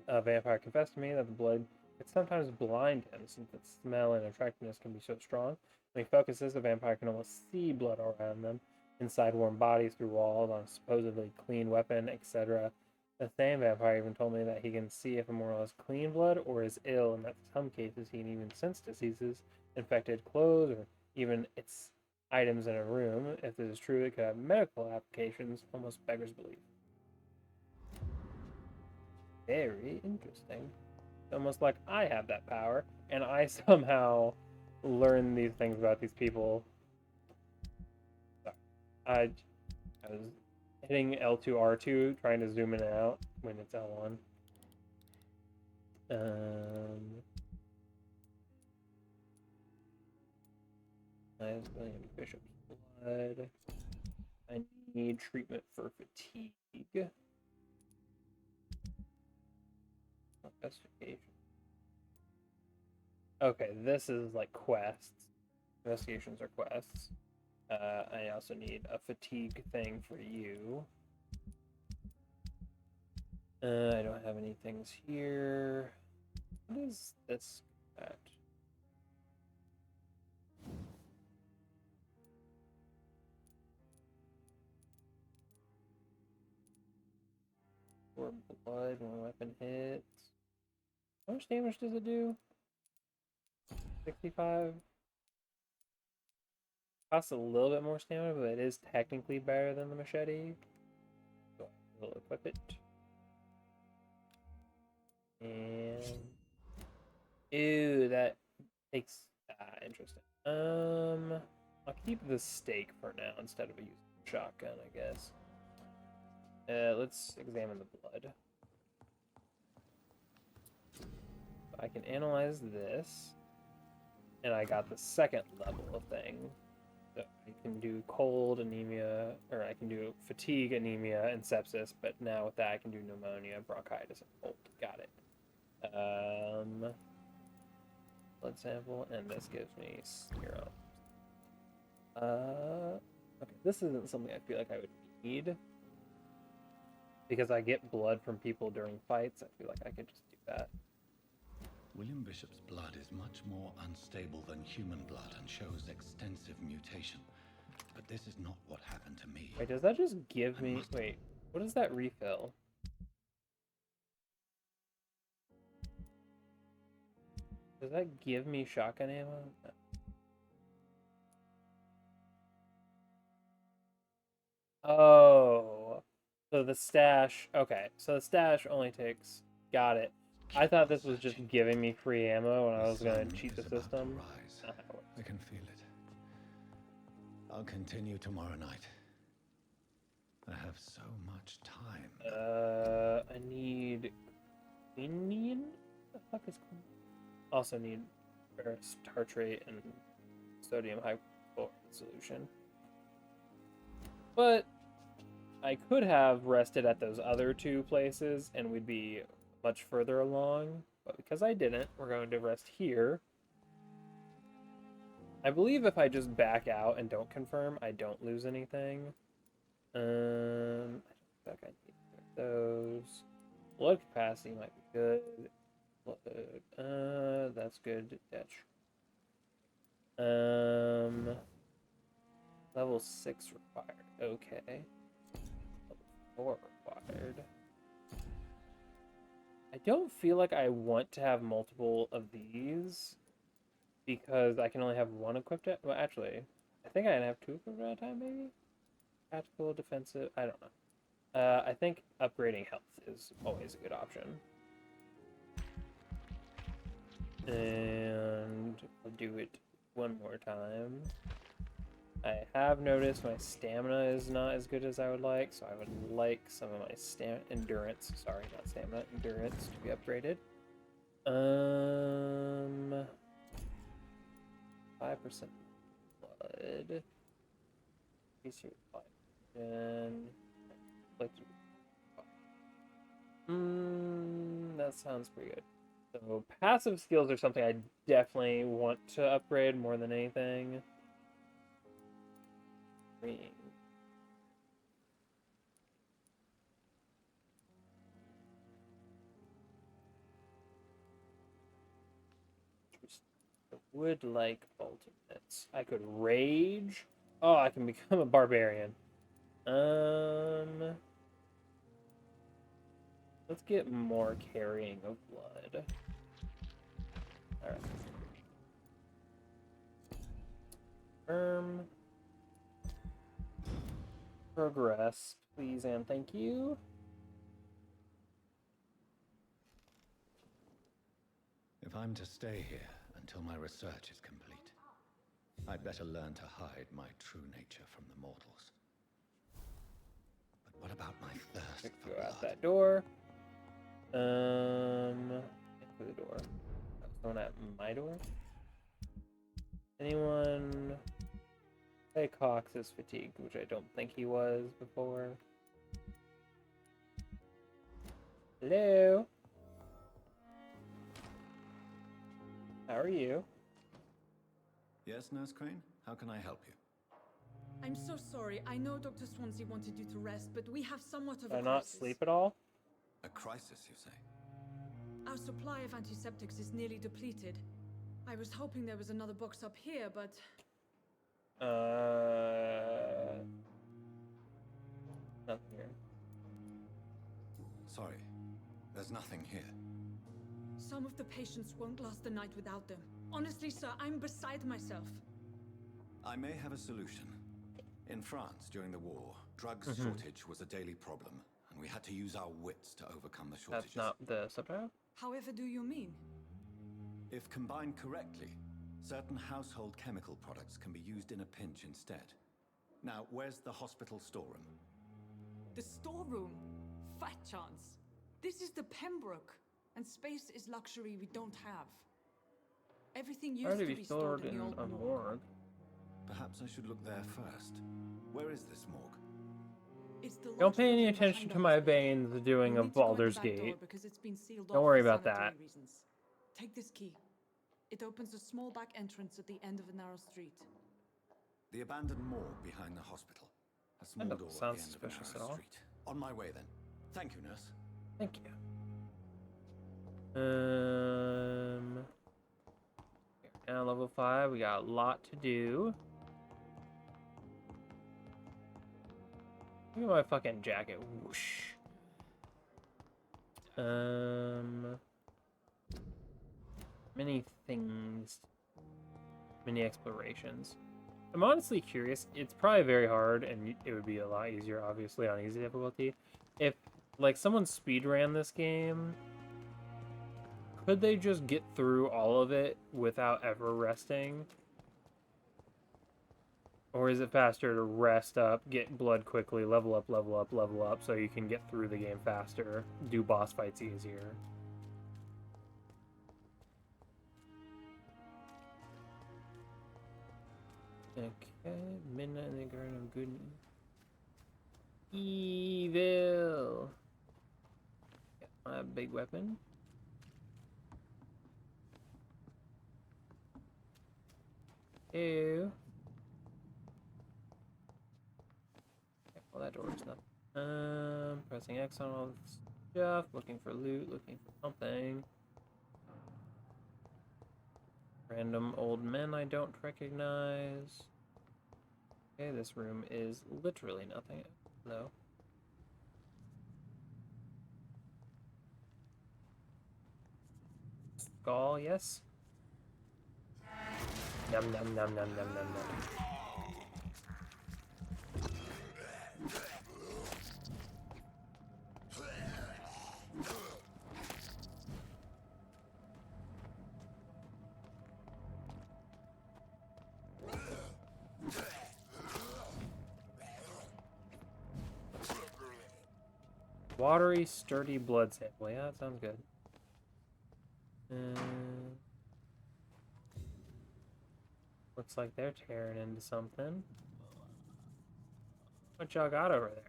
A vampire confessed to me that the blood could sometimes blind him, since its smell and attractiveness can be so strong. When he focuses, the vampire can almost see blood all around them, inside warm bodies, through walls, on a supposedly clean weapon, etc. The same vampire even told me that he can see if a mortal has clean blood or is ill, and that in some cases he can even sense diseases, infected clothes, or even its items in a room. If this is true, it could have medical applications, almost beggars belief. Very interesting. Almost like I have that power, and I somehow learn these things about these people. Sorry. I was hitting L2, R2, trying to zoom in and out when it's L1. I have William Bishop's blood. I need treatment for fatigue. Investigation. Okay, this is like quests. Investigations are quests. I also need a fatigue thing for you. I don't have any things here. What is this at? Or blood when a weapon hits. How much damage does it do? 65? Costs a little bit more stamina, but it is technically better than the machete. So we'll equip it. And ew, that takes interesting. I'll keep the stake for now instead of using a shotgun, I guess. Let's examine the blood. I can analyze this, and I got the second level of thing. So I can do cold anemia, or I can do fatigue, anemia, and sepsis, but now with that I can do pneumonia, bronchitis, and cold. Got it. Blood sample, and this gives me serum. Okay, this isn't something I feel like I would need. Because I get blood from people during fights, I feel like I could just do that. William Bishop's blood is much more unstable than human blood and shows extensive mutation. But this is not what happened to me. Wait, does that just give me... Wait, what does that refill? Does that give me shotgun ammo? No. Oh, so the stash... Okay, so the stash only takes... Got it. I thought this was just giving me free ammo and I was going to cheat the system. I can feel it. I'll continue tomorrow night. I have so much time. I need... Quinine? What the fuck is quinine? Also need ferrous tartrate and sodium hypochlorite solution. But I could have rested at those other two places and we'd be much further along, but because I didn't, we're going to rest here. I believe if I just back out and don't confirm, I don't lose anything. I don't think I need those. Blood capacity might be good. Blood, that's good. That's level 6 required. Okay. Level 4 required. I don't feel like I want to have multiple of these because I can only have one equipped at... Well, actually, I think I can have 2 equipped at a time, maybe? Tactical, defensive, I don't know. I think upgrading health is always a good option. And I'll do it one more time. I have noticed my stamina is not as good as I would like, so I would like some of my endurance, sorry, not stamina, endurance to be upgraded. 5% blood. Increase your vision. That sounds pretty good. So passive skills are something I definitely want to upgrade more than anything. I would like ultimates. I could rage. Oh, I can become a barbarian. Let's get more carrying of blood. Alright. Progress, please and thank you. If I'm to stay here until my research is complete, I'd better learn to hide my true nature from the mortals. But what about my thirst for blood? Go out that door. Through the door. That was going at my door. Anyone? Hey, Cox is fatigued, which I don't think he was before. Hello? How are you? Yes, Nurse Crane? How can I help you? sorry. I know Dr. Swansea wanted you to rest, but we have somewhat of Did a I not crisis. sleep at all? A crisis, you say? Our supply of antiseptics is nearly depleted. I was hoping there was another box up here, but... Nothing here. Sorry, there's nothing here. Some of the patients won't last the night without them. Honestly, sir, I'm beside myself. I may have a solution. In France, during the war, drugs shortage was a daily problem, and we had to use our wits to overcome the shortages. That's not the subtitle? However do you mean? If combined correctly, certain household chemical products can be used in a pinch instead. Now, where's the hospital storeroom? The storeroom? Fat chance. This is the Pembroke, and space is luxury we don't have. Everything used to be stored in the old morgue. Perhaps I should look there first. Where is this morgue? It's the Don't pay any attention to my veins doing of Baldur's Gate. Don't worry about that. Reasons. Take this key. It opens a small back entrance at the end of a narrow street. The abandoned morgue behind the hospital. A small door at the end of a narrow street. On my way then. Thank you, nurse. Thank you. Now level 5, we got a lot to do. Look at my fucking jacket. Whoosh. Many things. Many explorations. I'm honestly curious. It's probably very hard, and it would be a lot easier, obviously, on easy difficulty. If, like, someone speedran this game, could they just get through all of it without ever resting? Or is it faster to rest up, get blood quickly, level up, so you can get through the game faster, do boss fights easier? Okay, Midnight in the Garden of Good and Evil. Got my big weapon. Ew. Okay, well, that door is nothing. Pressing X on all this stuff, looking for loot, looking for something. Random old men I don't recognize. Okay, this room is literally nothing, though. Skull, yes? Num num num num num num num. Watery, sturdy blood sample. Yeah, that sounds good. Looks like they're tearing into something. What y'all got over there?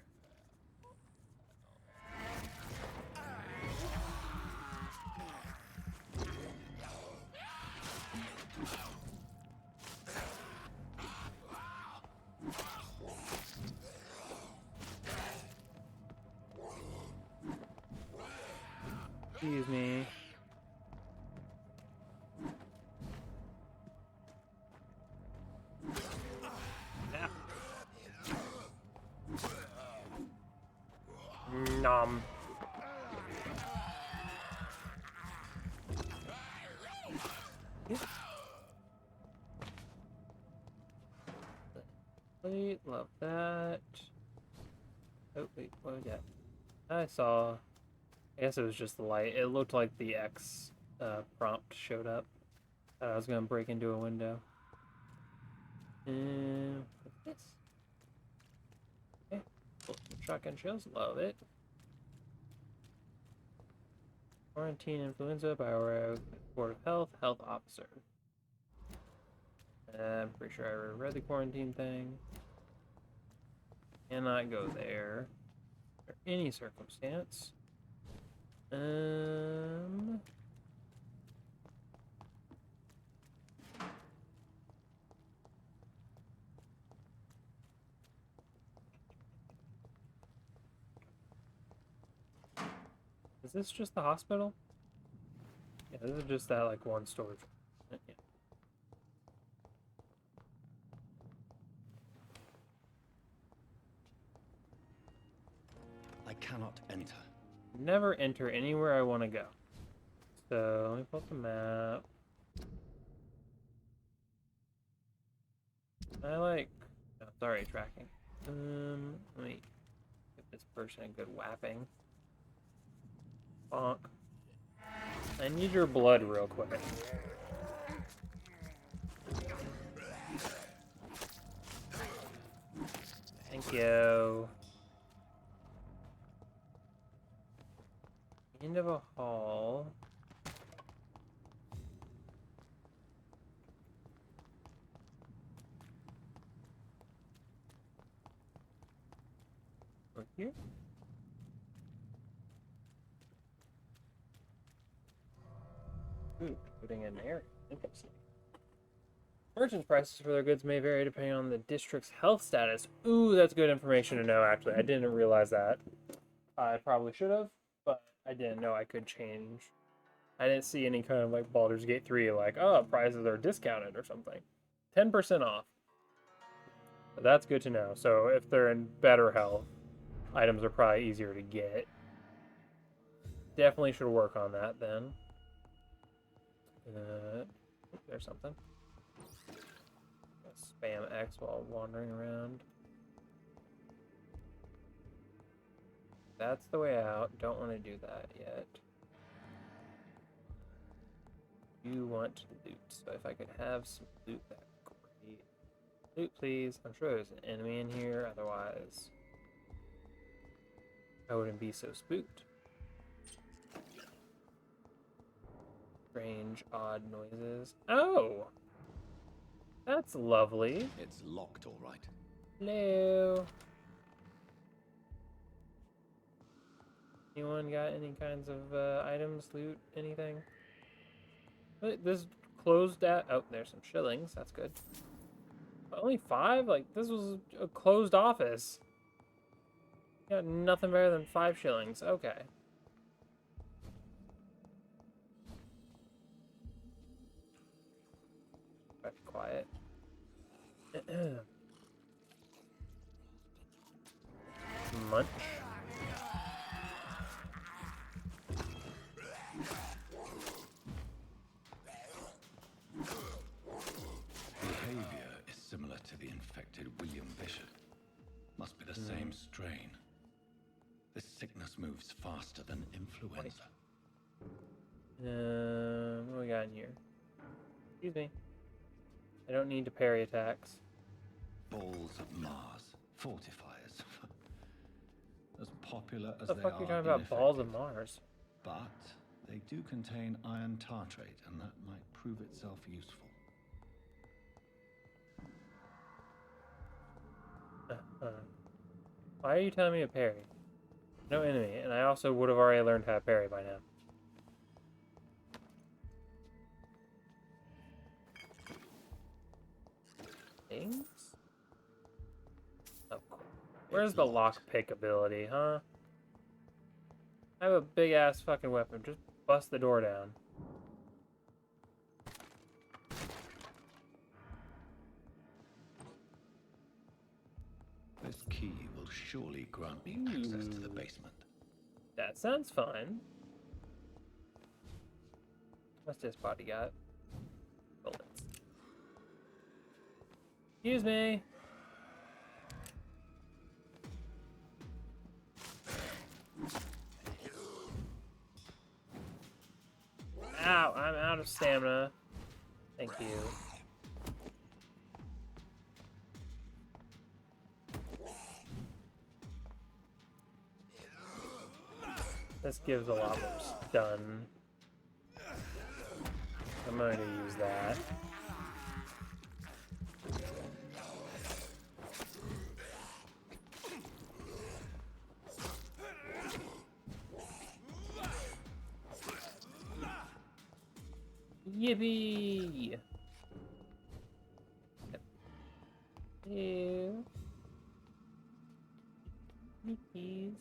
Excuse me. Nom. Wait, love that. Oh, wait, what was that? I saw. I guess it was just the light. It looked like the X prompt showed up. I was gonna break into a window. What's this? Okay, shotgun shells, love it. Quarantine influenza, Board of Health, health officer. I'm pretty sure I read the quarantine thing. Cannot go there under any circumstance. Is this just the hospital? Yeah, this is just that, like, one storage. Yeah. I cannot enter. Never enter anywhere I want to go. So, let me pull up the map. I like... Oh, sorry, tracking. Let me give this person a good whapping. Bonk. I need your blood real quick. Thank you. End of a hall. Over here? Ooh, putting in there. Interesting. Merchants' prices for their goods may vary depending on the district's health status. Ooh, that's good information to know, actually. I didn't realize that. I probably should have, but I didn't know I could change. I didn't see any kind of, like, Baldur's Gate 3, like, oh, prices are discounted or something. 10% off. But that's good to know. So if they're in better health, items are probably easier to get. Definitely should work on that, then. There's something. Spam X while wandering around. That's the way out. Don't want to do that yet. You want loot. So if I could have some loot, that'd be great. Loot, please. I'm sure there's an enemy in here. Otherwise, I wouldn't be so spooked. Strange, odd noises. Oh! That's lovely. It's locked, all right. Hello. Anyone got any kinds of items, loot, anything? This closed at... Oh, there's some shillings. That's good. But only 5? Like, this was a closed office. Got nothing better than 5 shillings. Okay. Try to be quiet. Munch. Behavior is similar to the infected William Bishop. Must be the same strain. This sickness moves faster than influenza. What do we got in here? Excuse me. I don't need to parry attacks. Balls of Mars. Fortifiers. As popular as What the they fuck are you are talking about, balls of Mars? But they do contain iron tartrate, and that might prove itself useful. Why are you telling me to parry? No enemy, and I also would have already learned how to parry by now. Things? Oh, cool. Where's the lockpick ability, huh? I have a big ass fucking weapon. Just bust the door down. This key will surely grant me access to the basement. That sounds fun. What's this body got? Bullets. Excuse me. Ow, I'm out of stamina. Thank you. This gives a lot more stun. I'm going to use that. Yippee! Ew. Yippies.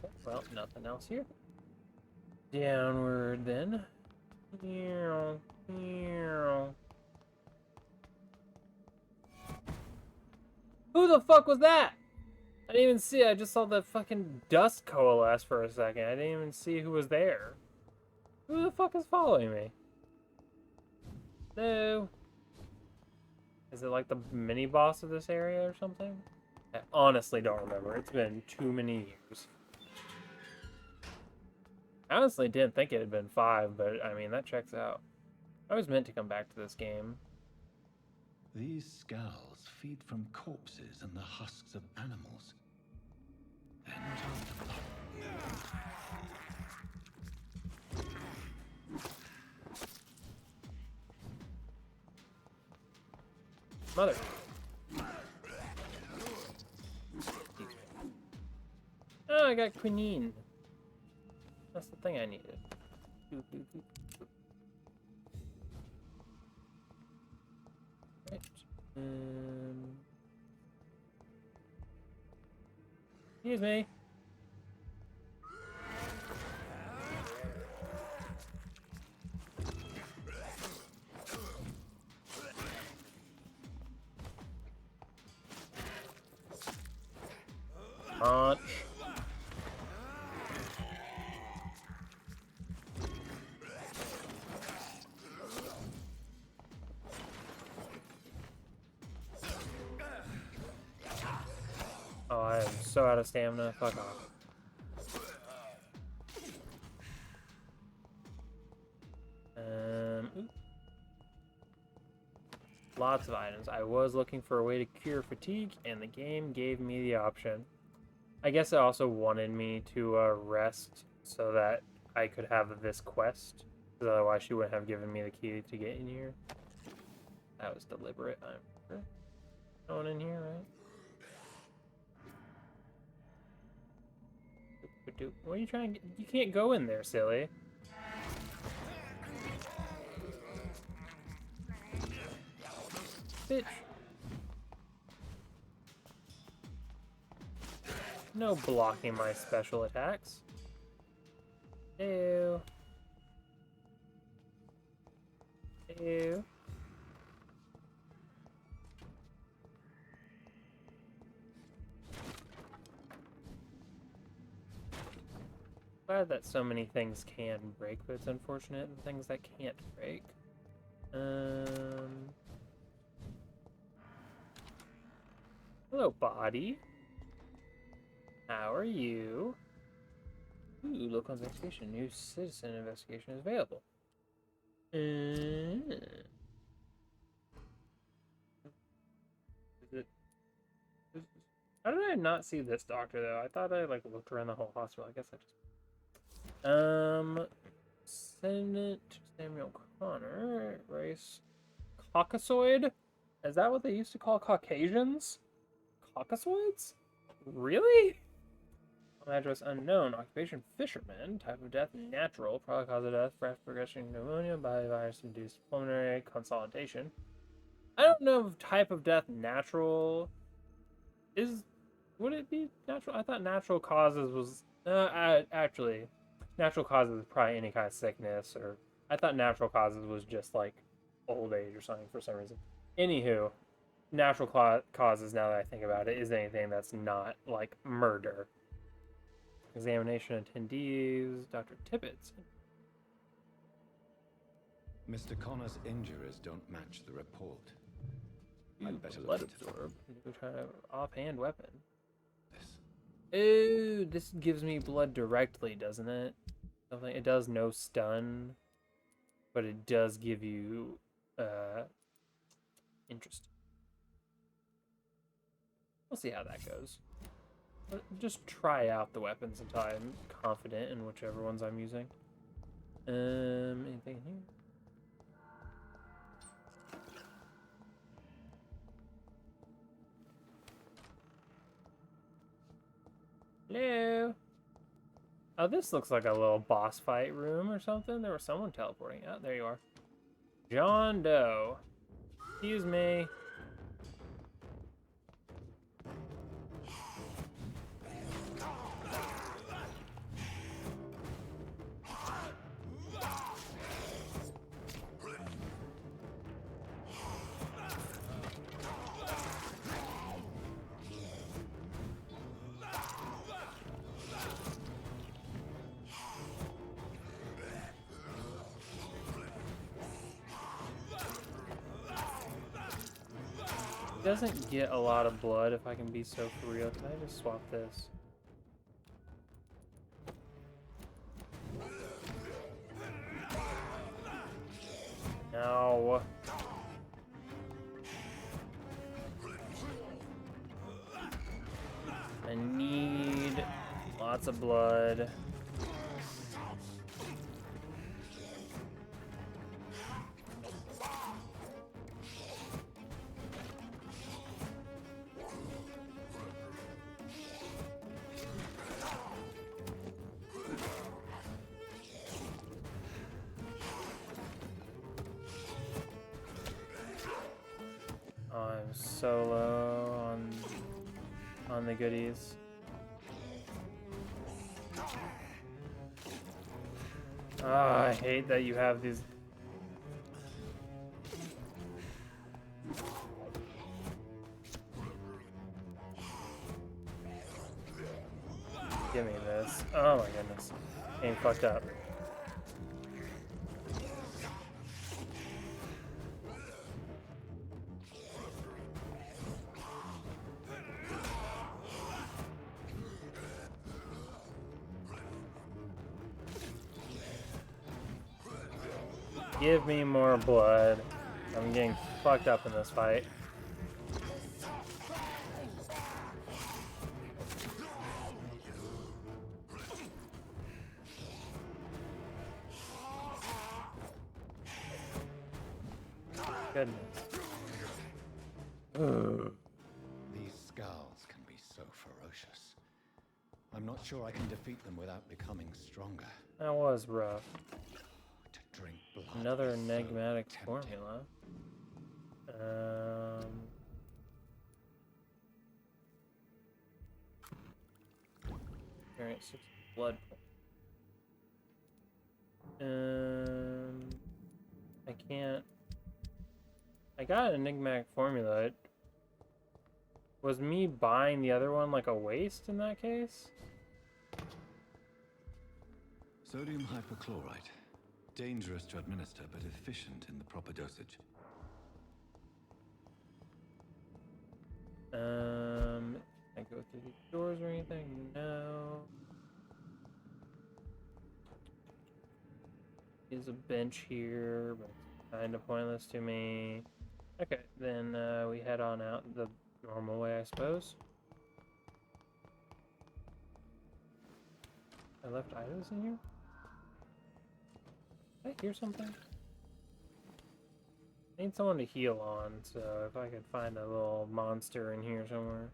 Okay, well, nothing else here. Downward then. Meow, meow. Who the fuck was that? I didn't even see it. I just saw the fucking dust coalesce for a second. I didn't even see who was there. Who the fuck is following me? Hello? Is it like the mini boss of this area or something? I honestly don't remember. It's been too many years. I honestly didn't think it had been 5, but I mean, that checks out. I was meant to come back to this game. These skulls feed from corpses and the husks of animals. They're not after Mother. Oh, I got quinine. That's the thing I needed. Right. Excuse me. Punch. Oh, I am so out of stamina. Fuck off. Ooh. Lots of items. I was looking for a way to cure fatigue, and the game gave me the option. I guess it also wanted me to rest so that I could have this quest, because otherwise she wouldn't have given me the key to get in here. That was deliberate, I'm sure. No one in here, right? What are you trying to get? You can't go in there, silly. Bitch. No blocking my special attacks. Ew. Ew. Glad that so many things can break, but it's unfortunate the things that can't break. Hello, body. How are you? Ooh, local investigation. New citizen investigation is available. How did I not see this doctor though? I thought I like looked around the whole hospital. I guess I just. Senate Samuel Connor, race Caucasoid. Is that what they used to call Caucasians? Caucasoids? Really? Address unknown. Occupation fisherman. Type of death natural. Probably cause of death fast progression pneumonia by virus-induced pulmonary consolidation. I don't know if type of death natural is. Would it be natural? I thought natural causes was actually natural causes is probably any kind of sickness, or I thought natural causes was just like old age or something for some reason. Anywho, natural causes, now that I think about it, is anything that's not like murder. Examination attendees, Dr. Tibbetts. Mr. Connor's injuries don't match the report. I'd better Blood look into absorb. Offhand weapon. Ooh, this gives me blood directly, doesn't it? It does no stun, but it does give you interest. We'll see how that goes. But just try out the weapons until I'm confident in whichever ones I'm using. Anything here? Hello? Oh, this looks like a little boss fight room or something. There was someone teleporting. Oh, there you are. John Doe. Excuse me. doesn't get a lot of blood, if I can be so for real. Can I just swap this? No. I need lots of blood. I'm so low on the goodies. Ah, I hate that you have these. Give me this. Oh my goodness. Game fucked up. Give me more blood. I'm getting fucked up in this fight. Goodness. These skulls can be so ferocious. I'm not sure I can defeat them without becoming stronger. That was rough. To drink blood. Another is so enigmatic tempting. formula. Experience 6 blood points. I can't. I got an enigmatic formula. Was me buying the other one like a waste in that case? Sodium hypochlorite. Dangerous to administer, but efficient in the proper dosage. Can I go through these doors or anything? No. There's a bench here, but it's kind of pointless to me. Okay, then we head on out the normal way, I suppose. I left items in here? Did I hear something? I need someone to heal on, so if I could find a little monster in here somewhere.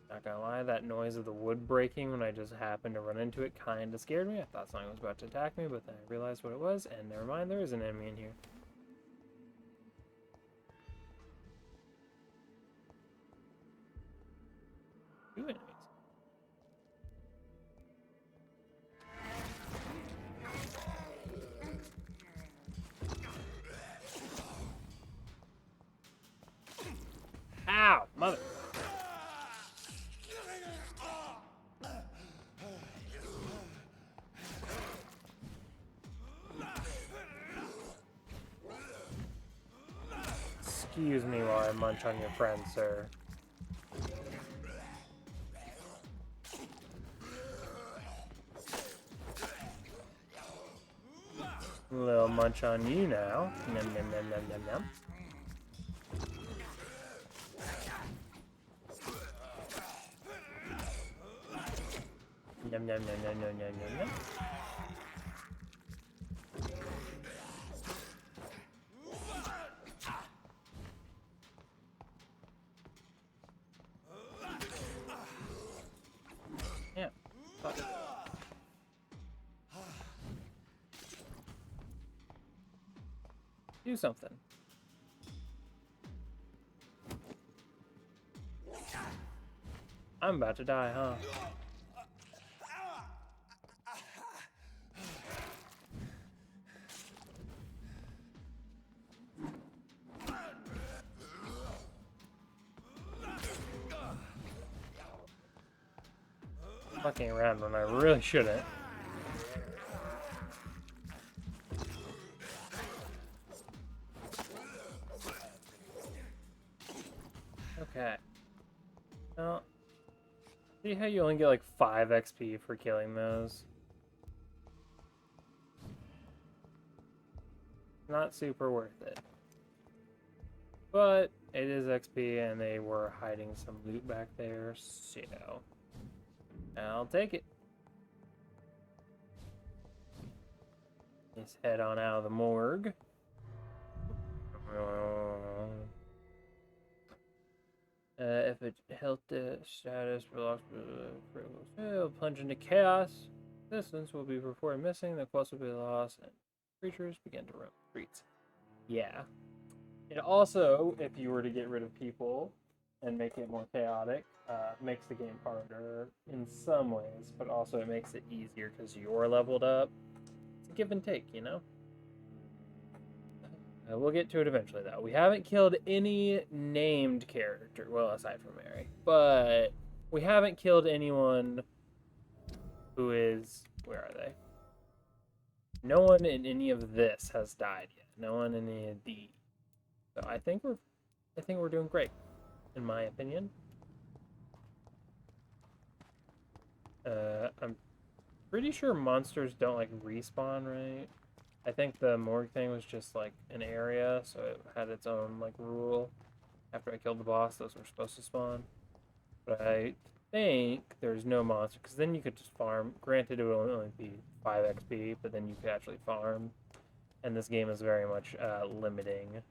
Not gonna lie, that noise of the wood breaking when I just happened to run into it kinda scared me. I thought something was about to attack me, but then I realized what it was, and never mind, there is an enemy in here. Two enemies. Ow! Mother... Excuse me while I munch on your friend, sir. A little munch on you now. Nom nom nom nom nom nom. Nom nom nom nom nom nom nom. Yeah. Fuck. Do something. I'm about to die, huh? Fucking around when I really shouldn't. Okay. Now, see how you only get like 5 XP for killing those? Not super worth it. But it is XP and they were hiding some loot back there, so I'll take it. Let's head on out of the morgue. If it health status blocks, plunge into chaos. Distance will be reported missing. The quest will be lost, and creatures begin to roam the streets. Yeah. It also, if you were to get rid of people and make it more chaotic, makes the game harder in some ways, but also it makes it easier because you're leveled up. It's a give and take, you know? We'll get to it eventually, though. We haven't killed any named character, well, aside from Mary, but we haven't killed anyone who is... Where are they? No one in any of this has died yet. No one in any of these. So I think we're doing great, in my opinion. I'm pretty sure monsters don't like respawn, right? I think the morgue thing was just like an area, so it had its own like rule. After I killed the boss, those were supposed to spawn. But I think there's no monster, because then you could just farm. Granted, it would only be 5 XP, but then you could actually farm. And this game is very much limiting.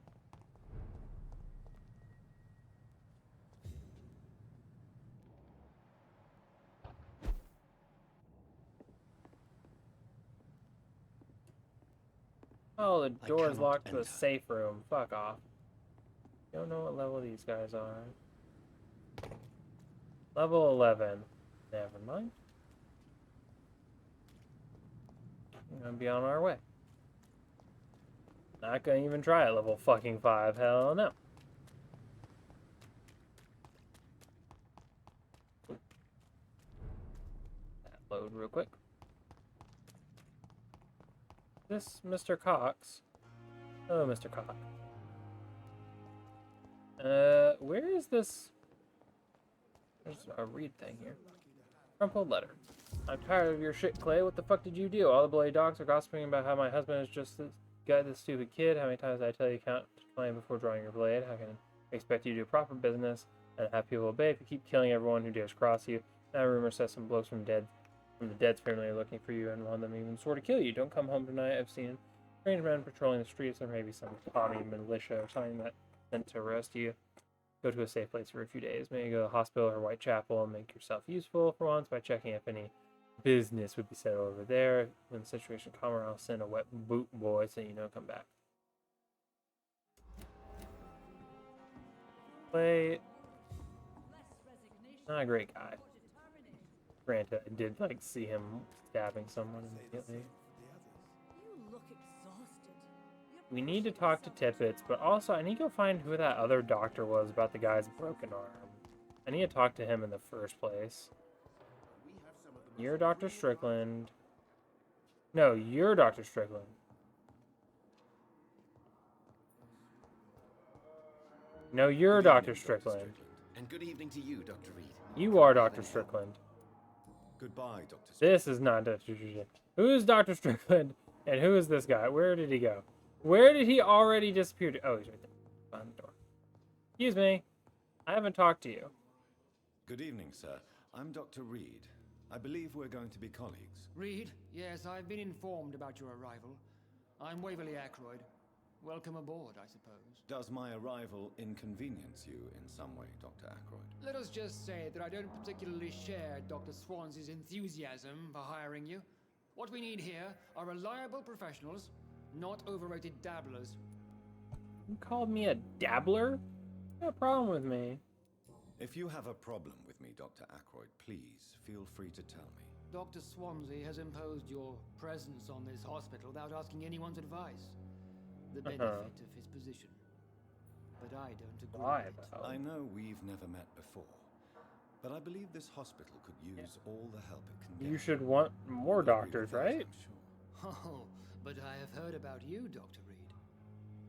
Oh, the door is locked to the safe room. Fuck off. Don't know what level these guys are. Level 11. Never mind. We're gonna be on our way. Not gonna even try at level fucking 5. Hell no. That load real quick. This Mr. Cox. Oh, Mr. Cox. Where is this? There's a read thing here. Crumpled letter. I'm tired of your shit, Clay. What the fuck did you do? All the bloody dogs are gossiping about how my husband is just got this stupid kid. How many times did I tell you count to 20 before drawing your blade? How can I expect you to do proper business and have people obey if you keep killing everyone who dares cross you? Now rumor says some blokes from the dead's family are looking for you and one of them even swore to kill you. Don't come home tonight. I've seen strange men patrolling the streets, or maybe some Tommy militia or something that meant to arrest you. Go to a safe place for a few days. Maybe go to the hospital or Whitechapel and make yourself useful for once by checking if any business would be settled over there. When the situation calmer, I'll send a wet boot boy so you know come back. Clay, not a great guy. Granted, I did like see him stabbing someone immediately. You look exhausted. We need to talk to Tippets, but also I need to go find who that other doctor was about the guy's broken arm. I need to talk to him in the first place. You're Dr. Strickland. No, you're Dr. Strickland. No, you're Dr. Strickland. And good evening to you, Dr. Reed. You are Dr. Strickland. Goodbye, Dr. Strickland. This is not Dr. Strickland. Who is Dr. Strickland? And who is this guy? Where did he go? Where did he already disappear to? Oh, he's right there. Behind the door. Excuse me. I haven't talked to you. Good evening, sir. I'm Dr. Reed. I believe we're going to be colleagues. Reed, yes, I've been informed about your arrival. I'm Waverly Ackroyd. Welcome aboard, I suppose. Does my arrival inconvenience you in some way, Dr. Ackroyd? Let us just say that I don't particularly share Dr. Swans's enthusiasm for hiring you. What we need here are reliable professionals, not overrated dabblers. You called me a dabbler? You got a problem with me. If you have a problem with me, Dr. Ackroyd, please feel free to tell me. Dr. Swansea has imposed your presence on this hospital without asking anyone's advice. The benefit of his position. But I don't agree with it. I know we've never met before, but I believe this hospital could use all the help it can get. You should want more doctors, right? Oh, but I have heard about you, Dr. Reed.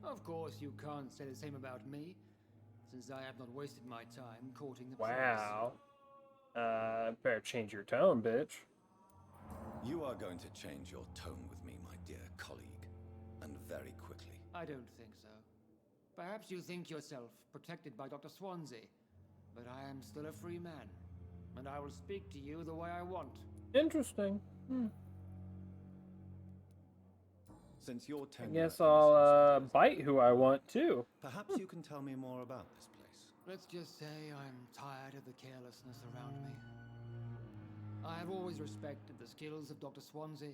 Of course, you can't say the same about me. since I have not wasted my time courting the Wow. Better change your tone, bitch. You are going to change your tone with me, my dear colleague, and very quickly. I don't think so. Perhaps you think yourself protected by Dr. Swansea, but I am still a free man, and I will speak to you the way I want. Interesting. Since your I tenure guess I'll bite who I want too. perhaps you can tell me more about this place. Let's just say I'm tired of the carelessness around me. I have always respected the skills of Dr. Swansea,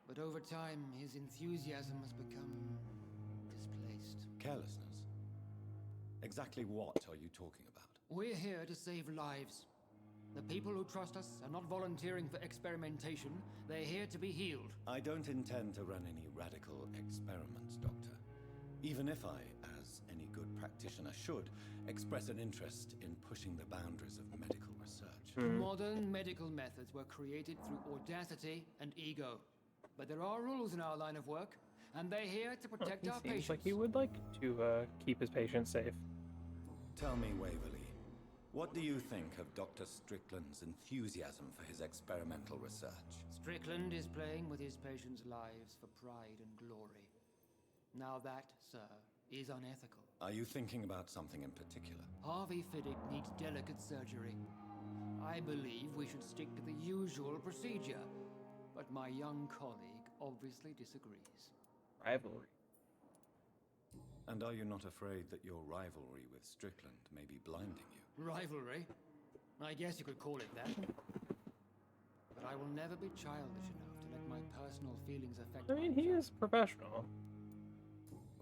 but over time his enthusiasm has become displaced. Carelessness? Exactly what are you talking about? We're here to save lives. The people who trust us are not volunteering for experimentation. They're here to be healed. I don't intend to run any radical experiments, Doctor. Even if I, as any good practitioner should, express an interest in pushing the boundaries of medical research. Modern medical methods were created through audacity and ego. But there are rules in our line of work, and they're here to protect our He seems patients. like he would like to keep his patients safe. Tell me, Waverly, what do you think of Dr. Strickland's enthusiasm for his experimental research? Strickland is playing with his patients' lives for pride and glory. Now that, sir, is unethical. Are you thinking about something in particular? Harvey Fiddick needs delicate surgery. I believe we should stick to the usual procedure, but my young colleague obviously disagrees. Rivalry. And are you not afraid that your rivalry with Strickland may be blinding you? Rivalry? I guess you could call it that. But I will never be childish enough to let my personal feelings affect I mean, he is professional.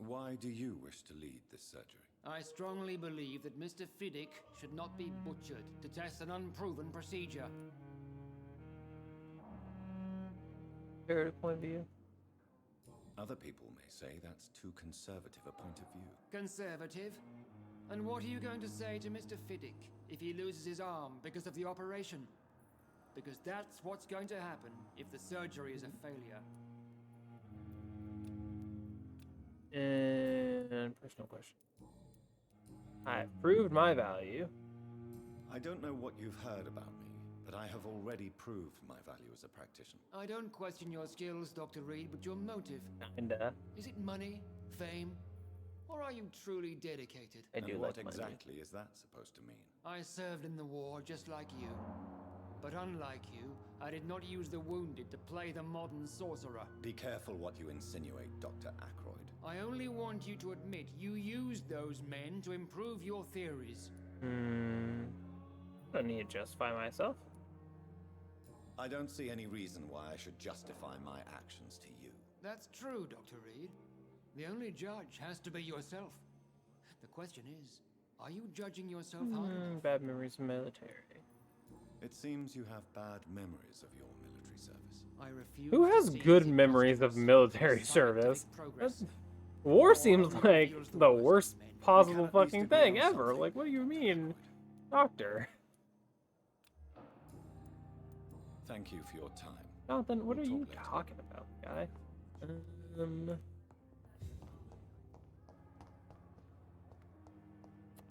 Why do you wish to lead this surgery? I strongly believe that Mr. Fiddick should not be butchered to test an unproven procedure. Fair point of view. Other people may say that's too conservative a point of view. Conservative? And what are you going to say to Mr. Fiddick if he loses his arm because of the operation? Because that's what's going to happen if the surgery is a failure. And personal question. I've proved my value. I don't know what you've heard about me, but I have already proved my value as a practitioner. I don't question your skills, Dr. Reed, but your motive. Kinda. Is it money, fame, or are you truly dedicated? I do and like what money. exactly is that supposed to mean? I served in the war just like you. But unlike you, I did not use the wounded to play the modern sorcerer. Be careful what you insinuate, Dr. Ackroyd. I only want you to admit you used those men to improve your theories. I don't need to justify myself. I don't see any reason why I should justify my actions to you. That's true, Dr. Reed. The only judge has to be yourself. The question is, are you judging yourself hard enough? Bad memories of military. It seems you have bad memories of your military service. I refuse. Who has good memories of military service? War seems like the worst possible fucking thing ever. Like, what do you mean, doctor? Thank you for your time. Jonathan, what We'll are you talk later. talking about, guy?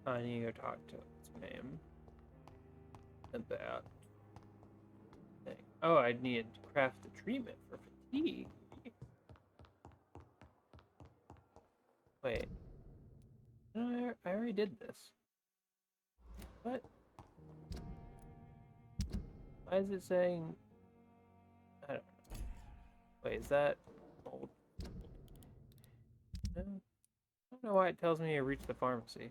I need to go talk to what's her name about thing. Oh, I need to craft the treatment for fatigue. Wait. No, I already did this. What? Why is it saying... I don't know. Wait, is that old? No. I don't know why it tells me to reach the pharmacy.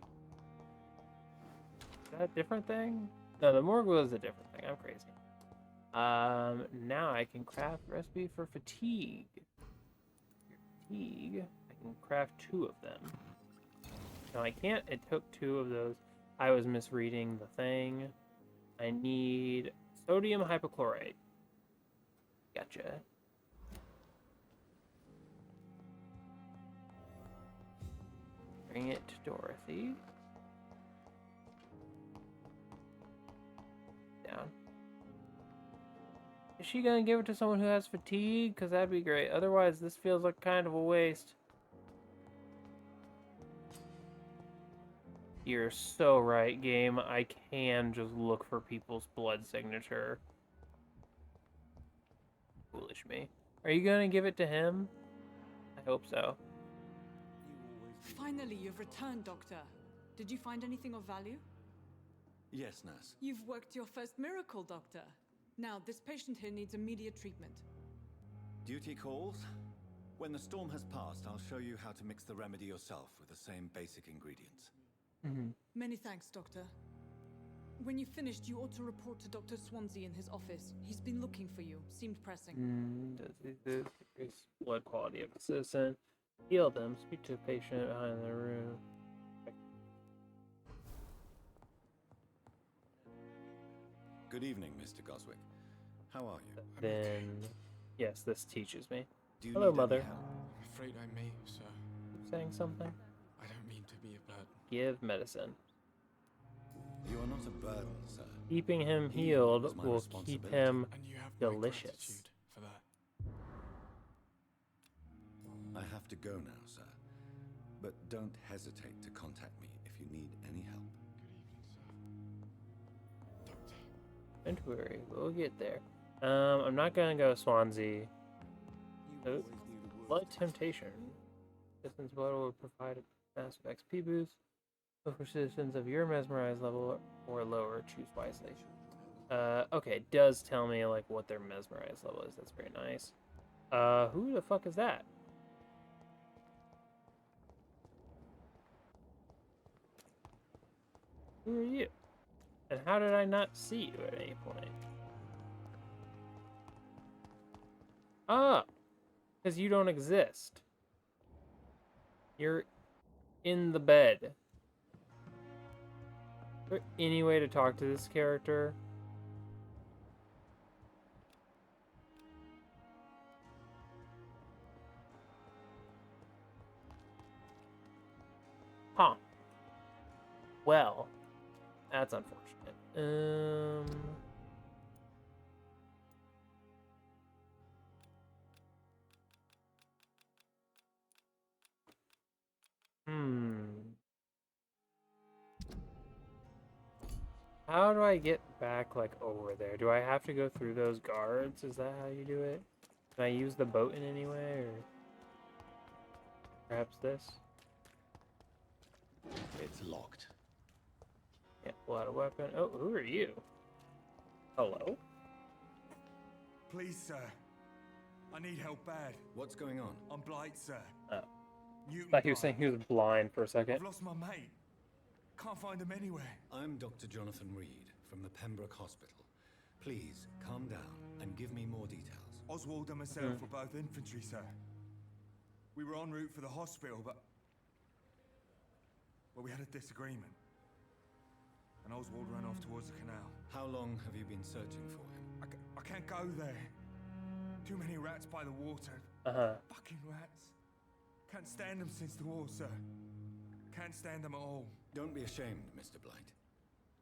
Is that a different thing? No, the morgue was a different thing. I'm crazy. Now I can craft recipe for fatigue. Fatigue. I can craft 2 of them. No, I can't. It took 2 of those. I was misreading the thing. I need sodium hypochlorite. Gotcha. Bring it to Dorothy. Down. Is she gonna give it to someone who has fatigue? Because that'd be great. Otherwise, this feels like kind of a waste. You're so right, game. I can just look for people's blood signature. Foolish me. Are you gonna give it to him? I hope so. Finally, you've returned, Doctor. Did you find anything of value? Yes, nurse. You've worked your first miracle, Doctor. Now, this patient here needs immediate treatment. Duty calls. When the storm has passed, I'll show you how to mix the remedy yourself with the same basic ingredients. Many thanks, Doctor. When you've finished, you ought to report to Dr. Swansea in his office. He's been looking for you. Seemed pressing. Does increase blood quality of a citizen? Heal them. Speak to a patient behind the room. Good evening, Mr. Goswick. How are you? Then, yes, this teaches me. Do you Hello, need Mother. any help? I'm afraid I may, sir. Saying something? I don't mean to be a burden. Give medicine. You are not a burden, sir. Keeping him Healing healed is my will keep responsibility. him And you have delicious. my gratitude for that. I have to go now, sir. But don't hesitate to contact me if you need any help. Don't worry, we'll get there. I'm not gonna go Swansea. Oh, blood temptation. Citizens' blood will provide a massive XP boost. So for citizens of your mesmerized level or lower, choose wisely. Okay, it does tell me like what their mesmerized level is. That's very nice. Who the fuck is that? Who are you? And how did I not see you at any point? Ah! Because you don't exist. You're in the bed. Is there any way to talk to this character? Huh. Well, that's unfortunate. How do I get back, like, over there? Do I have to go through those guards? Is that how you do it? Can I use the boat in any way, or perhaps this? It's locked. Yeah, pull out a weapon. Oh, who are you? Hello? Please, sir. I need help bad. What's going on? I'm Blight, sir. Oh. Newton Thought he was saying he was blind for a second. I've lost my mate. Can't find him anywhere. I'm Dr. Jonathan Reed from the Pembroke Hospital. Please, calm down and give me more details. Oswald and myself were both infantry, sir. We were en route for the hospital, but... well, we had a disagreement. And Oswald ran off towards the canal. How long have you been searching for him? I can't go there. Too many rats by the water. Fucking rats. Can't stand them since the war, sir. Can't stand them at all. Don't be ashamed, Mr. Blight.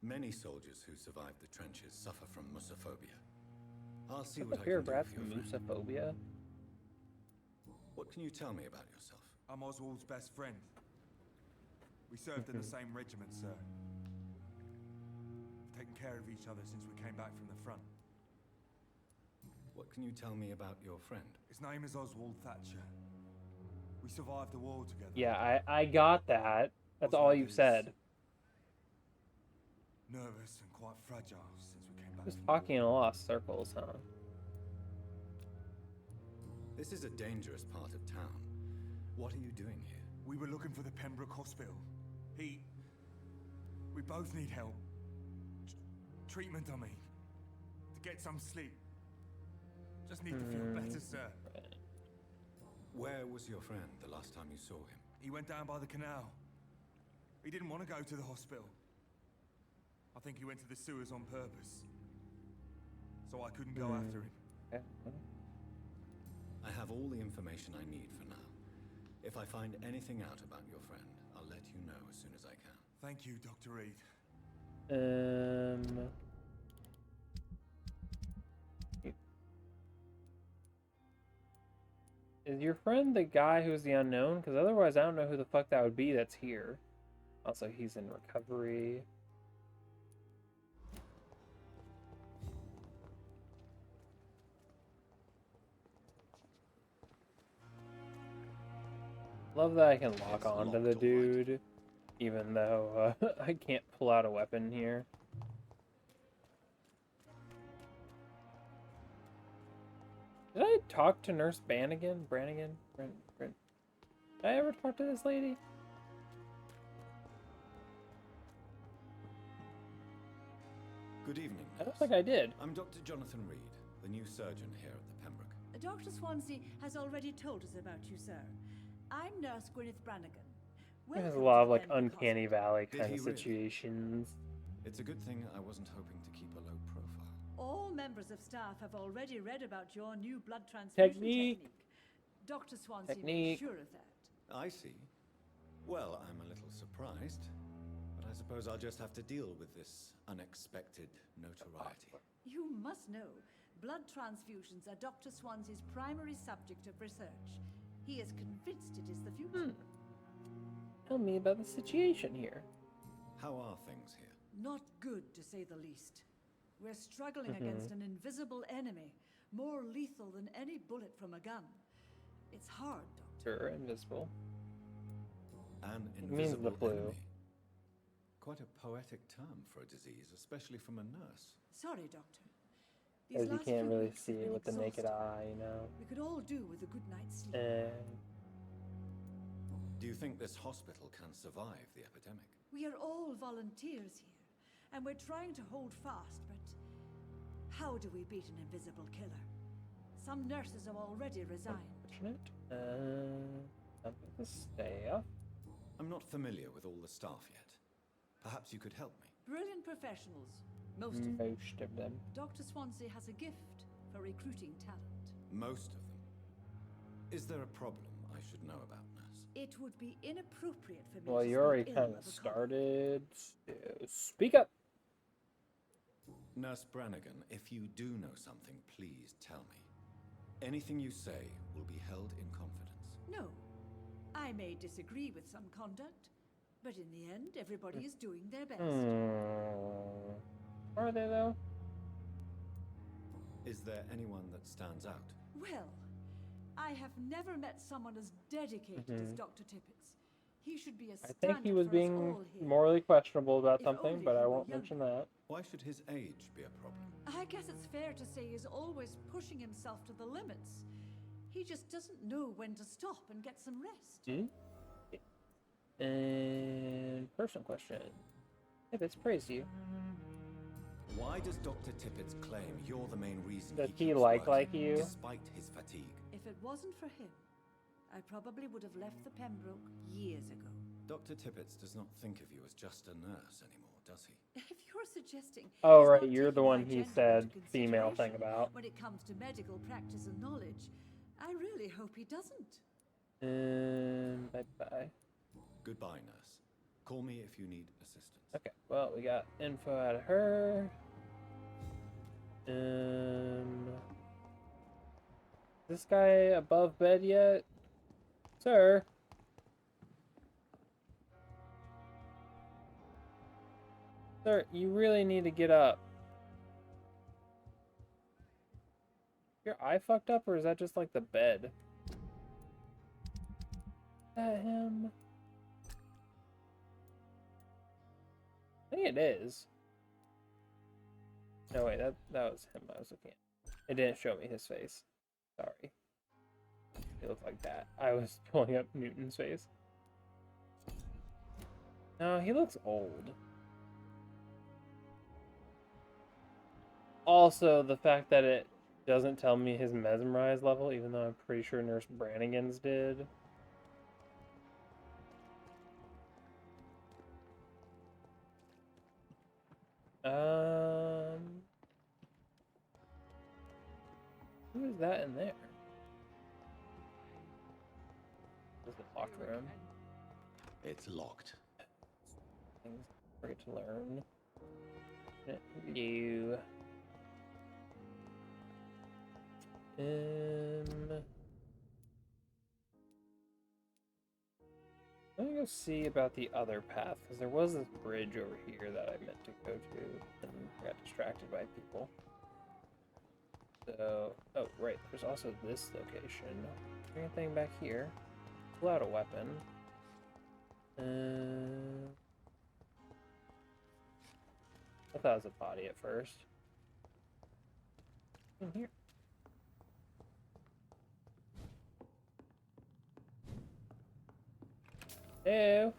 Many soldiers who survived the trenches suffer from musophobia. I'll see what I can do for your friend. Musophobia? What can you tell me about yourself? I'm Oswald's best friend. We served in the same regiment, sir. We've taken care of each other since we came back from the front. What can you tell me about your friend? His name is Oswald Thatcher. We survived the war together. Yeah, I got that. That's all you've said. Nervous and quite fragile since we came back. Just talking in a lot of circles, huh? This is a dangerous part of town. What are you doing here? We were looking for the Pembroke Hospital. We both need help. Treatment, I mean. To get some sleep. Just need to feel better, sir. Where was your friend the last time you saw him? He went down by the canal. He didn't want to go to the hospital. I think he went to the sewers on purpose. So I couldn't go after him. I have all the information I need for now. If I find anything out about your friend, I'll let you know as soon as I can. Thank you, Dr. Reed. Is your friend the guy who's the unknown? Because otherwise I don't know who the fuck that would be that's here. Also, he's in recovery. Love that I can lock on to the dude, even though I can't pull out a weapon here. Did I talk to Nurse Brannigan? Did I ever talk to this lady? Good evening, I don't think I did. I'm Dr. Jonathan Reed, the new surgeon here at the Pembroke. Dr. Swansea has already told us about you, sir. I'm Nurse Gwyneth Brannigan. There's a lot of like uncanny valley kind of situations. It's a good thing I wasn't hoping to keep a low profile. All members of staff have already read about your new blood transfusion technique. Dr. Swansea made sure of that. I see. Well, I'm a little surprised, but I suppose I'll just have to deal with this unexpected notoriety. You must know, blood transfusions are Dr. Swansea's primary subject of research. He is convinced it is the future. Tell me about the situation here. How are things here? Not good, to say the least. We're struggling against an invisible enemy, more lethal than any bullet from a gun. It's hard, Doctor. Invisible. An It means the invisible flu. enemy. Quite a poetic term for a disease, especially from a nurse. Sorry, Doctor. Because you last can't few really weeks see have it been with the naked exhausting. eye, you know. We could all do with a good night's sleep. Do you think this hospital can survive the epidemic? We are all volunteers here, and we're trying to hold fast, but how do we beat an invisible killer? Some nurses have already resigned. Something to staff. I'm not familiar with all the staff yet. Perhaps you could help me. Brilliant professionals, most of them. Most of them. Dr. Swansea has a gift for recruiting talent. Most of them. Is there a problem I should know about, nurse? It would be inappropriate for me Well, to you already speak ill kind of of a started. So speak up. Nurse Brannigan, if you do know something, please tell me. Anything you say will be held in confidence. No. I may disagree with some conduct, but in the end, everybody is doing their best. Are they, though? Is there anyone that stands out? Well, I have never met someone as dedicated as Dr. Tippett. He should be a I standard think he was for us being all here. morally questionable about If something, only but he I were won't younger. mention that. Why should his age be a problem? I guess it's fair to say he's always pushing himself to the limits. He just doesn't know when to stop and get some rest. And personal question. If it's praised you. Why does Dr. Tippett claim you're the main reason Does he he keeps like working, you? despite his fatigue? If it wasn't for him, I probably would have left the Pembroke years ago. Dr. Tippett does not think of you as just a nurse anymore, does he? If you're suggesting Oh, he's right, not you're the taking one my he gender said into female thing consideration about. when it comes to medical practice and knowledge, I really hope he doesn't. Bye-bye. Goodbye, nurse. Call me if you need assistance. Okay, well, we got info out of her. This guy above bed yet? Sir? Sir, you really need to get up. Your eye fucked up, or is that just like the bed? Is that him? I think it is. No, wait, that was him I was looking at. It didn't show me his face. Sorry. It looked like that. I was pulling up Newton's face. No, he looks old. Also, the fact that it doesn't tell me his mesmerized level, even though I'm pretty sure Nurse Brannigan's did. Who is that in there? This is a locked room. It's locked. Things great to learn. Hello. I go see about the other path, because there was this bridge over here that I meant to go to, and got distracted by people. So, oh, right, there's also this location. Anything back here? Pull out a weapon. I thought it was a body at first. In here. Ew.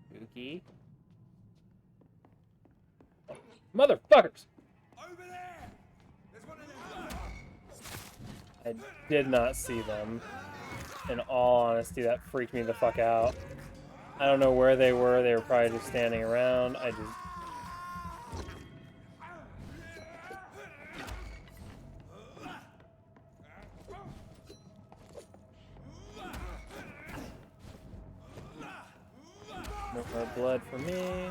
Spooky. Motherfuckers! I did not see them. In all honesty, that freaked me the fuck out. I don't know where they were. They were probably just standing around. I just... No more blood for me.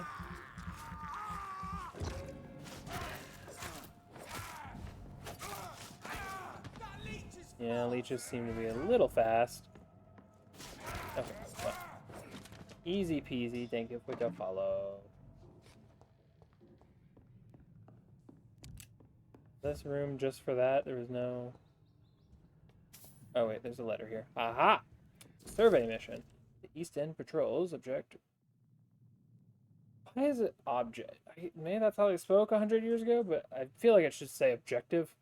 Yeah, leeches seem to be a little fast. Okay, well. Easy peasy, thank you for the follow. This room just for that, there was no... Oh wait, there's a letter here. Aha! Survey mission. The East End patrols object... Why is it object? Maybe that's how they spoke 100 years ago, but I feel like it should say objective.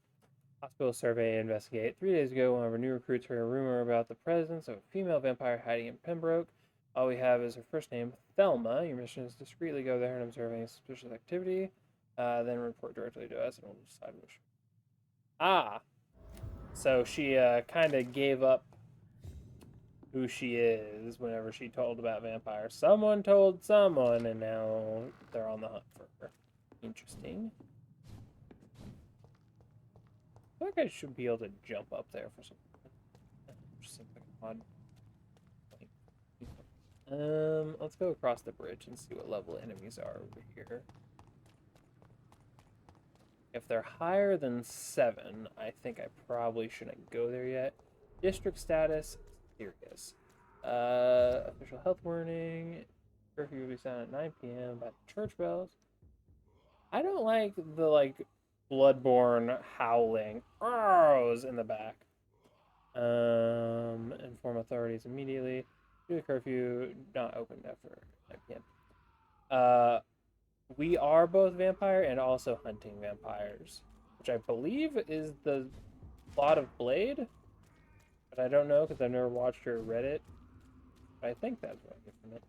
Hospital survey investigate. 3 days ago, one of our new recruits heard a rumor about the presence of a female vampire hiding in Pembroke. All we have is her first name, Thelma. Your mission is to discreetly go there and observe any suspicious activity. Then report directly to us and we'll decide which. Ah! So she kind of gave up who she is whenever she told about vampires. Someone told someone and now they're on the hunt for her. Interesting. I feel like I should be able to jump up there for some reason. Just seems like an odd. Let's go across the bridge and see what level enemies are over here. If they're higher than 7, I think I probably shouldn't go there yet. District status, serious. Official health warning. Curfew will be sounded at 9 p.m. by the church bells. I don't like the, bloodborne howling in the back. Inform authorities immediately. Do the curfew not open after 9 p.m. We are both vampire and also hunting vampires, which I believe is the plot of Blade, but I don't know because I've never watched or read it. But I think that's what I get from it.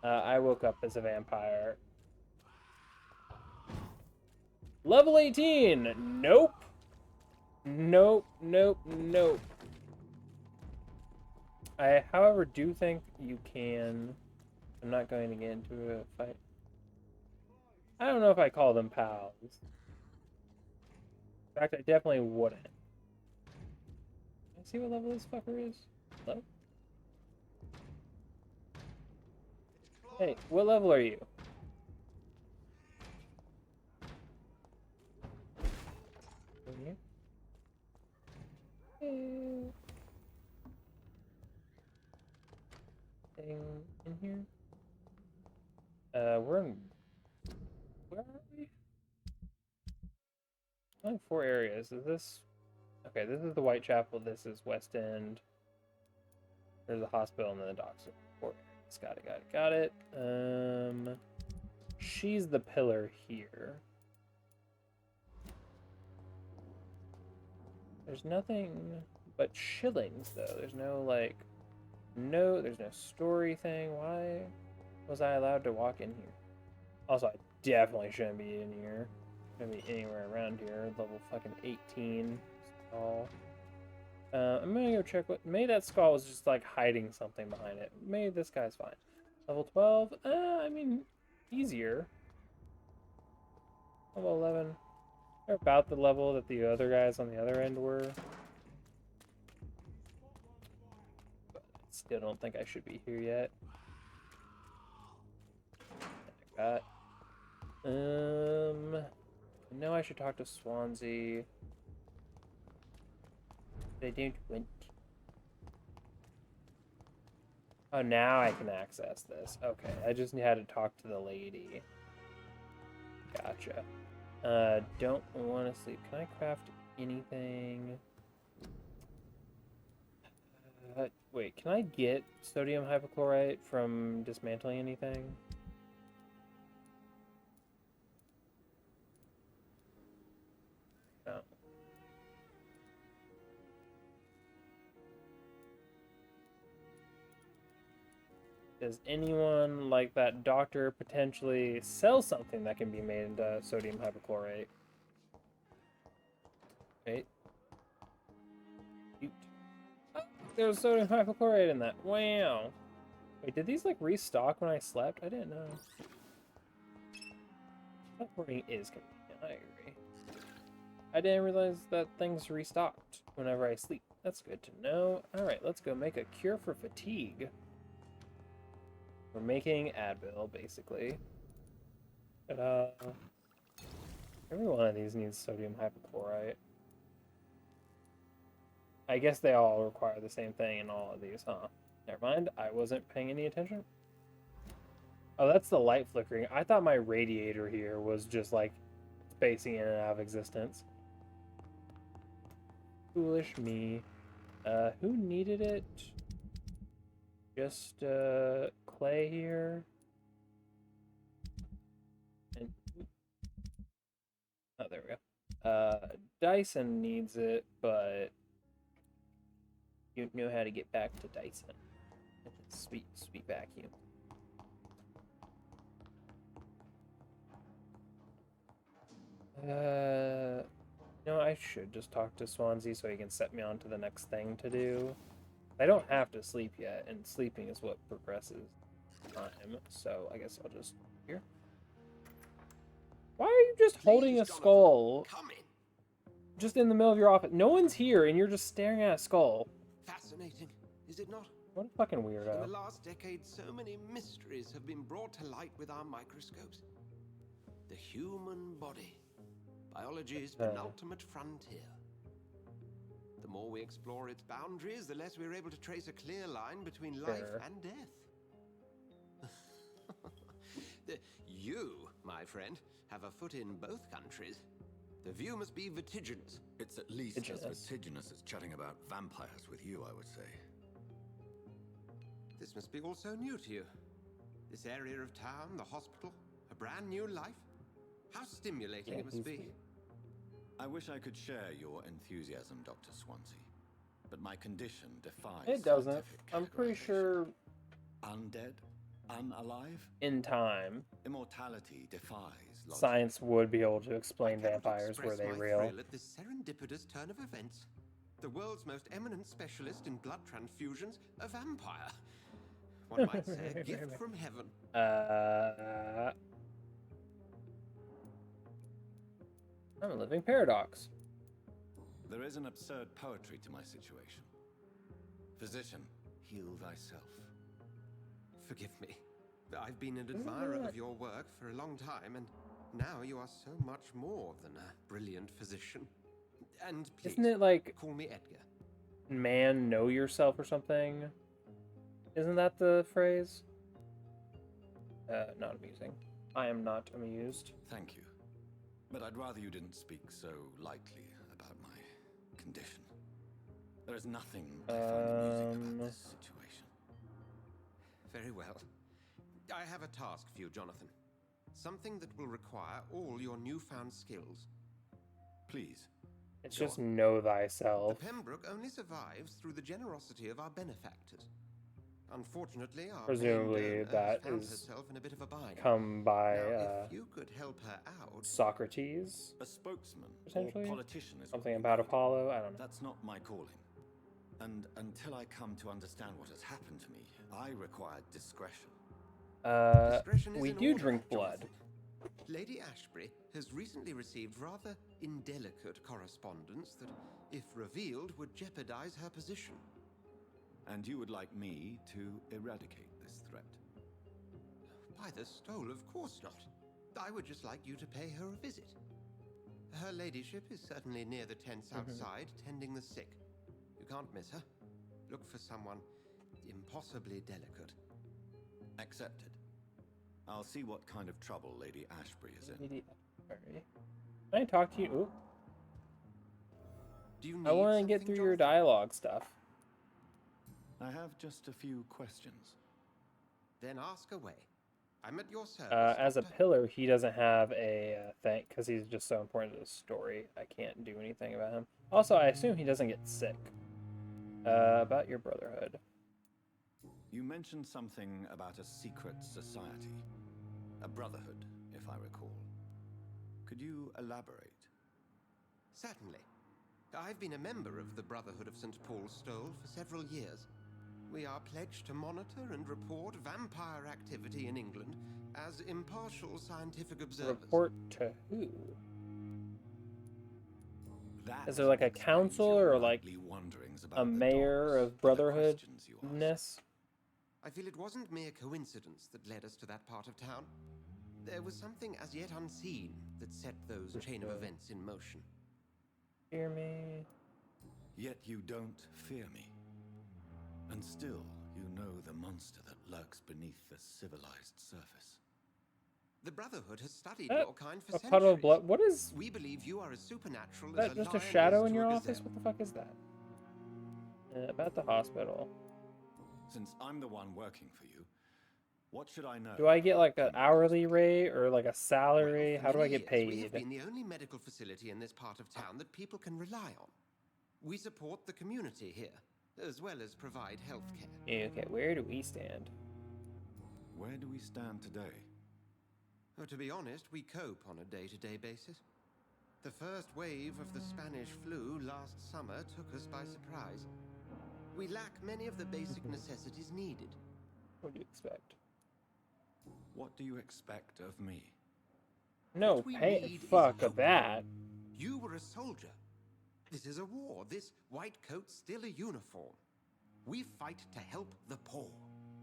I woke up as a vampire. Level 18! Nope! Nope, nope, nope. I, however, do think you can... I'm not going to get into a fight. I don't know if I call them pals. In fact, I definitely wouldn't. Can I see what level this fucker is? Hello? Hey, what level are you? Here. Thing in here. We're in. Where are we? Only 4 areas. Is this? Okay, this is the Whitechapel. This is West End. There's a hospital and then the docks. 4 areas. Got it. She's the pillar here. There's nothing but shillings, though. There's no, there's no story thing. Why was I allowed to walk in here? Also, I definitely shouldn't be in here. Shouldn't be anywhere around here. Level fucking 18 skull. I'm gonna go check what... Maybe that skull was just, hiding something behind it. Maybe this guy's fine. Level 12? I mean, easier. Level 11. They're about the level that the other guys on the other end were. But I still don't think I should be here yet. I know I should talk to Swansea. But I don't want. Oh, now I can access this. Okay, I just had to talk to the lady. Gotcha. Don't want to sleep. Can I craft anything? Wait, can I get sodium hypochlorite from dismantling anything? No. Does anyone like that doctor potentially sell something that can be made into sodium hypochlorite? Wait. Shoot. Oh, there's sodium hypochlorite in that. Wow. Wait, did these like restock when I slept? I didn't know. Teleporting is convenient, I agree. I didn't realize that things restocked whenever I sleep. That's good to know. Alright, let's go make a cure for fatigue. We're making Advil, basically. But, every one of these needs sodium hypochlorite. I guess they all require the same thing in all of these, huh? Never mind, I wasn't paying any attention. Oh, that's the light flickering. I thought my radiator here was just, like, spacing in and out of existence. Foolish me. Who needed it? Just, Clay here. And, oh, there we go. Dyson needs it, but you know how to get back to Dyson. Sweet, sweet vacuum. No, I should just talk to Swansea so he can set me on to the next thing to do. I don't have to sleep yet, and sleeping is what progresses time, so I guess I'll just... Here? Why are you just holding a skull? Just in the middle of your office. No one's here, and you're just staring at a skull. Fascinating, is it not? What a fucking weirdo. In the last decade, so many mysteries have been brought to light with our microscopes. The human body. Biology's penultimate frontier. The more we explore its boundaries, the less we're able to trace a clear line between life and death. You, my friend, have a foot in both countries. The view must be vertiginous. It's at least as vertiginous as chatting about vampires with you, I would say. This must be all so new to you. This area of town, the hospital, a brand new life. How stimulating it must be. I wish I could share your enthusiasm, Dr. Swansea, but my condition defies It doesn't. I'm pretty sure... Undead? Unalive? In time. Immortality defies logic. Science would be able to explain vampires. Were they real? At this serendipitous turn of events. The world's most eminent specialist in blood transfusions, a vampire. One might say a gift from heaven. I'm a living paradox. There is an absurd poetry to my situation. Physician, heal thyself. Forgive me. I've been an admirer of your work for a long time, and now you are so much more than a brilliant physician. And please, isn't it like... Call me Edgar. Man, know yourself or something? Isn't that the phrase? Not amusing. I am not amused. Thank you. But I'd rather you didn't speak so lightly about my condition. There is nothing I find amusing about this situation. Very well. I have a task for you, Jonathan. Something that will require all your newfound skills. Please. It's just know thyself. The Pembroke only survives through the generosity of our benefactors. Unfortunately, our presumably that is in a bit of a bind. come by now, if you could help her out. Socrates, a spokesman potentially, or politician is something about Apollo. I don't know. That's not my calling. And until I come to understand what has happened to me, I require discretion. We do drink blood. Lady Ashbury has recently received rather indelicate correspondence that, if revealed, would jeopardize her position. And you would like me to eradicate this threat? By the stole, of course not. I would just like you to pay her a visit. Her ladyship is certainly near the tents outside, tending the sick. You can't miss her. Look for someone impossibly delicate. Accepted. I'll see what kind of trouble Lady Ashbury is in. Lady Ashbury. Can I talk to you? Ooh. Do you need I want to get through your dialogue stuff. I have just a few questions. Then ask away. I'm at your service. As a pillar, he doesn't have a thing because he's just so important to the story. I can't do anything about him. Also, I assume he doesn't get sick. About your brotherhood. You mentioned something about a secret society. A brotherhood, if I recall. Could you elaborate? Certainly. I've been a member of the Brotherhood of St. Paul's Stole for several years. We are pledged to monitor and report vampire activity in England as impartial scientific observers. Report to who? Is there like a council or like a mayor of brotherhoodness? I feel it wasn't mere coincidence that led us to that part of town. There was something as yet unseen that set those chain of events in motion. Fear me. Yet you don't fear me. And still, you know the monster that lurks beneath the civilized surface. The Brotherhood has studied your kind for a centuries. puddle of blood. What is? We believe you are as supernatural Is as that a just a lion shadow is in to your a office? gazelle. What the fuck is that? About the hospital. Since I'm the one working for you, what should I know? Do I get like an hourly rate or like a salary? How do I get We have paid? been the only medical facility in this part of town that people can rely on. We support the community here, as well as provide health care. Okay, where do we stand? Where do we stand today? Oh, to be honest, we cope on a day-to-day basis. The first wave of the Spanish flu last summer took us by surprise. We lack many of the basic necessities needed. What do you expect? What do you expect of me? No, What we pay need is fuck hope. of that. You were a soldier. This is a war. This white coat's still a uniform. We fight to help the poor,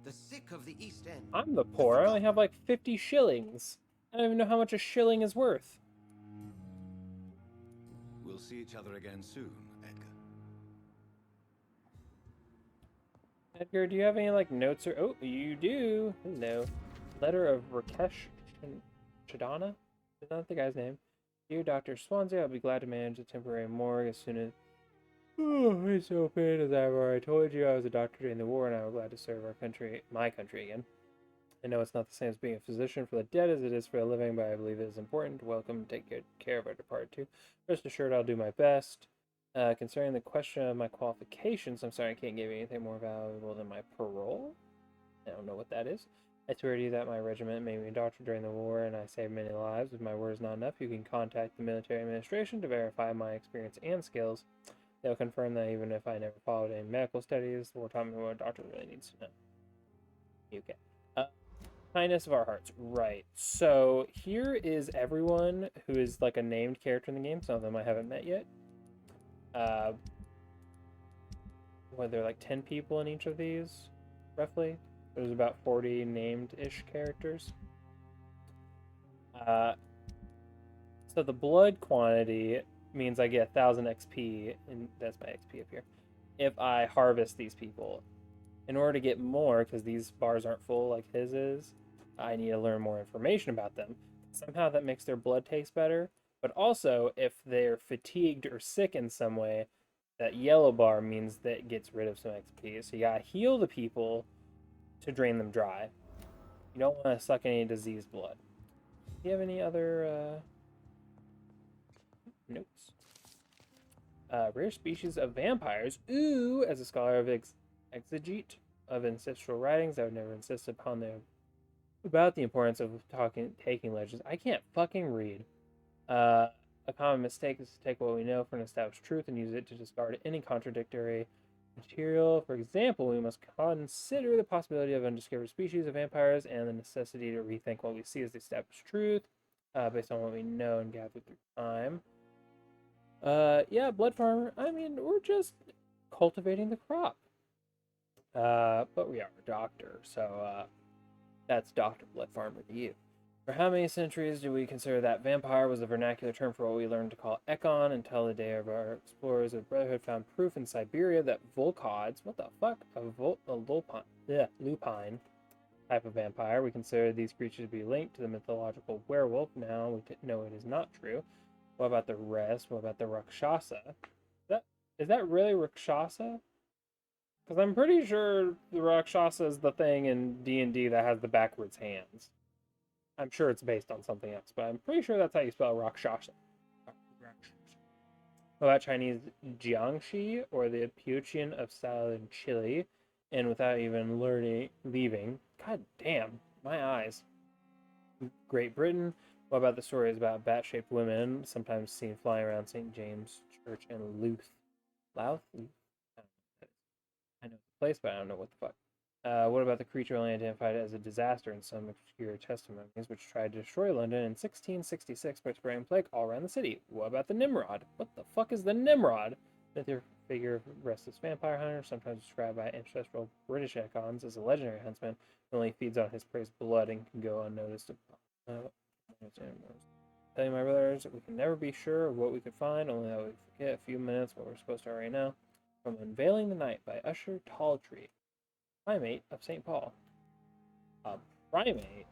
the sick of the East End. I'm the poor. I only have like 50 shillings. I don't even know how much a shilling is worth. We'll see each other again soon, Edgar. Edgar, do you have any like notes or? Oh, you do. Hello. Letter of Rakesh Chadana? Is that the guy's name? Dear Dr. Swansea, I'll be glad to manage a temporary morgue as soon as it's open. As I've already told you, I was a doctor during the war, and I was glad to serve our country, my country again. I know it's not the same as being a physician for the dead as it is for a living, but I believe it is important to welcome and take good care of our departed too. Rest assured, I'll do my best. Concerning the question of my qualifications, I'm sorry I can't give you anything more valuable than my parole. I don't know what that is. I swear to you that my regiment made me a doctor during the war, and I saved many lives. If my word is not enough, you can contact the military administration to verify my experience and skills. They'll confirm that even if I never followed any medical studies, the war taught me what a doctor really needs to know. Okay. Kindness of our hearts. Right. So here is everyone who is like a named character in the game. Some of them I haven't met yet. Were there like 10 people in each of these, roughly? There's about 40 named-ish characters. So the blood quantity means I get 1,000 XP, and that's my XP up here, if I harvest these people. In order to get more, because these bars aren't full like his is, I need to learn more information about them. Somehow that makes their blood taste better, but also if they're fatigued or sick in some way, that yellow bar means that it gets rid of some XP. So you gotta heal the people to drain them dry. You don't want to suck any diseased blood. Do you have any other notes? Rare species of vampires. Ooh, as a scholar of exegete of ancestral writings, I would never insist upon about the importance of taking legends. I can't fucking read. A common mistake is to take what we know for an established truth and use it to discard any contradictory material. For example, we must consider the possibility of undiscovered species of vampires and the necessity to rethink what we see as the established truth based on what we know and gathered through time. Yeah, blood farmer. I mean, we're just cultivating the crop. But we are a doctor, so that's Dr. Blood Farmer to you. For how many centuries do we consider that vampire was a vernacular term for what we learned to call Ekon until the day of our explorers of Brotherhood found proof in Siberia that Volkods, what the fuck, lupine type of vampire. We consider these creatures to be linked to the mythological werewolf. Now we know it is not true. What about the rest? What about the Rakshasa? Is that really Rakshasa? Because I'm pretty sure the Rakshasa is the thing in D&D that has the backwards hands. I'm sure it's based on something else, but I'm pretty sure that's how you spell Rakshasa. What about Chinese Jiangxi, or the Puchian of southern Chile? And without even leaving, god damn, my eyes. Great Britain. What about the stories about bat-shaped women, sometimes seen flying around St. James Church in Louth? I know the place, but I don't know what the fuck. What about the creature only identified as a disaster in some obscure testimonies, which tried to destroy London in 1666 by spraying plague all around the city? What about the Nimrod? What the fuck is the Nimrod? Mythic figure of restless vampire hunter, sometimes described by ancestral British icons as a legendary huntsman who only feeds on his prey's blood and can go unnoticed. Tell you, my brothers, we can never be sure of what we could find, only that we forget a few minutes what we're supposed to already know. From Unveiling the Night by Usher Talltree, primate of St. Paul. A primate?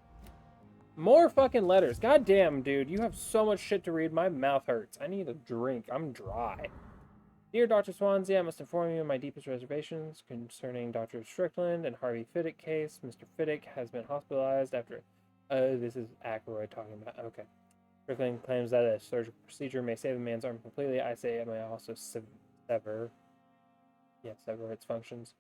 More fucking letters. God damn, dude, you have so much shit to read. My mouth hurts. I need a drink. I'm dry. Dear Dr. Swansea, I must inform you of my deepest reservations concerning Dr. Strickland and Harvey Fiddick case. Mr. Fiddick has been hospitalized after... this is Ackroyd talking about... Okay. Strickland claims that a surgical procedure may save a man's arm completely. I say it may also sever its functions.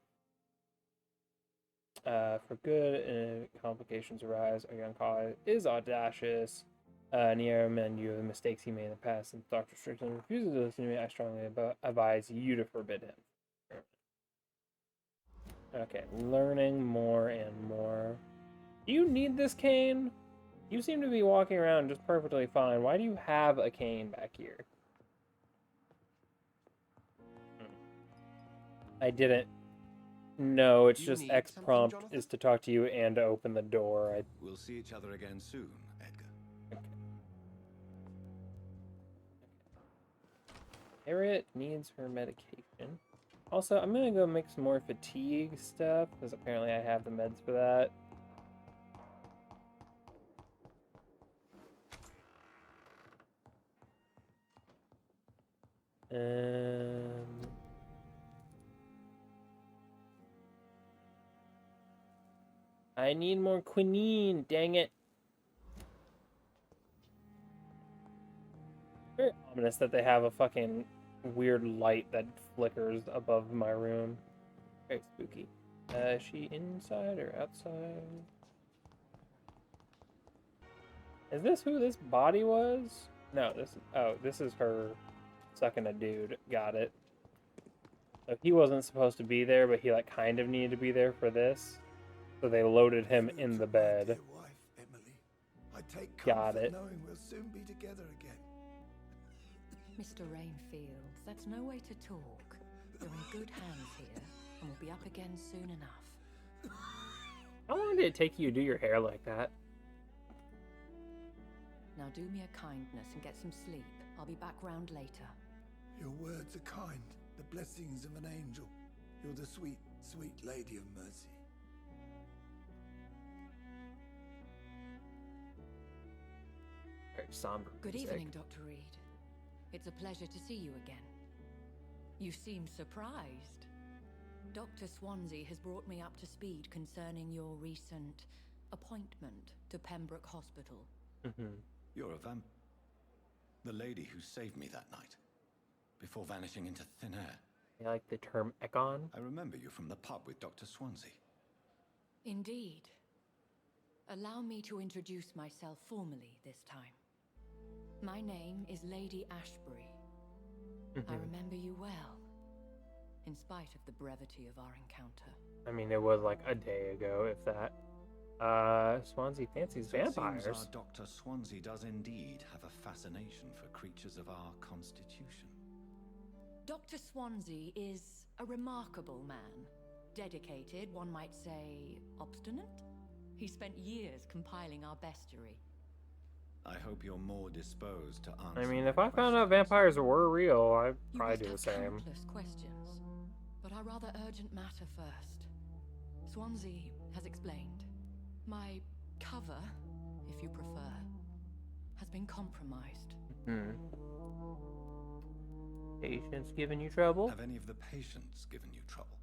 For good, complications arise. Our young colleague is audacious. Near menu of mistakes he made in the past. Since Dr. Strickland refuses to listen to me, I strongly advise you to forbid him. Okay, learning more and more. Do you need this cane? You seem to be walking around just perfectly fine. Why do you have a cane back here? I didn't. No, it's just X prompt is to talk to you and to open the door. We'll see each other again soon, Edgar. Okay. Harriet needs her medication. Also, I'm gonna go make some more fatigue stuff, because apparently I have the meds for that. I need more quinine, dang it. Very ominous that they have a fucking weird light that flickers above my room. Very spooky. Is she inside or outside? Is this who this body was? No, this is her sucking a dude. Got it. So he wasn't supposed to be there, but he like kind of needed to be there for this. So they loaded him in the bed. Got it. Knowing we'll soon be together again. Mr. Rainfield, that's no way to talk. You're in good hands here, and we'll be up again soon enough. How long did it take you to do your hair like that? Now do me a kindness and get some sleep. I'll be back round later. Your words are kind, the blessings of an angel. You're the sweet, sweet lady of mercy. Very somber. Good evening, Dr. Reed. It's a pleasure to see you again. You seem surprised. Dr. Swansea has brought me up to speed concerning your recent appointment to Pembroke Hospital. You're a vamp. The lady who saved me that night, before vanishing into thin air. I like the term Ekon. I remember you from the pub with Dr. Swansea. Indeed. Allow me to introduce myself formally this time. My name is Lady Ashbury. I remember you well, in spite of the brevity of our encounter. I mean, it was like a day ago, if that. Swansea fancies vampires. It seems our Dr. Swansea does indeed have a fascination for creatures of our constitution. Dr. Swansea is a remarkable man. Dedicated, one might say, obstinate. He spent years compiling our bestiary, I hope you're more disposed to answer. I mean, if I found out vampires were real, I'd You probably must do the have same. countless questions, but our rather urgent matter first. Swansea has explained. My cover, if you prefer, has been compromised. Patients giving you trouble? Have any of the patients given you trouble?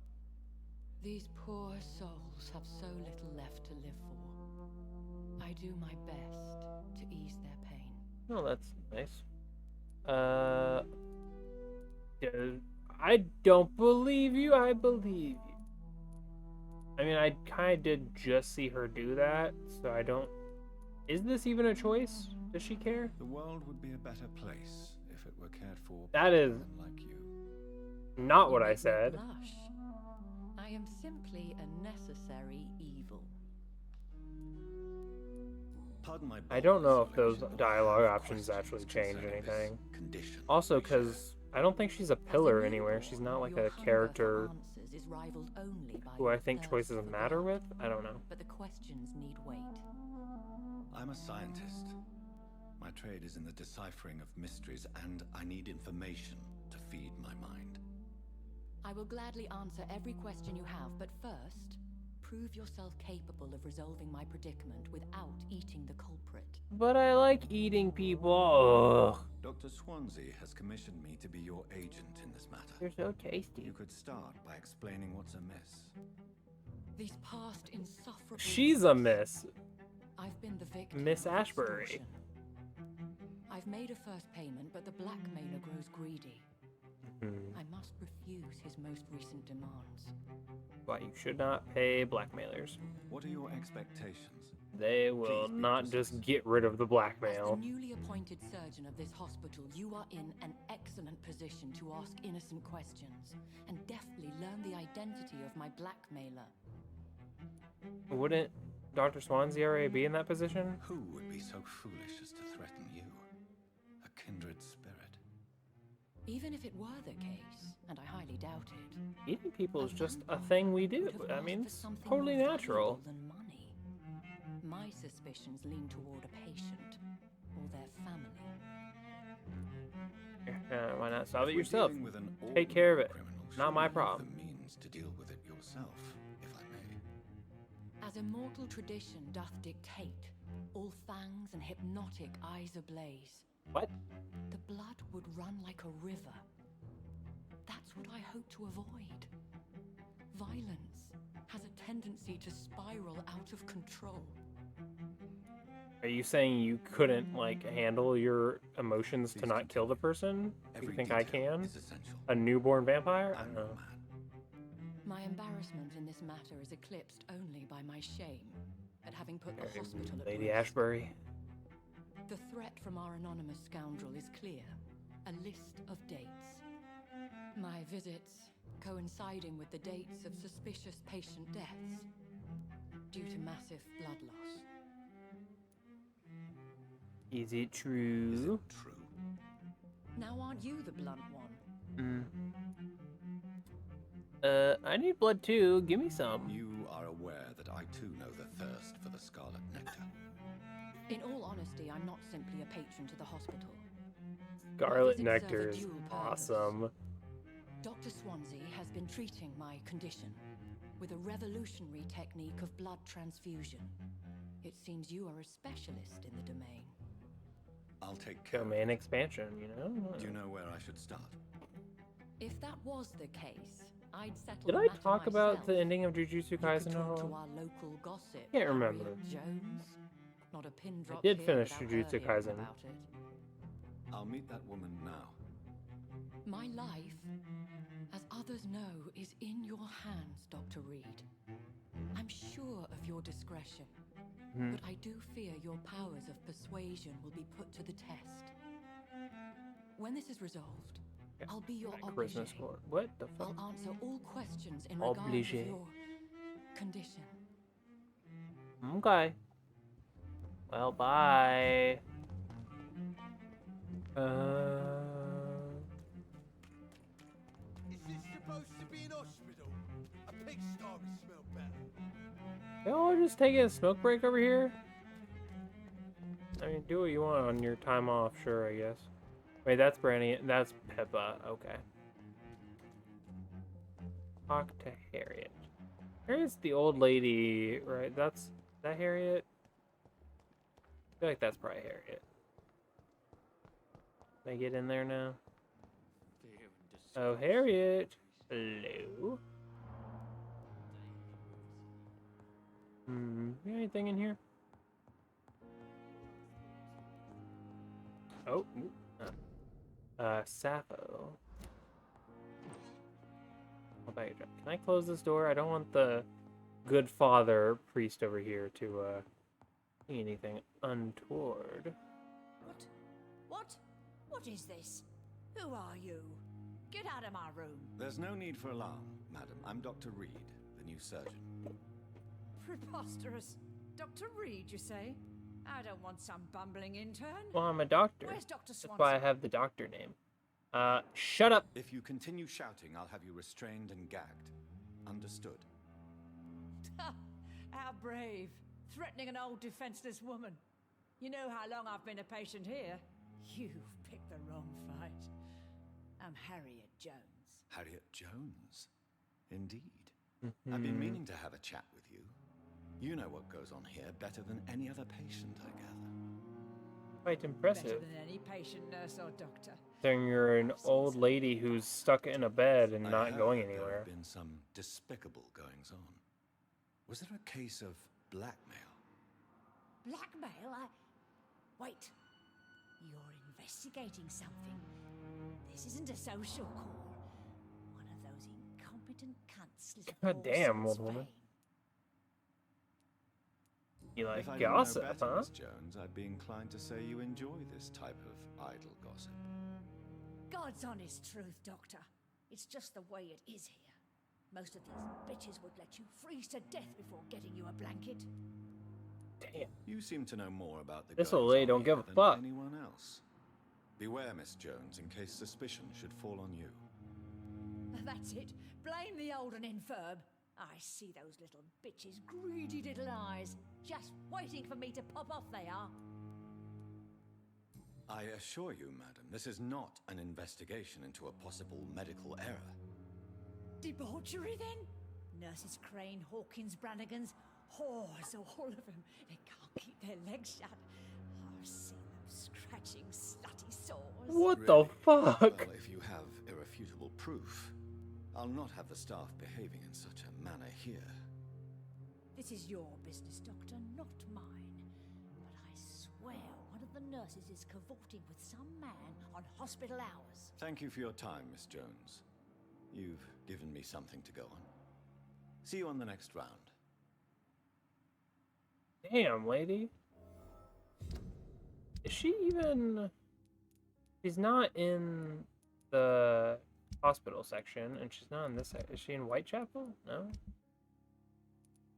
These poor souls have so little left to live for. I do my best to ease their pain. Oh, that's nice. I don't believe you. I believe you. I mean, I kind of did just see her do that, so I don't... Is this even a choice? Does she care? The world would be a better place if it were cared for. That is like you. not what I said. Blush. I am simply a necessary evil. Pardon my I don't know if those dialogue options actually change anything. Also, because I don't think she's a pillar anywhere. She's not like a character who I think choices matter with. I don't know. But the questions need weight. I'm a scientist. My trade is in the deciphering of mysteries, and I need information to feed my mind. I will gladly answer every question you have, but first, prove yourself capable of resolving my predicament without eating the culprit. But I like eating people. Ugh. Dr. Swansea has commissioned me to be your agent in this matter. You're so tasty. You could start by explaining what's amiss. These past insufferable... She's a miss. I've been the victim Miss of Ashbury. extortion. I've made a first payment, but the blackmailer grows greedy. I must refuse his most recent demands. Why you should not pay blackmailers. What are your expectations? They will not just get rid of the blackmail. As the newly appointed surgeon of this hospital, you are in an excellent position to ask innocent questions and deftly learn the identity of my blackmailer. Wouldn't Dr. Swansea already be in that position? Who would be so foolish as to threaten you? A kindred spirit. Even if it were the case, and I highly doubt it, Eating people is just a thing we do. I mean, it's totally natural. than money. My suspicions lean toward a patient or their family. Why not solve it If we're yourself? dealing with an Take care of ordinary it. criminal, Not my surely you have problem. the means to deal with it yourself, if I may. As immortal tradition doth dictate, all fangs and hypnotic eyes ablaze. What? The blood would run like a river. That's what I hope to avoid. Violence has a tendency to spiral out of control. Are you saying you couldn't, like, handle your emotions to not kill the person? You think I can? A newborn vampire? I don't know. My embarrassment in this matter is eclipsed only by my shame at having put the hospital at Lady risk. Ashbury. The threat from our anonymous scoundrel is clear. A list of dates. My visits coinciding with the dates of suspicious patient deaths due to massive blood loss. Is it true? Now aren't you the blunt one? I need blood too. Give me some. You are aware that I too know the thirst for the scarlet nectar. In all honesty, I'm not simply a patron to the hospital. Scarlet My visits nectar serve a is dual purpose. awesome. Dr. Swansea has been treating my condition with a revolutionary technique of blood transfusion. It seems you are a specialist in the domain. I'll take care. Domain expansion, you know? Do you know where I should start? If that was the case, I'd settle Did the I matter talk about myself. the ending of Jujutsu Kaisen at Talk to all? our local gossip. Can't remember. Harriet Jones. Not a pin drop did here finish without Jujutsu her hearing Kaisen. about it. I'll meet that woman now. My life, as others know, is in your hands, Dr. Reed. I'm sure of your discretion, but I do fear your powers of persuasion will be put to the test. When this is resolved, I'll be your Charisma obligé. score. What the fuck? I'll answer all questions in regard to Obligé. your condition. Okay. Well, bye. Is this supposed to be an hospital? A pigsty would smell better. Y'all just taking a smoke break over here? I mean, do what you want on your time off, sure, I guess. Wait, that's Brandy. That's Pippa. Okay. Talk to Harriet. Harriet's the old lady, right? Is that Harriet? I feel like that's probably Harriet. Can I get in there now? Oh, Harriet. Hello. Got anything in here? Oh. Sappho. Can I close this door? I don't want the good father priest over here to see anything untoward. What is this? Who are you? Get out of my room. There's no need for alarm, madam. I'm Dr. Reed, the new surgeon. Preposterous. Dr. Reed, you say? I don't want some bumbling intern. Well, I'm a doctor. Where's Dr. That's Swanson? why I have the doctor name. Shut up. If you continue shouting, I'll have you restrained and gagged. Understood? How brave. Threatening an old defenseless woman. You know how long I've been a patient here? You've picked the wrong fight. I'm Harriet Jones. Harriet Jones? Indeed. I've been meaning to have a chat with you. You know what goes on here better than any other patient, I gather. Quite impressive. Better than any patient, nurse, or doctor. Then you're an old lady who's stuck in a bed and not going There anywhere. have been some despicable goings on. Was there a case of blackmail? Blackmail? Wait. You're investigating something. This isn't a social call. One of those incompetent cunts. God damn, old woman. You like If I gossip, didn't know better, huh? Miss Jones, I'd be inclined to say you enjoy this type of idle gossip. God's honest truth, Doctor. It's just the way it is here. Most of these bitches would let you freeze to death before getting you a blanket. Damn. You seem to know more about the This old lady don't give a than fuck. anyone else. Beware, Miss Jones, in case suspicion should fall on you. That's it. Blame the old and infirm. I see those little bitches' greedy little eyes. Just waiting for me to pop off they are. I assure you, madam, this is not an investigation into a possible medical error. Debauchery, then? Nurses Crane, Hawkins, Brannigans, whores, all of them. They can't keep their legs shut. I've seen them scratching slutty sores. What the fuck? Well, if you have irrefutable proof, I'll not have the staff behaving in such a manner here. This is your business, Doctor, not mine. But I swear one of the nurses is cavorting with some man on hospital hours. Thank you for your time, Miss Jones. You've given me something to go on. See you on the next round. Damn, lady. Is she even... She's not in the hospital section, and she's not in this... Is she in Whitechapel? No?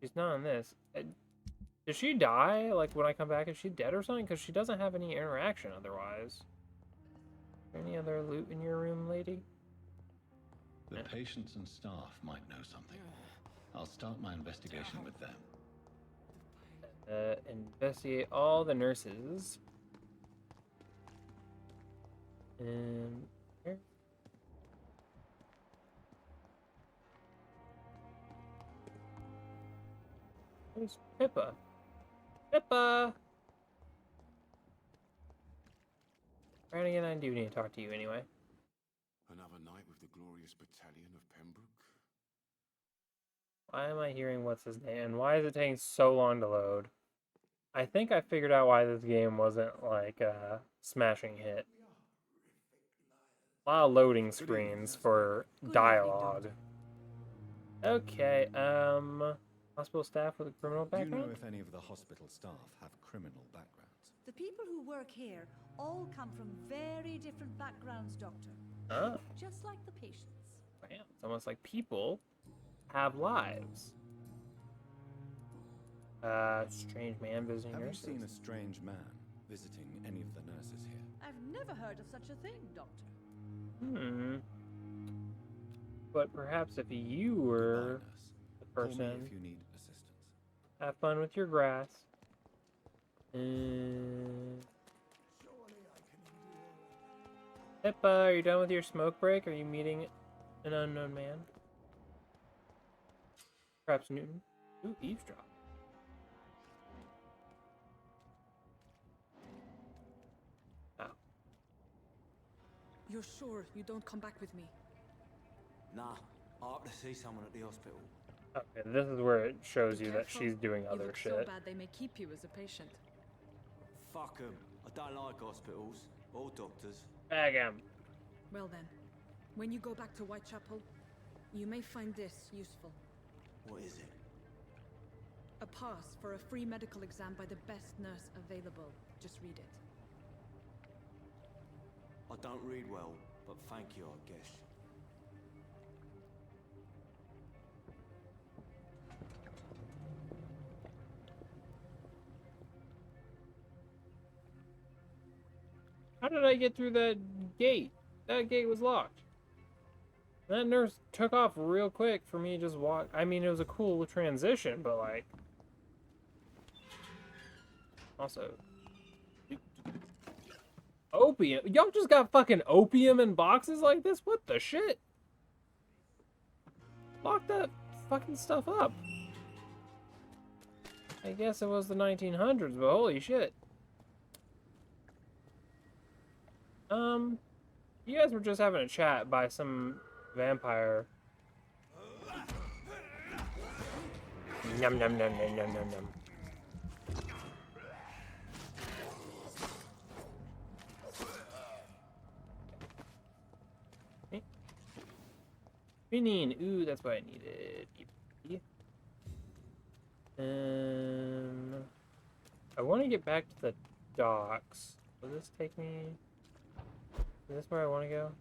She's not in this. Did she die, like, when I come back? Is she dead or something? Because she doesn't have any interaction otherwise. Is there any other loot in your room, lady? The patients and staff might know something. I'll start my investigation with them. Investigate all the nurses. And here. Where's Pippa? Pippa! Brannigan, I do need to talk to you anyway. Another night with the glorious battalion of Pembroke? Why am I hearing what's his name? And why is it taking so long to load? I think I figured out why this game wasn't like a smashing hit. A lot of loading screens for dialogue. Okay, hospital staff with a criminal Do you background? know if any of the hospital staff have criminal backgrounds? The people who work here all come from very different backgrounds, Doctor. Ah, Just like the patients. damn. It's almost like people have lives. Strange man visiting Have you nurses. seen a strange man visiting any of the nurses here? I've never heard of such a thing, Doctor. But perhaps if you were the Call me person, if you need assistance. have fun with your grass. Pippa, are you done with your smoke break? Are you meeting an unknown man? Perhaps Newton? Ooh, eavesdrop. Oh. You're sure you don't come back with me? Nah, I have to see someone at the hospital. Okay, this is where it shows you that Careful. she's doing You other look shit. so bad they may keep you as a patient. Fuck 'em. I don't like hospitals or doctors. Bag 'em. Well then, when you go back to Whitechapel, you may find this useful. What is it? A pass for a free medical exam by the best nurse available. Just read it. I don't read well, but thank you, I guess. How did I get through that gate? That gate was locked. That nurse took off real quick for me to just walk. I mean, it was a cool transition, but like... Also... Opium? Y'all just got fucking opium in boxes like this? What the shit? Lock that fucking stuff up. I guess it was the 1900s, but holy shit. You guys were just having a chat by some vampire. Num num num num num num num. Quinine, ooh, that's what I needed. I want to get back to the docks. Will this take me? Is this where I want to go?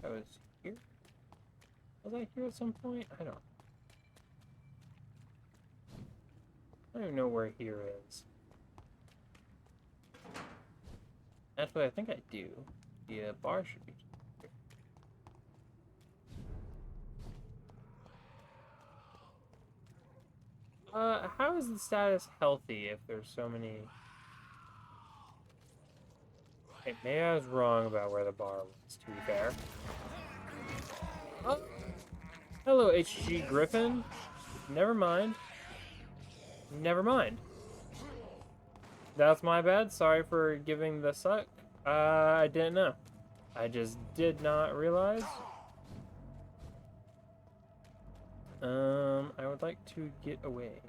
I was here? Was I here at some point? I don't even know where here is. Actually, I think I do. The bar should be here. How is the status healthy if there's so many... Okay, maybe I was wrong about where the bar was, to be fair. Oh. Hello, HG Griffin. Never mind. Never mind. That's my bad. Sorry for giving the suck. I didn't know. I just did not realize. I would like to get away.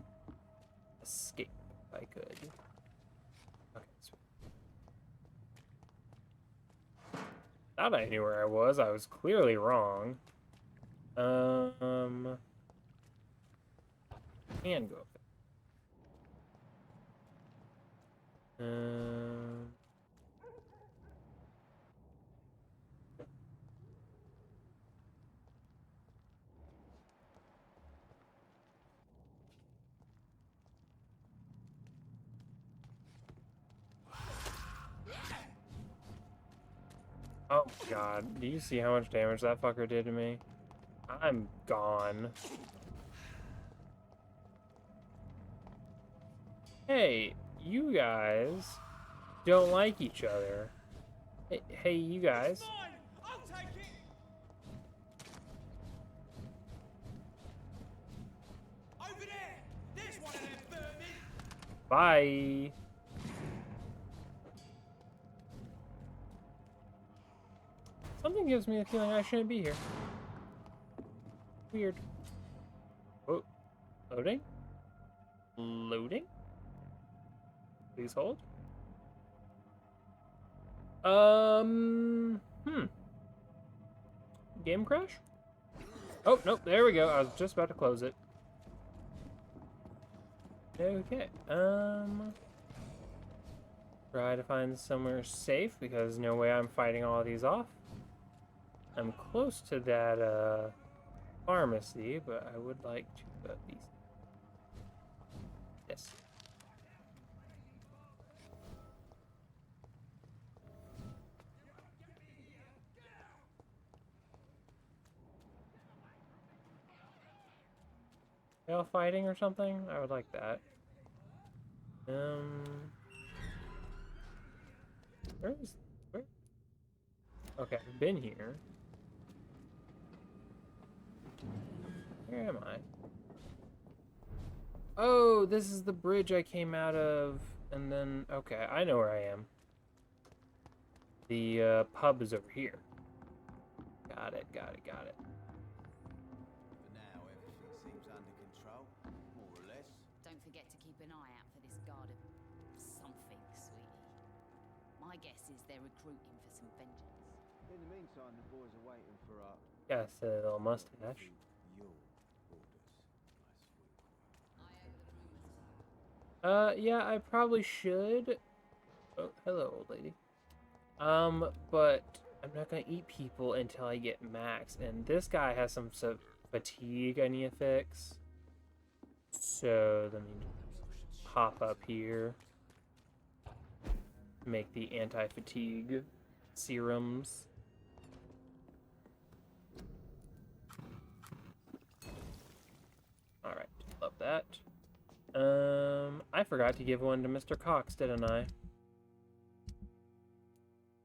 Escape, if I could. Okay, sweet. Thought I knew where I was. I was clearly wrong. Can go up there. Oh my god, do you see how much damage that fucker did to me? I'm gone. Hey, you guys don't like each other. Hey, you guys. I'll take it. Over there. There's one of them vermin. Bye. Something gives me the feeling I shouldn't be here. Weird. Oh, loading? Loading? Please hold. Game crash? Oh, nope, there we go. I was just about to close it. Okay, try to find somewhere safe because no way I'm fighting all these off. I'm close to that, pharmacy, but I would like to at least... Yes. They all fighting or something? I would like that. Where? Okay, I've been here. Where am I? Oh, this is the bridge I came out of, and then, okay, I know where I am. The pub is over here. Got it. For now, everything seems under control, more or less. Don't forget to keep an eye out for this guard of something, sweetie. My guess is they're recruiting for some vengeance. In the meantime, the boys are waiting for our... Got a little mustache. Your orders, my sweet. Yeah, I probably should. Oh, hello, old lady. But I'm not gonna eat people until I get max, and this guy has some fatigue I need to fix. So let me hop up here. Make the anti-fatigue serums. Alright, love that. I forgot to give one to Mr. Cox, didn't I?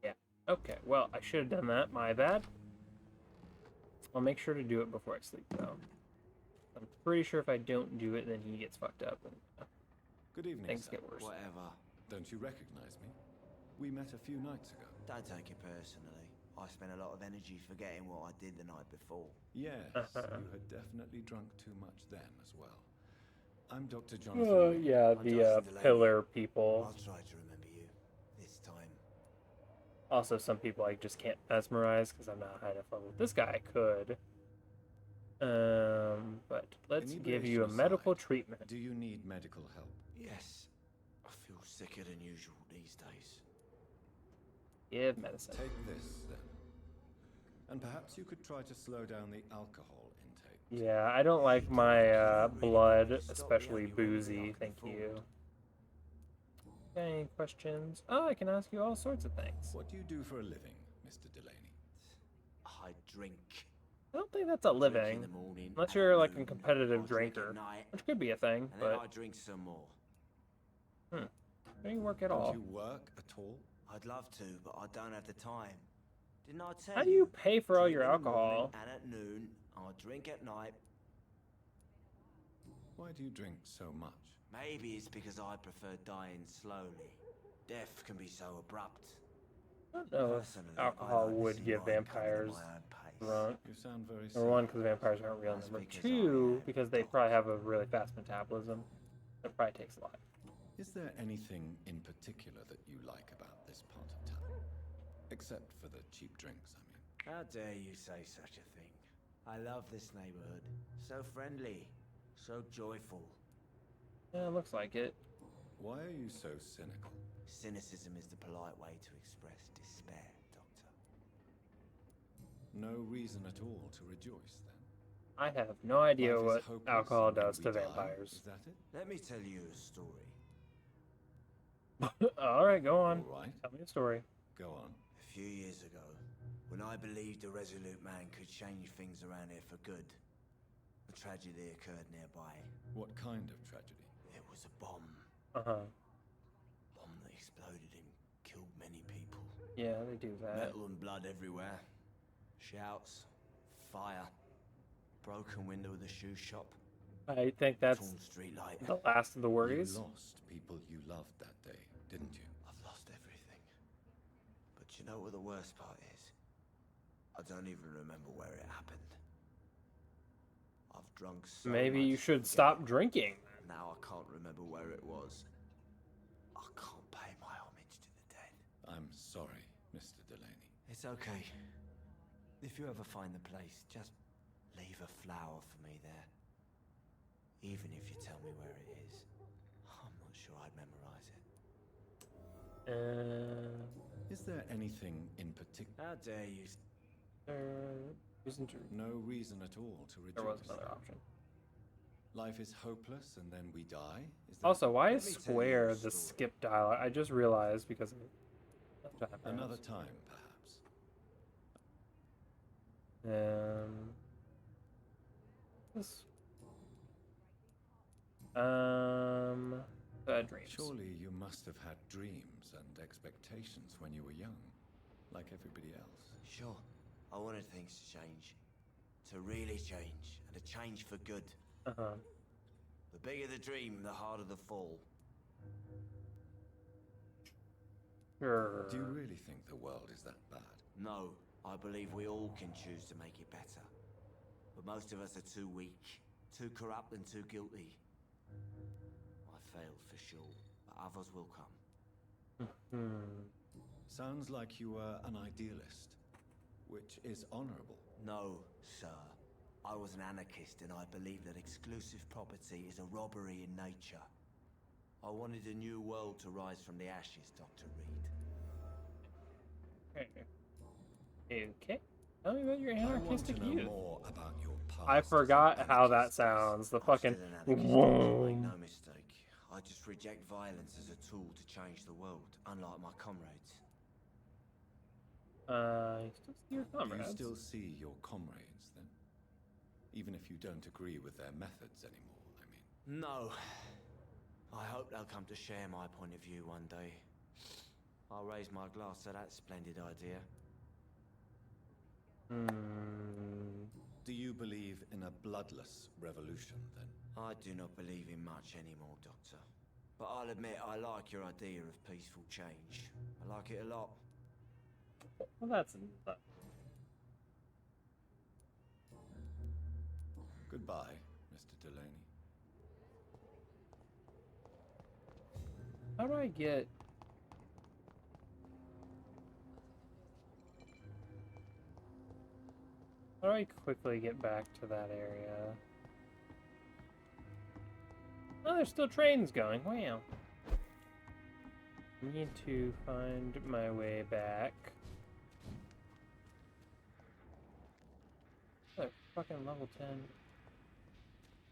Yeah. Okay, well, I should have done that. My bad. I'll make sure to do it before I sleep, though. I'm pretty sure if I don't do it, then he gets fucked up. And, Good evening, things sir. get worse. Whatever. Don't you recognize me? We met a few nights ago. Don't take it personally. I spent a lot of energy forgetting what I did the night before. Yes, you had definitely drunk too much then as well. I'm Dr. Jonathan. Oh, yeah, the pillar people. I'll try to remember you this time. Also, some people I just can't mesmerize because I'm not high enough level. This guy I could. But let's give you a medical treatment. Do you need medical help? Yes. I feel sicker than usual these days. Give medicine. Take this, then. And perhaps you could try to slow down the alcohol intake. Yeah, I don't like my blood, especially boozy. Thank you. Any questions? Oh, I can ask you all sorts of things. What do you do for a living, Mr. Delaney? I drink. I don't think that's a living. Unless you're like a competitive drinker. Which could be a thing, And then I but... drink some more. Don't you work at all? Do you work at all? I'd love to, but I don't have the time. Didn't I tell you? How do you pay for all your Drink in the morning alcohol? And at noon, I drink at night. Why do you drink so much? Maybe it's because I prefer dying slowly. Death can be so abrupt. I don't know if Personally, alcohol I like to would see give mine coming at vampires my own pace. drunk. You sound very Number one, because vampires aren't real. Number two, because they probably have a really fast metabolism. It probably takes a lot. Is there anything in particular that you like about this part of town? Except for the cheap drinks, I mean. How dare you say such a thing? I love this neighborhood. So friendly. So joyful. Yeah, it looks like it. Why are you so cynical? Cynicism is the polite way to express despair, Doctor. No reason at all to rejoice, then? I have no idea Life is what hopeless alcohol and then does we to die. vampires. Is that it? Let me tell you a story. Alright, go on. All right. Tell me a story. Go on. A few years ago, when I believed a resolute man could change things around here for good, a tragedy occurred nearby. What kind of tragedy? It was a bomb. Uh-huh. Bomb that exploded and killed many people. Yeah, they do that. Metal and blood everywhere. Shouts. Fire. Broken window of the shoe shop. I think that's Torn street light. the last of the worries. You lost people you loved that day, didn't you? I've lost everything. But you know what the worst part is? I don't even remember where it happened. I've drunk so Maybe much you should to stop forget. drinking. Now I can't remember where it was. I can't pay my homage to the dead. I'm sorry, Mr. Delaney. It's okay. If you ever find the place, just leave a flower for me there. Even if you tell me where it is. I'm not sure I'd memorize it. Is there anything in particular? How dare you? Isn't true. No reason at all to rejoice. There was another option. Life is hopeless and then we die? Is that Also, why is Let me tell you square a the story. skip dial? I just realized because of another time, perhaps? This. I dreams. Surely you must have had dreams and expectations when you were young, like everybody else. Sure. I wanted things to change. To really change, and to change for good. Uh-huh. The bigger the dream, the harder the fall. Sure. Do you really think the world is that bad? No, I believe we all can choose to make it better. But most of us are too weak, too corrupt and too guilty. I failed for sure, but others will come. Sounds like you were an idealist, which is honorable. No, sir. I was an anarchist and I believe that exclusive property is a robbery in nature. I wanted a new world to rise from the ashes, Dr. Reed. Okay. Tell me about your anarchistic I want to know youth. more about your past. I forgot how that sounds. The fucking. Make no mistake. I just reject violence as a tool to change the world, unlike my comrades. You still see your comrades? You still see your comrades, then? Even if you don't agree with their methods anymore, I mean. No. I hope they'll come to share my point of view one day. I'll raise my glass to that splendid idea. Do you believe in a bloodless revolution, then? I do not believe in much anymore, Doctor. But I'll admit I like your idea of peaceful change. I like it a lot. Well, that's... Goodbye, Mr. Delaney. How do I get... How do I quickly get back to that area? Oh, there's still trains going. Wow. I need to find my way back. Oh, fucking level 10.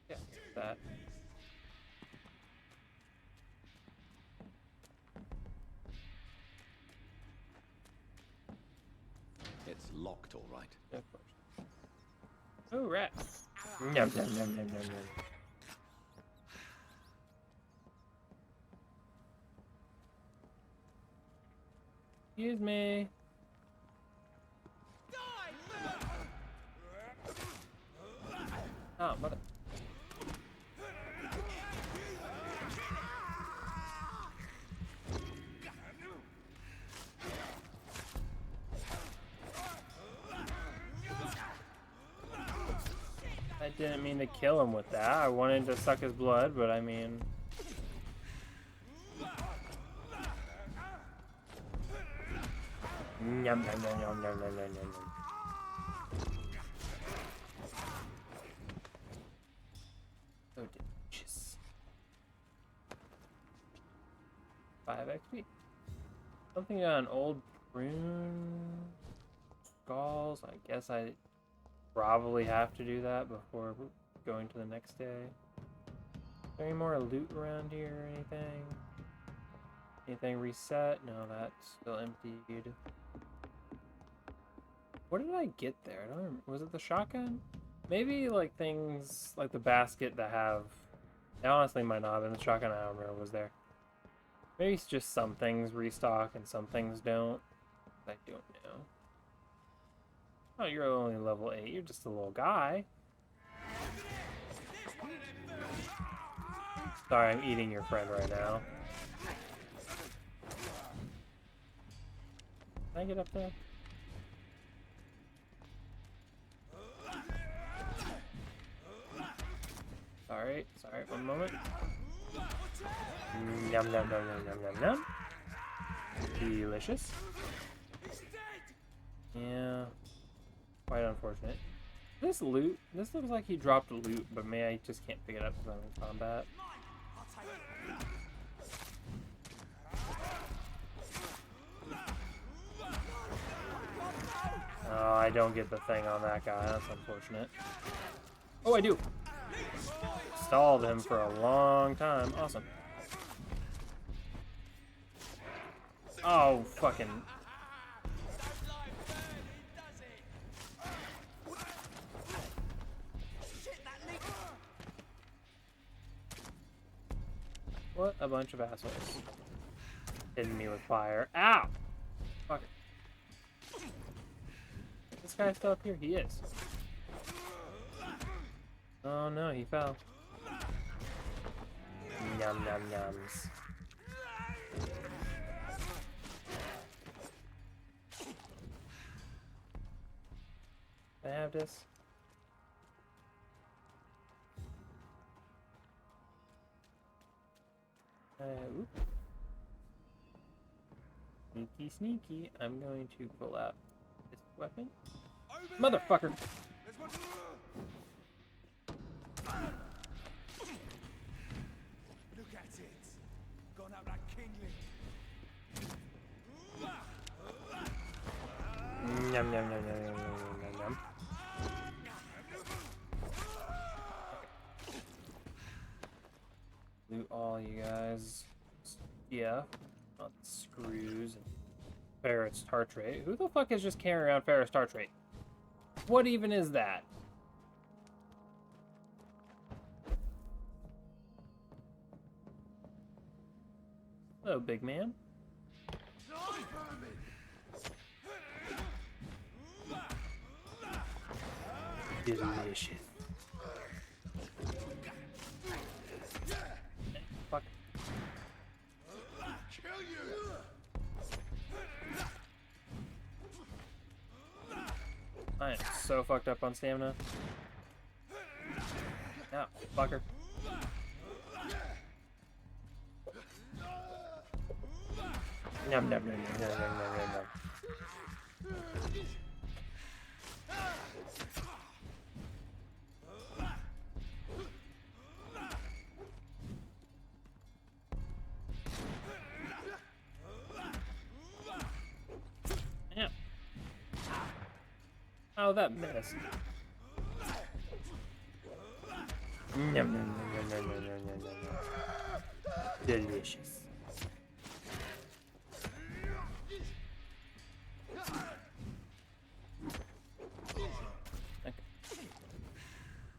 Yeah, that. It's locked, all right. Of course. Oh, rats. Yum, yum, yum, yum, yum, yum. Excuse me. Oh, mother. I didn't mean to kill him with that. I wanted to suck his blood, but I mean... Yum, yum, yum, yum, yum, yum, yum, yum. So delicious. 5 XP. Something on old prune skulls. I guess I probably have to do that before going to the next day. Is there any more loot around here or anything? Anything reset? No, that's still emptied. What did I get there? I don't remember. Was it the shotgun? Maybe like things like the basket that have... It honestly might not have been the shotgun. I don't remember was there. Maybe it's just some things restock and some things don't. I don't know. Oh, you're only level 8. You're just a little guy. Sorry, I'm eating your friend right now. Can I get up there? Sorry, one moment. Yum, yum, yum, yum, yum, yum, yum. Delicious. Yeah. Quite unfortunate. This loot, this looks like he dropped loot, but maybe I just can't pick it up because I'm in combat. Oh, I don't get the thing on that guy. That's unfortunate. Oh, I do. Stalled him for a long time. Awesome. Oh, fucking... What a bunch of assholes. Hitting me with fire. Ow! Fuck it. This guy still up here? He is. Oh no, he fell. Yum yum yums. Can I have this? Oop. Sneaky, sneaky. I'm going to pull out this weapon. Motherfucker! Look at it. Gone up like kindling. Yum yum yum yum yum yum yum. Loot all you guys. Yeah. Not screws and ferrous tartrate. Who the fuck is just carrying around ferrous tartrate? What even is that? Hello, big man. Delicious. Fuck. I am so fucked up on stamina. Now, fucker. Yum, yum, yum, yum, yum, yum, yum, yum. Yeah. Oh, that missed. Yum, yum, yum, yum, yum, yum, yum, yum, yum. Delicious. Okay.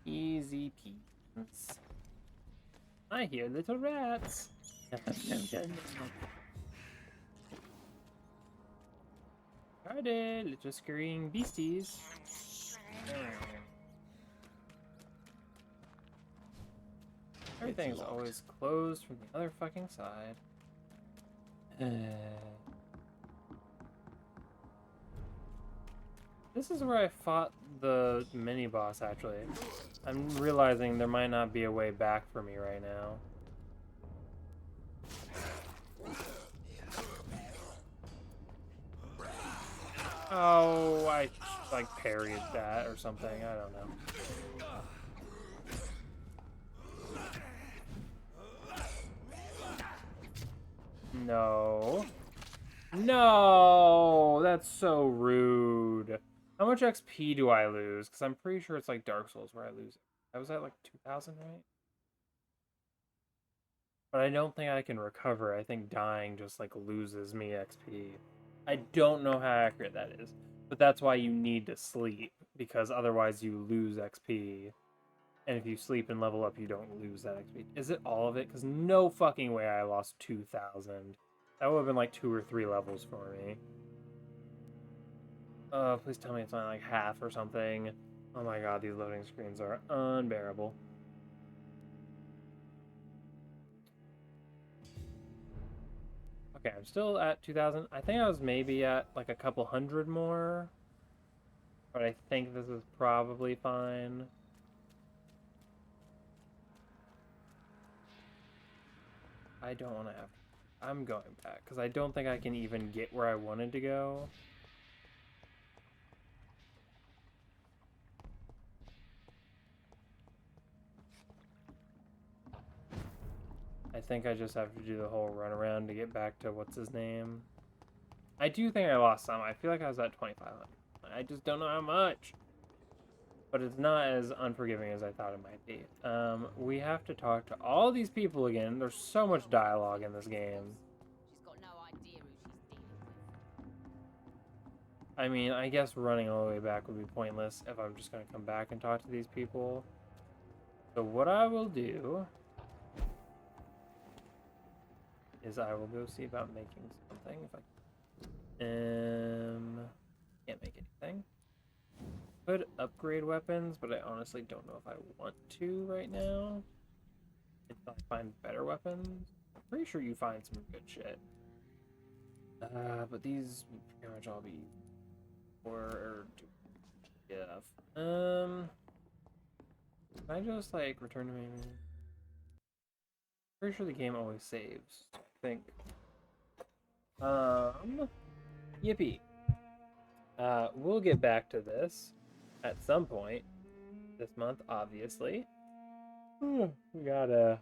Easy peasy. I hear little rats. Friday, little scurrying beasties. Everything's always closed from the other fucking side. This is where I fought the mini-boss, actually. I'm realizing there might not be a way back for me right now. Oh, I, like, parried that or something. I don't know. No. No! That's so rude. How much XP do I lose? Because I'm pretty sure it's like Dark Souls where I lose it. I was at like 2,000, right? But I don't think I can recover. I think dying just like loses me XP. I don't know how accurate that is. But that's why you need to sleep. Because otherwise you lose XP. And if you sleep and level up, you don't lose that XP. Is it all of it? Because no fucking way I lost 2,000. That would have been like 2 or 3 levels for me. Please tell me it's not like half or something. Oh my god, these loading screens are unbearable. Okay, I'm still at 2,000. I think I was maybe at like a couple hundred more. But I think this is probably fine. I don't want to have... I'm going back, because I don't think I can even get where I wanted to go. I think I just have to do the whole runaround to get back to what's his name. I do think I lost some. I feel like I was at 2,500. I just don't know how much. But it's not as unforgiving as I thought it might be. We have to talk to all these people again. There's so much dialogue in this game. She's got no idea who she's dealing with. I mean, I guess running all the way back would be pointless if I'm just going to come back and talk to these people. So what I will do is I will go see about making something. If I can't make anything. Could upgrade weapons, but I honestly don't know if I want to right now. Until I find better weapons. I'm pretty sure you find some good shit. But these would pretty much all be Can I just like return to main? Pretty sure the game always saves. I think. Yippee. We'll get back to this at some point this month, obviously. We gotta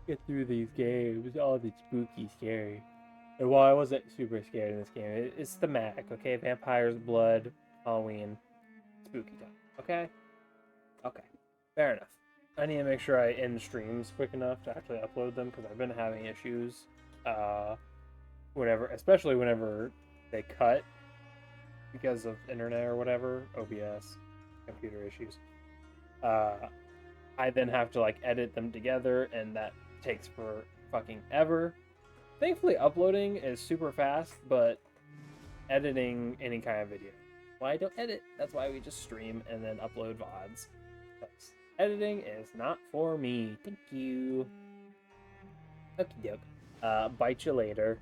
get through these games. All the spooky, scary. And while I wasn't super scared in this game, it's thematic, okay? Vampires, blood, Halloween, spooky time, okay? Okay, fair enough. I need to make sure I end streams quick enough to actually upload them because I've been having issues. Especially whenever they cut because of internet or whatever, OBS, computer issues. I then have to like edit them together, and that takes for fucking ever. Thankfully, uploading is super fast, but editing any kind of video, well, I don't edit. That's why we just stream and then upload VODs. Because editing is not for me. Thank you. Okie doke. Bite you later.